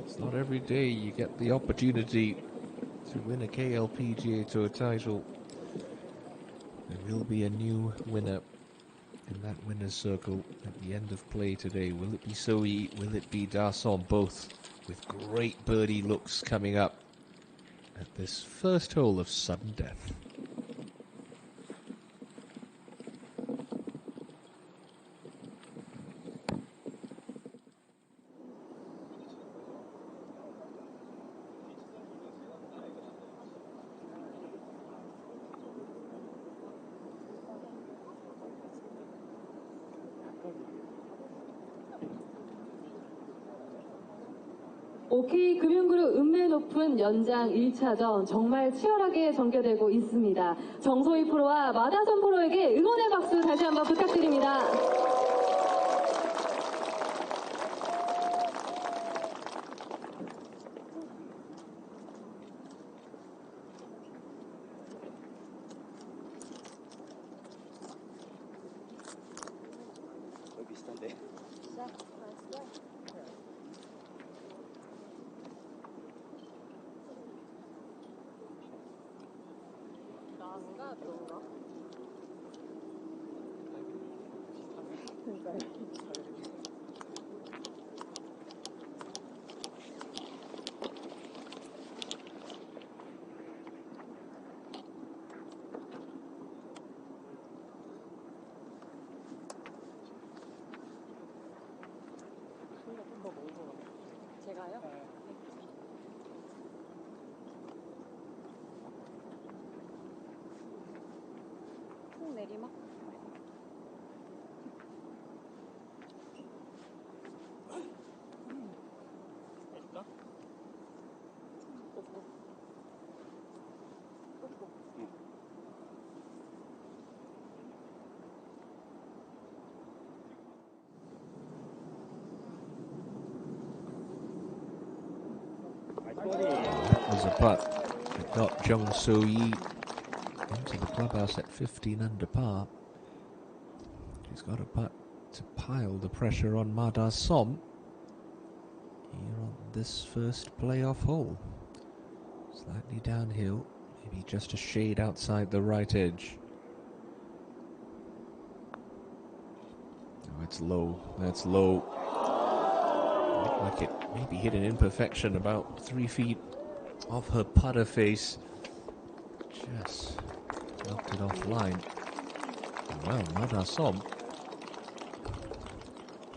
It's not every day you get the opportunity to win a KLPGA Tour title. There will be a new winner in that winner's circle at the end of play today. Will it be So-yi? Will it be Da-som? Both with great birdie looks coming up at this first hole of sudden death. OK금융그룹 운매 높은 연장 1차전 정말 치열하게 전개되고 있습니다. 정소희 프로와 마다선 프로에게 응원의 박수 다시 한번 부탁드립니다. 안가 또 그러니까 제가요? 콩 내리막? 맛있다? 뽀뽀 뽀뽀 That was a putt that got Jung So-yi into the clubhouse at 15 under par. He's got a putt to pile the pressure on Ma Da-som here on this first playoff hole. Slightly downhill, maybe just a shade outside the right edge. Oh, it's low. That's low. Looked like it maybe hit an imperfection about 3 feet off her putter face. Just knocked it offline. Well, Ma Da-som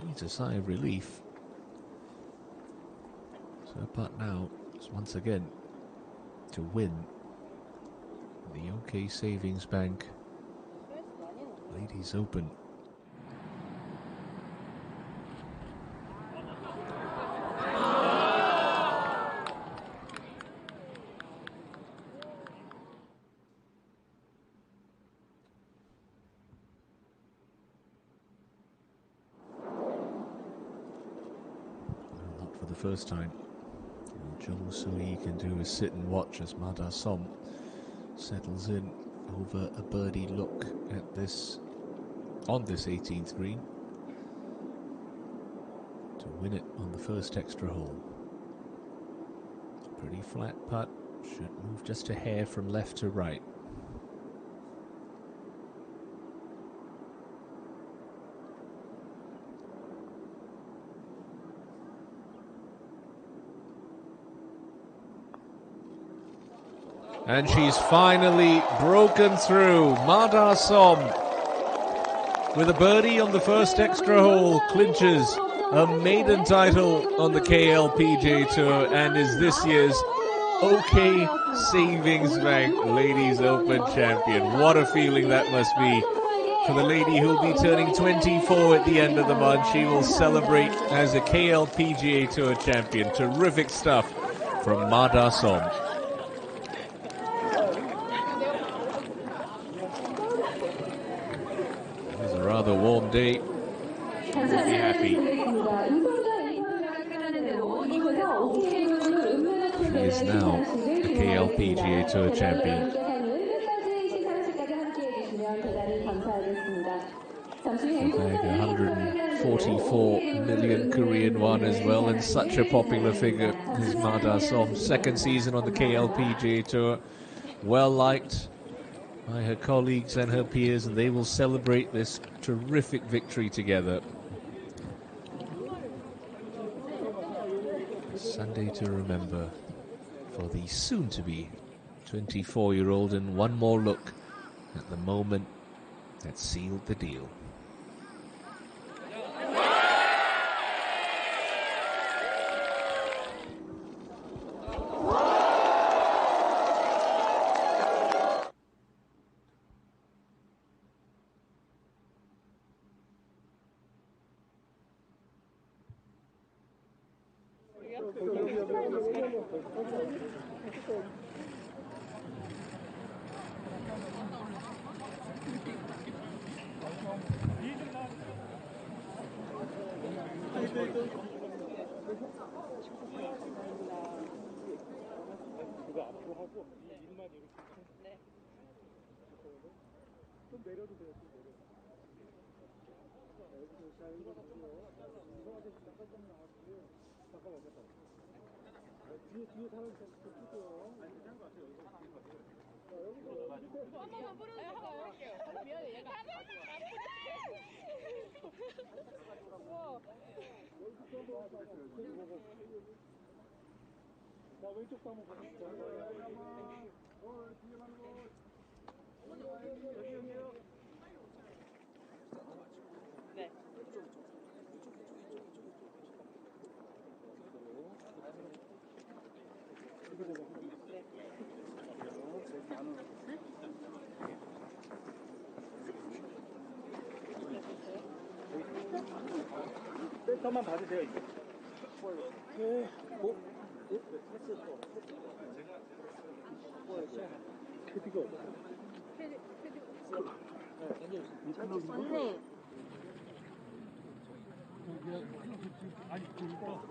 needs a sigh of relief. So her putt now is once again to win the OK Savings Bank Ladies Open. Not for the first time. All Jung So-yi can do is sit and watch as Ma Da-som settles in over a birdie look at this on this 18th green to win it on the first extra hole. Pretty flat putt, should move just a hair from left to right. And she's finally broken through. Ma Da-som with a birdie on the first extra hole clinches a maiden title on the KLPGA Tour and is this year's OK Savings Bank Ladies Open champion. What a feeling that must be for the lady who'll be turning 24 at the end of the month. She will celebrate as a KLPGA Tour champion. Terrific stuff from Ma Da-som. Rather warm day. She will be happy. She is now a KLPGA Tour champion. She'll bag 144 million Korean won as well, and such a popular figure is Ma Da-som. Second season on the KLPGA Tour. Well liked by her colleagues and her peers, and they will celebrate this terrific victory together. A Sunday to remember for the soon-to-be 24-year-old, and one more look at the moment that sealed the deal. 한 번만 뿌려줄까요? 미안해, 얘가 안 우와. 자, 왼쪽도 한번 보세요. 네. 센터만 봐주세요. 이제. 캐디가 언니. 아니 그니까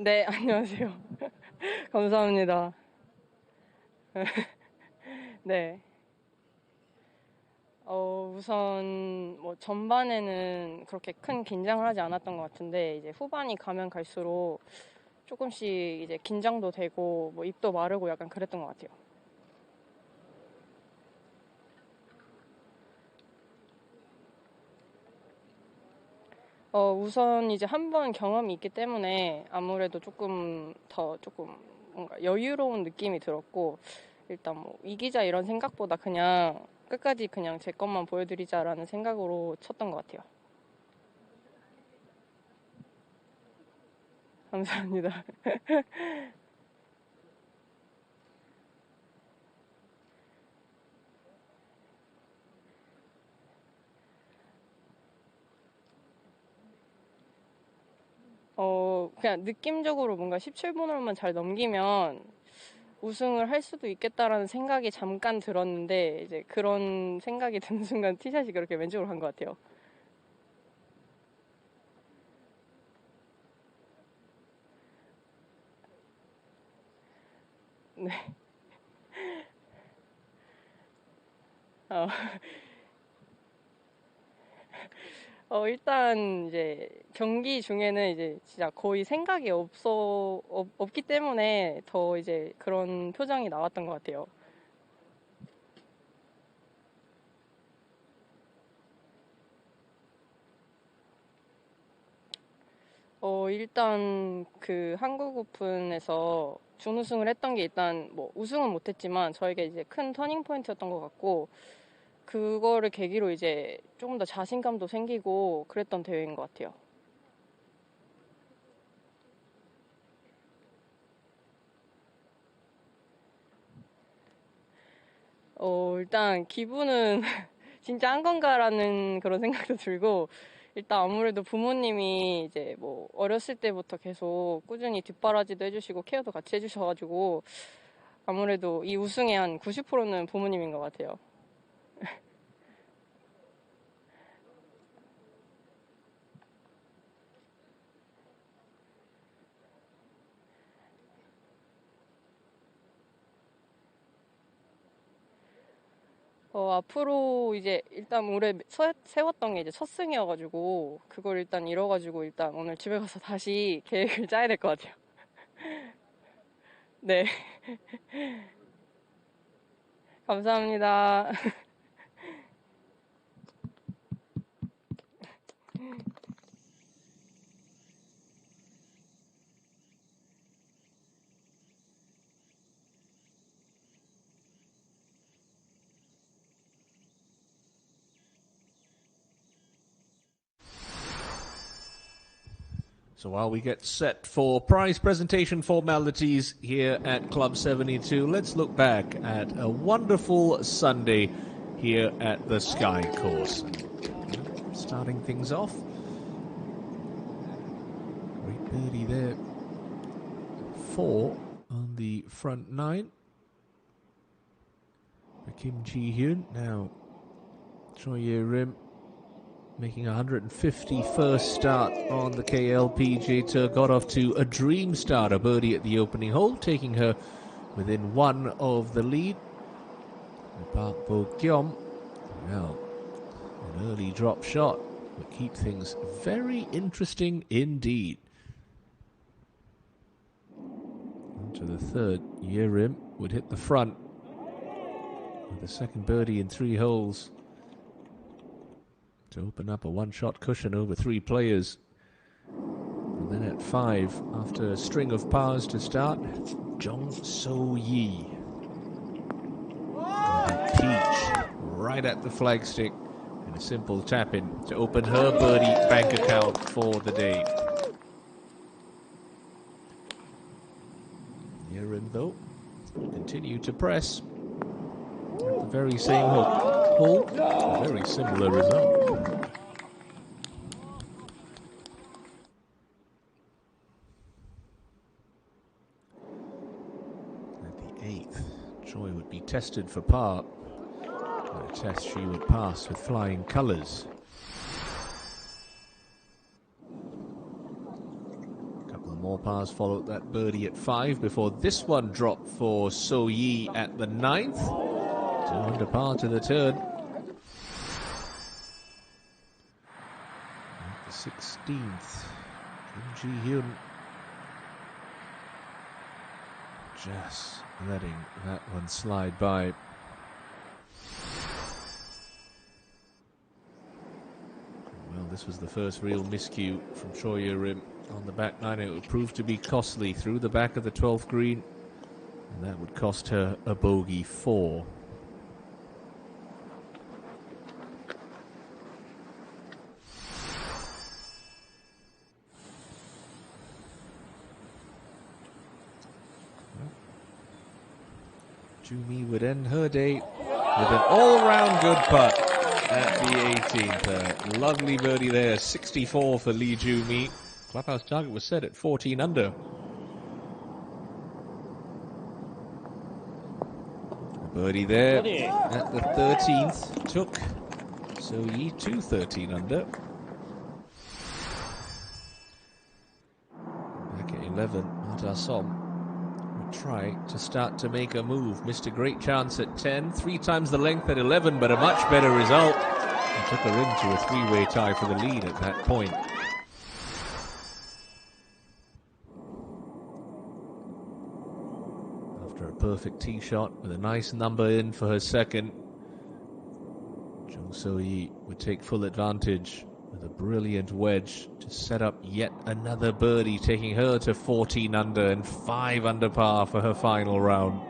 네, 안녕하세요. 감사합니다. 네. 우선 뭐 전반에는 그렇게 큰 긴장을 하지 않았던 것 같은데 이제 후반이 가면 갈수록 조금씩 이제 긴장도 되고 뭐 입도 마르고 약간 그랬던 것 같아요. 우선 이제 한 번 경험이 있기 때문에 아무래도 조금 뭔가 여유로운 느낌이 들었고 일단 뭐 이기자 이런 생각보다 그냥 끝까지 그냥 제 것만 보여드리자라는 생각으로 쳤던 것 같아요. 감사합니다. 그냥 느낌적으로 뭔가 17번으로만 잘 넘기면 우승을 할 수도 있겠다라는 생각이 잠깐 들었는데 이제 그런 생각이 드는 순간 티샷이 그렇게 왼쪽으로 간 것 같아요. 네. 일단 이제 경기 중에는 이제 진짜 거의 생각이 없기 때문에 더 이제 그런 표정이 나왔던 것 같아요. 일단 그 한국 오픈에서 준우승을 했던 게 일단 뭐 우승은 못했지만 저에게 이제 큰 터닝 포인트였던 것 같고 그거를 계기로 이제 조금 더 자신감도 생기고 그랬던 대회인 것 같아요. 일단 기분은 진짜 한 건가라는 그런 생각도 들고 일단 아무래도 부모님이 이제 뭐 어렸을 때부터 계속 꾸준히 뒷바라지도 해주시고 케어도 같이 해주셔가지고 아무래도 이 우승의 한 90%는 부모님인 것 같아요. 앞으로 이제 일단 올해 세웠던 게 이제 첫 승이어가지고 그걸 일단 잃어가지고 일단 오늘 집에 가서 다시 계획을 짜야 될 것 같아요. 네. 감사합니다. So while we get set for prize presentation formalities here at Club 72, let's look back at a wonderful Sunday here at the Sky Course. Starting things off. Great birdie there. 4 on the front 9. For Kim Ji-hyun. Now, Choi Ye-rim making 151st start on the KLPGA Tour, got off to a dream start, a birdie at the opening hole, taking her within 1 of the lead. Park Bo-kyom, well, an early drop shot will keep things very interesting indeed. On to the third, Ye-rim would hit the front with the second birdie in 3 holes to open up a one-shot cushion over 3 players. And then at 5, after a string of pars to start, Jong So-yi. Peach right at the flagstick and a simple tap-in to open her birdie bank account for the day. Yerin, though, continue to press at the very same hole. A very similar result. At the 8th, Choi would be tested for par. A test she would pass with flying colours. A couple more pars followed that birdie at 5 before this one dropped for So-yi at the 9th. 2 under par to the turn. At the 16th, Kim Ji-hyun just letting that one slide by. Well, this was the first real miscue from Choi Ye-rim on the back 9. It would prove to be costly through the back of the 12th green, and that would cost her a bogey 4. Joo-mi would end her day with an all-round good putt at the 18th. A lovely birdie there, 64 for Lee Joo-mi. Clubhouse target was set at 14 under. A birdie there at the 13th took So-yi to 13 under. Back at 11, Mata-som try to start to make a move. Missed a great chance at 10, 3 times the length at 11, but a much better result. He took her into a 3-way tie for the lead at that point. After a perfect tee shot with a nice number in for her second, Jung So-yi would take full advantage with a brilliant wedge to set up yet another birdie, taking her to 14 under and 5 under par for her final round.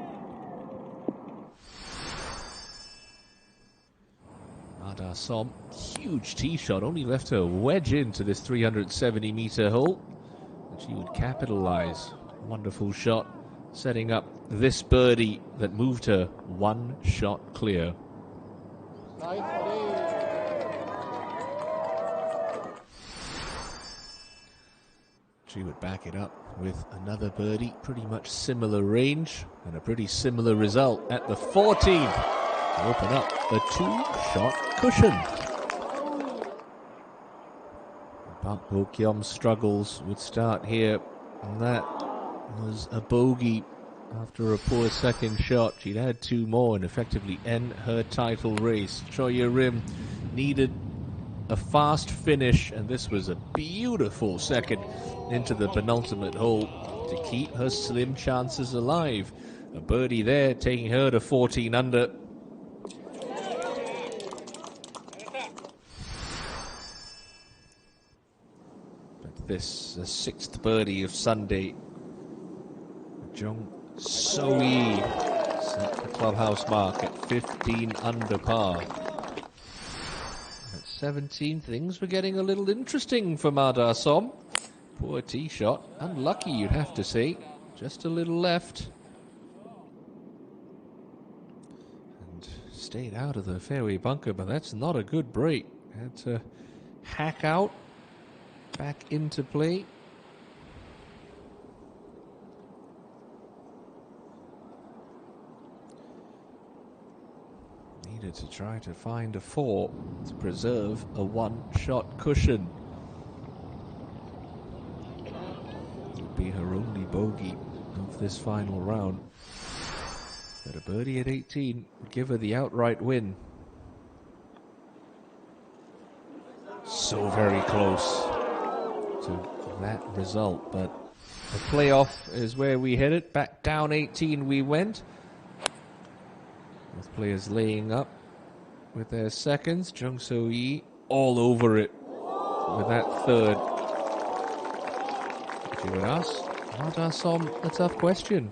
Som, huge tee shot, only left her wedge into this 370-meter hole, and she would capitalize. Wonderful shot, setting up this birdie that moved her 1 shot clear. She would back it up with another birdie, pretty much similar range and a pretty similar result at the 14th to open up the 2-shot cushion. Park Bo-kyom's struggles would start here, and that was a bogey after a poor second shot. She'd had 2 more and effectively end her title race. Choi Rim needed a fast finish, and this was a beautiful second into the penultimate hole to keep her slim chances alive. A birdie there, taking her to 14 under. But this, the 6th birdie of Sunday. Jung So-yi set the clubhouse mark at 15 under par. 17, things were getting a little interesting for Ma Da-som. Poor tee shot. Unlucky, you'd have to say. Just a little left. And stayed out of the fairway bunker, but that's not a good break. Had to hack out. Back into play. Needed to try to find a 4 to preserve a 1-shot cushion. It would be her only bogey of this final round. But a birdie at 18 would give her the outright win. So very close to that result, but the playoff is where we hit it. Back down 18 we went. Both players laying up with their seconds. Jung So-yi all over it with that 3rd. If you would ask Ma Da-som a tough question,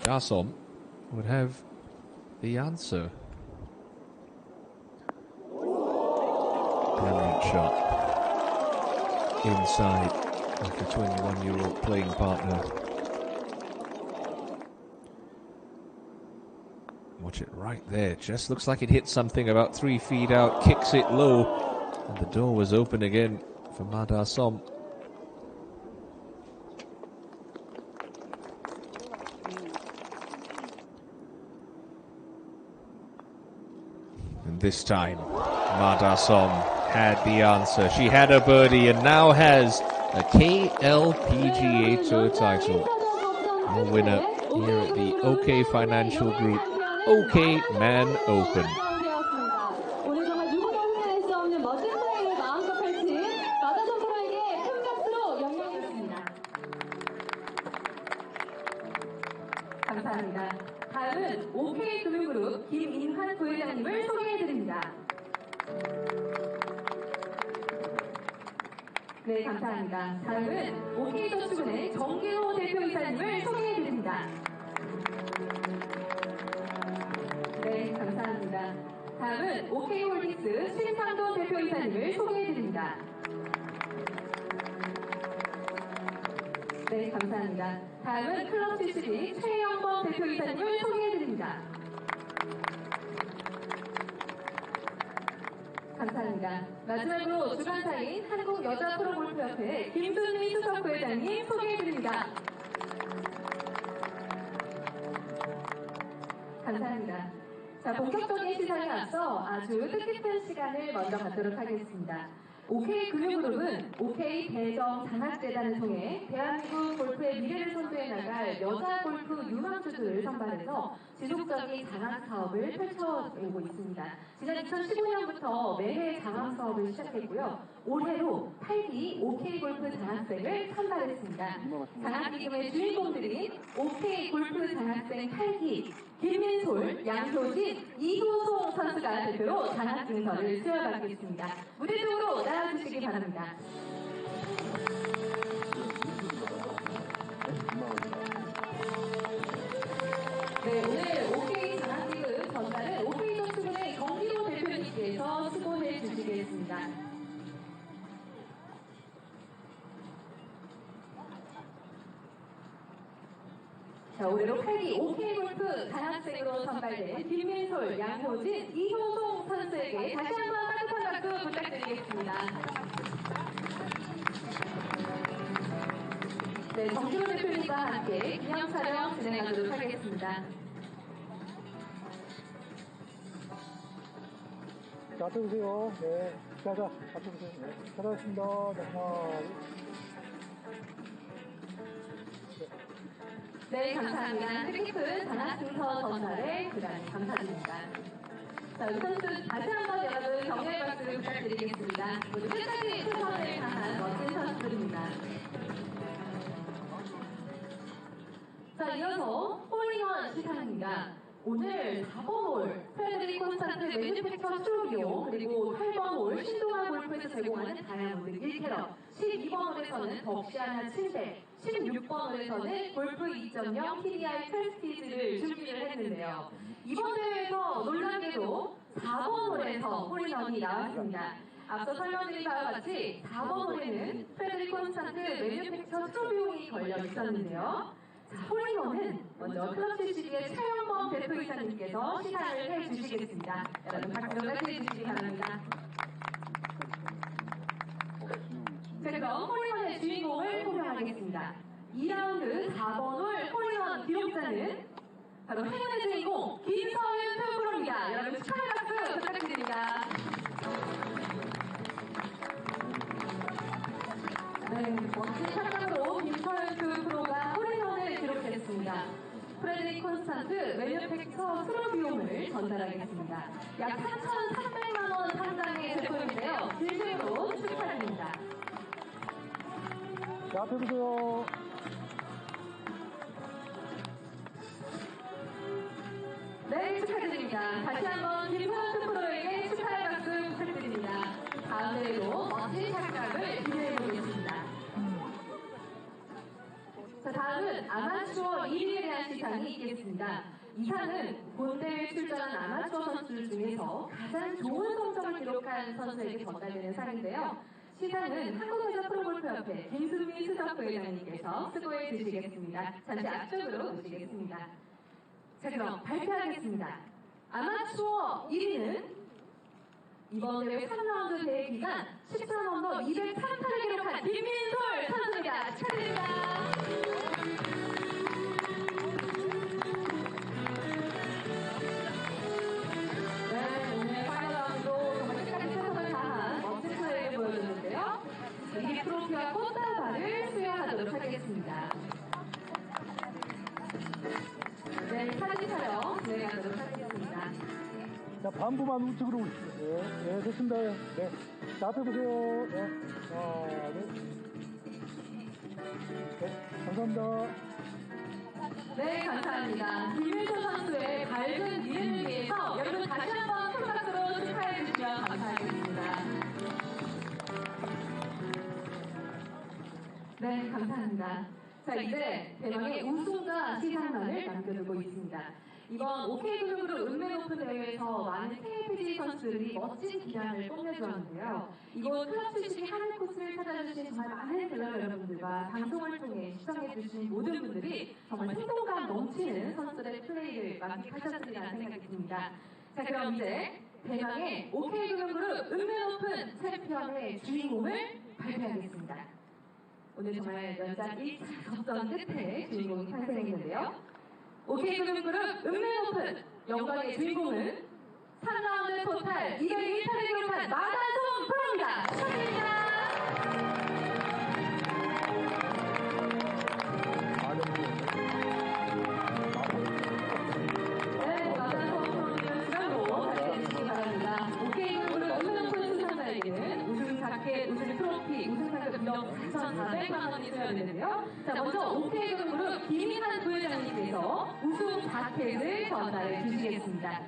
Da-som would have the answer. Brilliant shot. Inside with the 21-year-old playing partner. Watch it right there. Just looks like it hit something about 3 feet out. Kicks it low. And the door was open again for Ma Da-som. And this time, Ma Da-som had the answer. She had a birdie and now has a KLPGA Tour title. A winner here at the OK Financial Group OK Man Open. 오늘 정말 누구도 흉내낼 수 없는 멋진 플레이를 마음껏 펼친 마다솜 프로에게 큰 박수로 영광이었습니다. 감사합니다. 다음은 OK금융그룹 김인환 부회장님을 소개해드립니다. 네, 감사합니다. 다음은 OK저축은행 정기호 대표이사님을 소개해드립니다. 네, 감사합니다. 다음은 OK홀딩스 신상돈 대표이사님을 소개해드립니다. 네, 감사합니다. 다음은 클럽 CCB 최영범 대표이사님을 소개해드립니다. 감사합니다. 마지막으로 주관사인 한국여자프로골프협회 김순미 수석부회장님 소개해드립니다. 감사합니다. 자, 본격적인 시상에 앞서 아주 뜻깊은 시간을 먼저 갖도록 하겠습니다. OK금융그룹은 OK 대정 장학재단을 통해 대한민국 골프의 미래를 선도해 나갈 여자 골프 유망주들을 선발해서 지속적인 장학 사업을 펼쳐오고 있습니다. 지난 2015년부터 매해 장학 사업을 시작했고요. 올해로 8기 OK 골프 장학생을 선발했습니다. 장학기금의 주인공들인 OK 골프 장학생 8기 김민솔, 양효진, 이효송 선수가 대표로 장학증서를 수여받겠습니다. 무대 쪽으로 나와주시기 바랍니다. 네, 오늘 OK 장학기금 전달은 OK 선수분의 정기호 대표님께서 수고해 주시겠습니다. 자, 올해로 8기 OK 골프 장학생으로 선발된 김민솔, 양효진, 이효송 선수에게 다시 한번 따뜻한 박수 부탁드리겠습니다. 네, 정기호 대표님과 함께 기념 촬영 진행하도록 하겠습니다. 자, 앞에 보세요. 네. 자, 앞에 보세요. 네. 잘하셨습니다. 네, 하나, 네, 감사합니다. 뜻깊은 장학증서 전달에 대단히 감사드립니다. 자, 우리 선수 다시 한번 여러분 격려의 박수를 부탁드리겠습니다. 모두 끝까지 최선을 다한 멋진 선수들입니다. 자, 이어서 홀인원 시상입니다. 오늘 4번 홀 프레드릭 콘스탄트 매니팩처 스튜디오 그리고 8번 홀 신동아 골프에서 제공하는 다이아몬드 1캐럿 12번 홀에서는 덕시아나 700 16번 홀에서는 골프 2.0 TDI 프레스티지를 준비를 했는데요. 이번 대회에서 놀랍게도 4번 홀에서 홀인원이 나왔습니다. 앞서 설명드린 바와 같이 4번 홀에는 프레드릭 콘스탄트 매니팩처 스튜디오이 걸려 있었는데요. 자, 홀인원은 먼저 클럽 CCB의 차영범 대표이사님께서 시상을 해주시겠습니다. 여러분 박수로 맞이해주시기 바랍니다. 자, 그럼 홀인원의 주인공을 호명하겠습니다. 2라운드 4번 홀 홀인원 기록자는 바로 행운의 주인공 김서윤 프로입니다. 여러분 축하의 박수 부탁드립니다. 네, 멋진 착각으로 김서윤 프로가 홀인원을 기록했습니다. 프레드릭 콘스탄트 매니팩처 수로 비용을 전달하겠습니다. 약 4,300만 원 상당의 제품인데요. 진심으로 축하드립니다. 자, 앞에 보세요. 네, 축하드립니다. 다시 한번 김서윤 프로에게 축하의 박수 부탁드립니다. 다음 대회로 멋진 착각을 기대해보겠습니다. 자, 다음은 아마추어 1위에 대한 시상이 있겠습니다. 이 상은 본대회에 출전한 아마추어 선수들 중에서 가장 좋은 성적을 기록한 선수에게 전달되는 상인데요. 시상은 한국여자프로골프협회 김수미 수석부회장님께서 수고해 주시겠습니다. 잠시 앞쪽으로 오시겠습니다. 자, 그럼 발표하겠습니다. 아마추어 1위는 이번 대회 3라운드 대회 기간 13언더 203타를 기록한 김민솔 선수입니다. 축하드립니다. 네, 오늘 파이널 라운드도 정말 끝까지 최선을 다한 멋진 플레이를 보여줬는데요. 이 트로피와 꽃다발을 수여하도록 하겠습니다. 네, 사진 촬영 진행하도록 하겠습니다. 자, 반부만 우측으로 오십시오. 네, 네, 됐습니다. 네. 자, 앞에 보세요. 네. 하나, 둘. 네, 감사합니다. 네, 감사합니다. 김민솔 선수의 밝은 미래를 위해서 여러분 다시 한번 큰 박수로 축하해 주시면 감사하겠습니다. 네, 감사합니다. 자, 이제 대망의 우승과 시상만을 남겨두고 있습니다. 이번 OK그룹으로 읍내오픈 대회에서 많은 KLPGA 선수들이 멋진 기량을 뽐내주었는데요. 이곳 클럽 CCB 하늘 코스를 찾아주신 정말 많은 갤러 여러분들과 방송을 통해 시청해주신 모든 분들이 정말 생동감 넘치는 선수들의 플레이를 만끽하셨으리라 생각이 듭니다. 자, 그럼 이제 대망의 OK그룹 읍내오픈 챔피언의 주인공을 발표하겠습니다. 오늘 정말 연장 1차 접전 끝에 주인공이 탄생했는데요. OK그룹 읍내오픈 영광의 주인공은 3라운드 토탈 201타를 기록한 마다솜 프로입니다. 축하드립니다. 네, 마다솜 프로님은 시간으로 발표해 주시기 바랍니다. OK그룹 읍내오픈 수상자에게는 우승 자켓, 우승 대표님께서 우승 자켓을 전달해 주시겠습니다.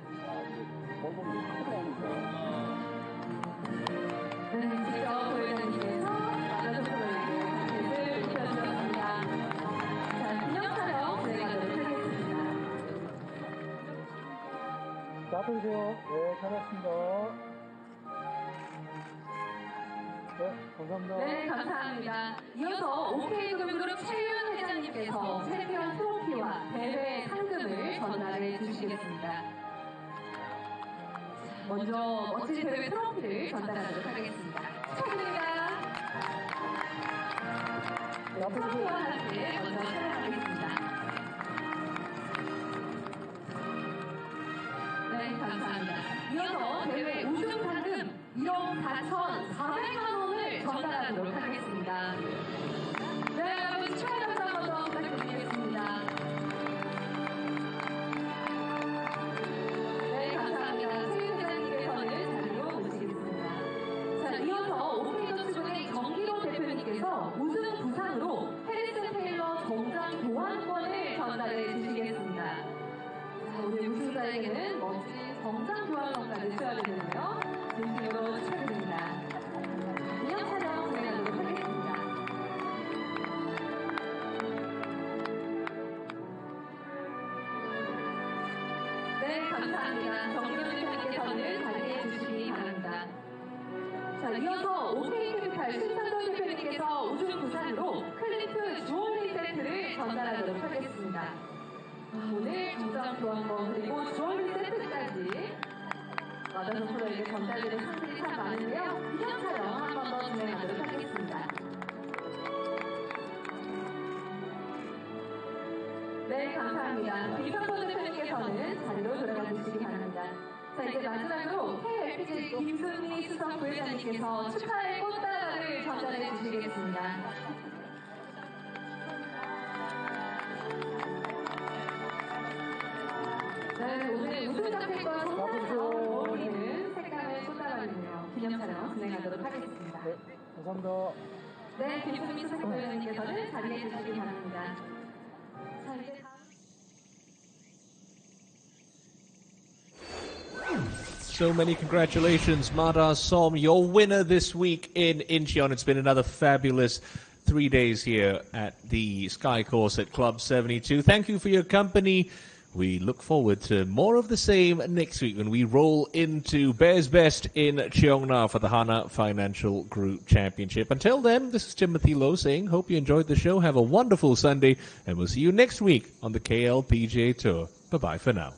네, 직접 고객님께서 만나서 프로에게 자켓을 입혀주셨습니다. 자, 기념 촬영 진행하도록 하겠습니다. 자, 앞에 보세요. 네, 잘했습니다. 네, 감사합니다. 네, 감사합니다. 이어서 OK그룹 최윤 회장님께서 챔피언 트로피와 대회 상금을 전달해 주시겠습니다. 먼저 멋진 대회 트로피를 전달하도록 하겠습니다. 축하드립니다. 트로피와 함께 먼저 촬영하겠습니다. 네, 감사합니다. 이어서 대회 우승 상금 1억 4,400만 원을 전달하도록 하겠습니다. 네, 여러분 축하 감사 한번 부탁드리겠습니다. 네, 감사합니다. 최윤 회장님께서는 자리로 모시겠습니다. 자, 이어서 OK저축은행 정기로 대표님께서 우승 부상으로 해리슨 테일러 정장 교환권을 전달해 주시겠습니다. 자, 오늘 우승자에게는 멋진 정장 교환권까지 수여되는데요. 진심으로 축하드립니다. 기념 촬영 진행하도록 하겠습니다. 네, 감사합니다. 정기훈 대표님께서는 자리해 주시기 바랍니다. 자, 이어서 OK캐피탈 신상돈 대표님께서 우승 부산으로 클리프 주얼리 세트를 전달하도록 하겠습니다. 오늘 정장 교환권 그리고 주얼리 세트까지 마다선 프로에게 전달되는 상들이 참 많은데요. 기념 촬영 한 번 더 진행하도록 하겠습니다. 네, 감사합니다. 김상돈 대표님께서는 자리로 돌아가 주시기 바랍니다. 자, 이제 마지막으로 KLPGA 김순미 수석 부회장님께서 축하의 꽃다발을 전달해 주시겠습니다. 네, 오늘 우승 자켓과 정말 잘 어울리는 색감의 꽃다발이네요. 기념 촬영 진행하도록 하겠습니다. 네, 감사합니다. 네, 김수미 수석부회장님께서는 자리해 주시기 바랍니다. 자, 이제 So many congratulations, Madar Som, your winner this week in Incheon. It's been another fabulous 3 days here at the Sky Course at Club 72. Thank you for your company. We look forward to more of the same next week when we roll into Bears Best in Cheongna for the Hana Financial Group Championship. Until then, this is Timothy Lowe saying, hope you enjoyed the show. Have a wonderful Sunday, and we'll see you next week on the KLPGA Tour. Bye-bye for now.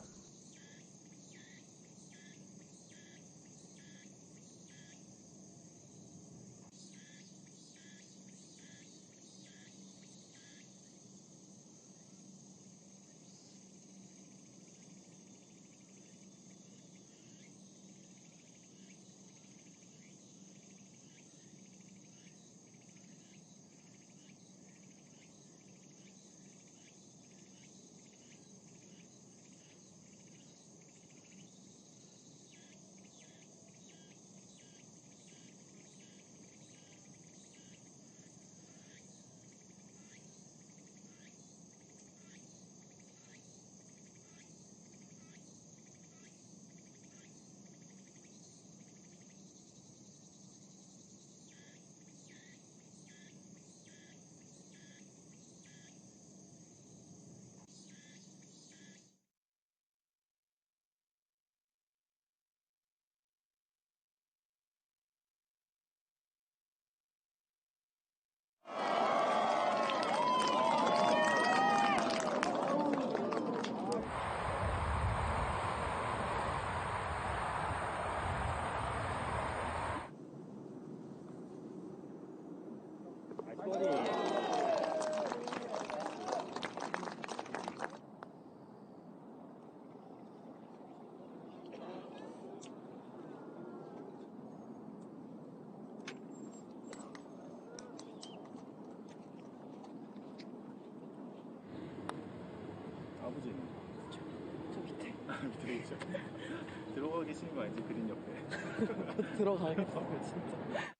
아버지는? 저 밑에. 밑에 있죠. 들어가 계시는 거 아니지? 그린 옆에. 들어가겠어요 진짜.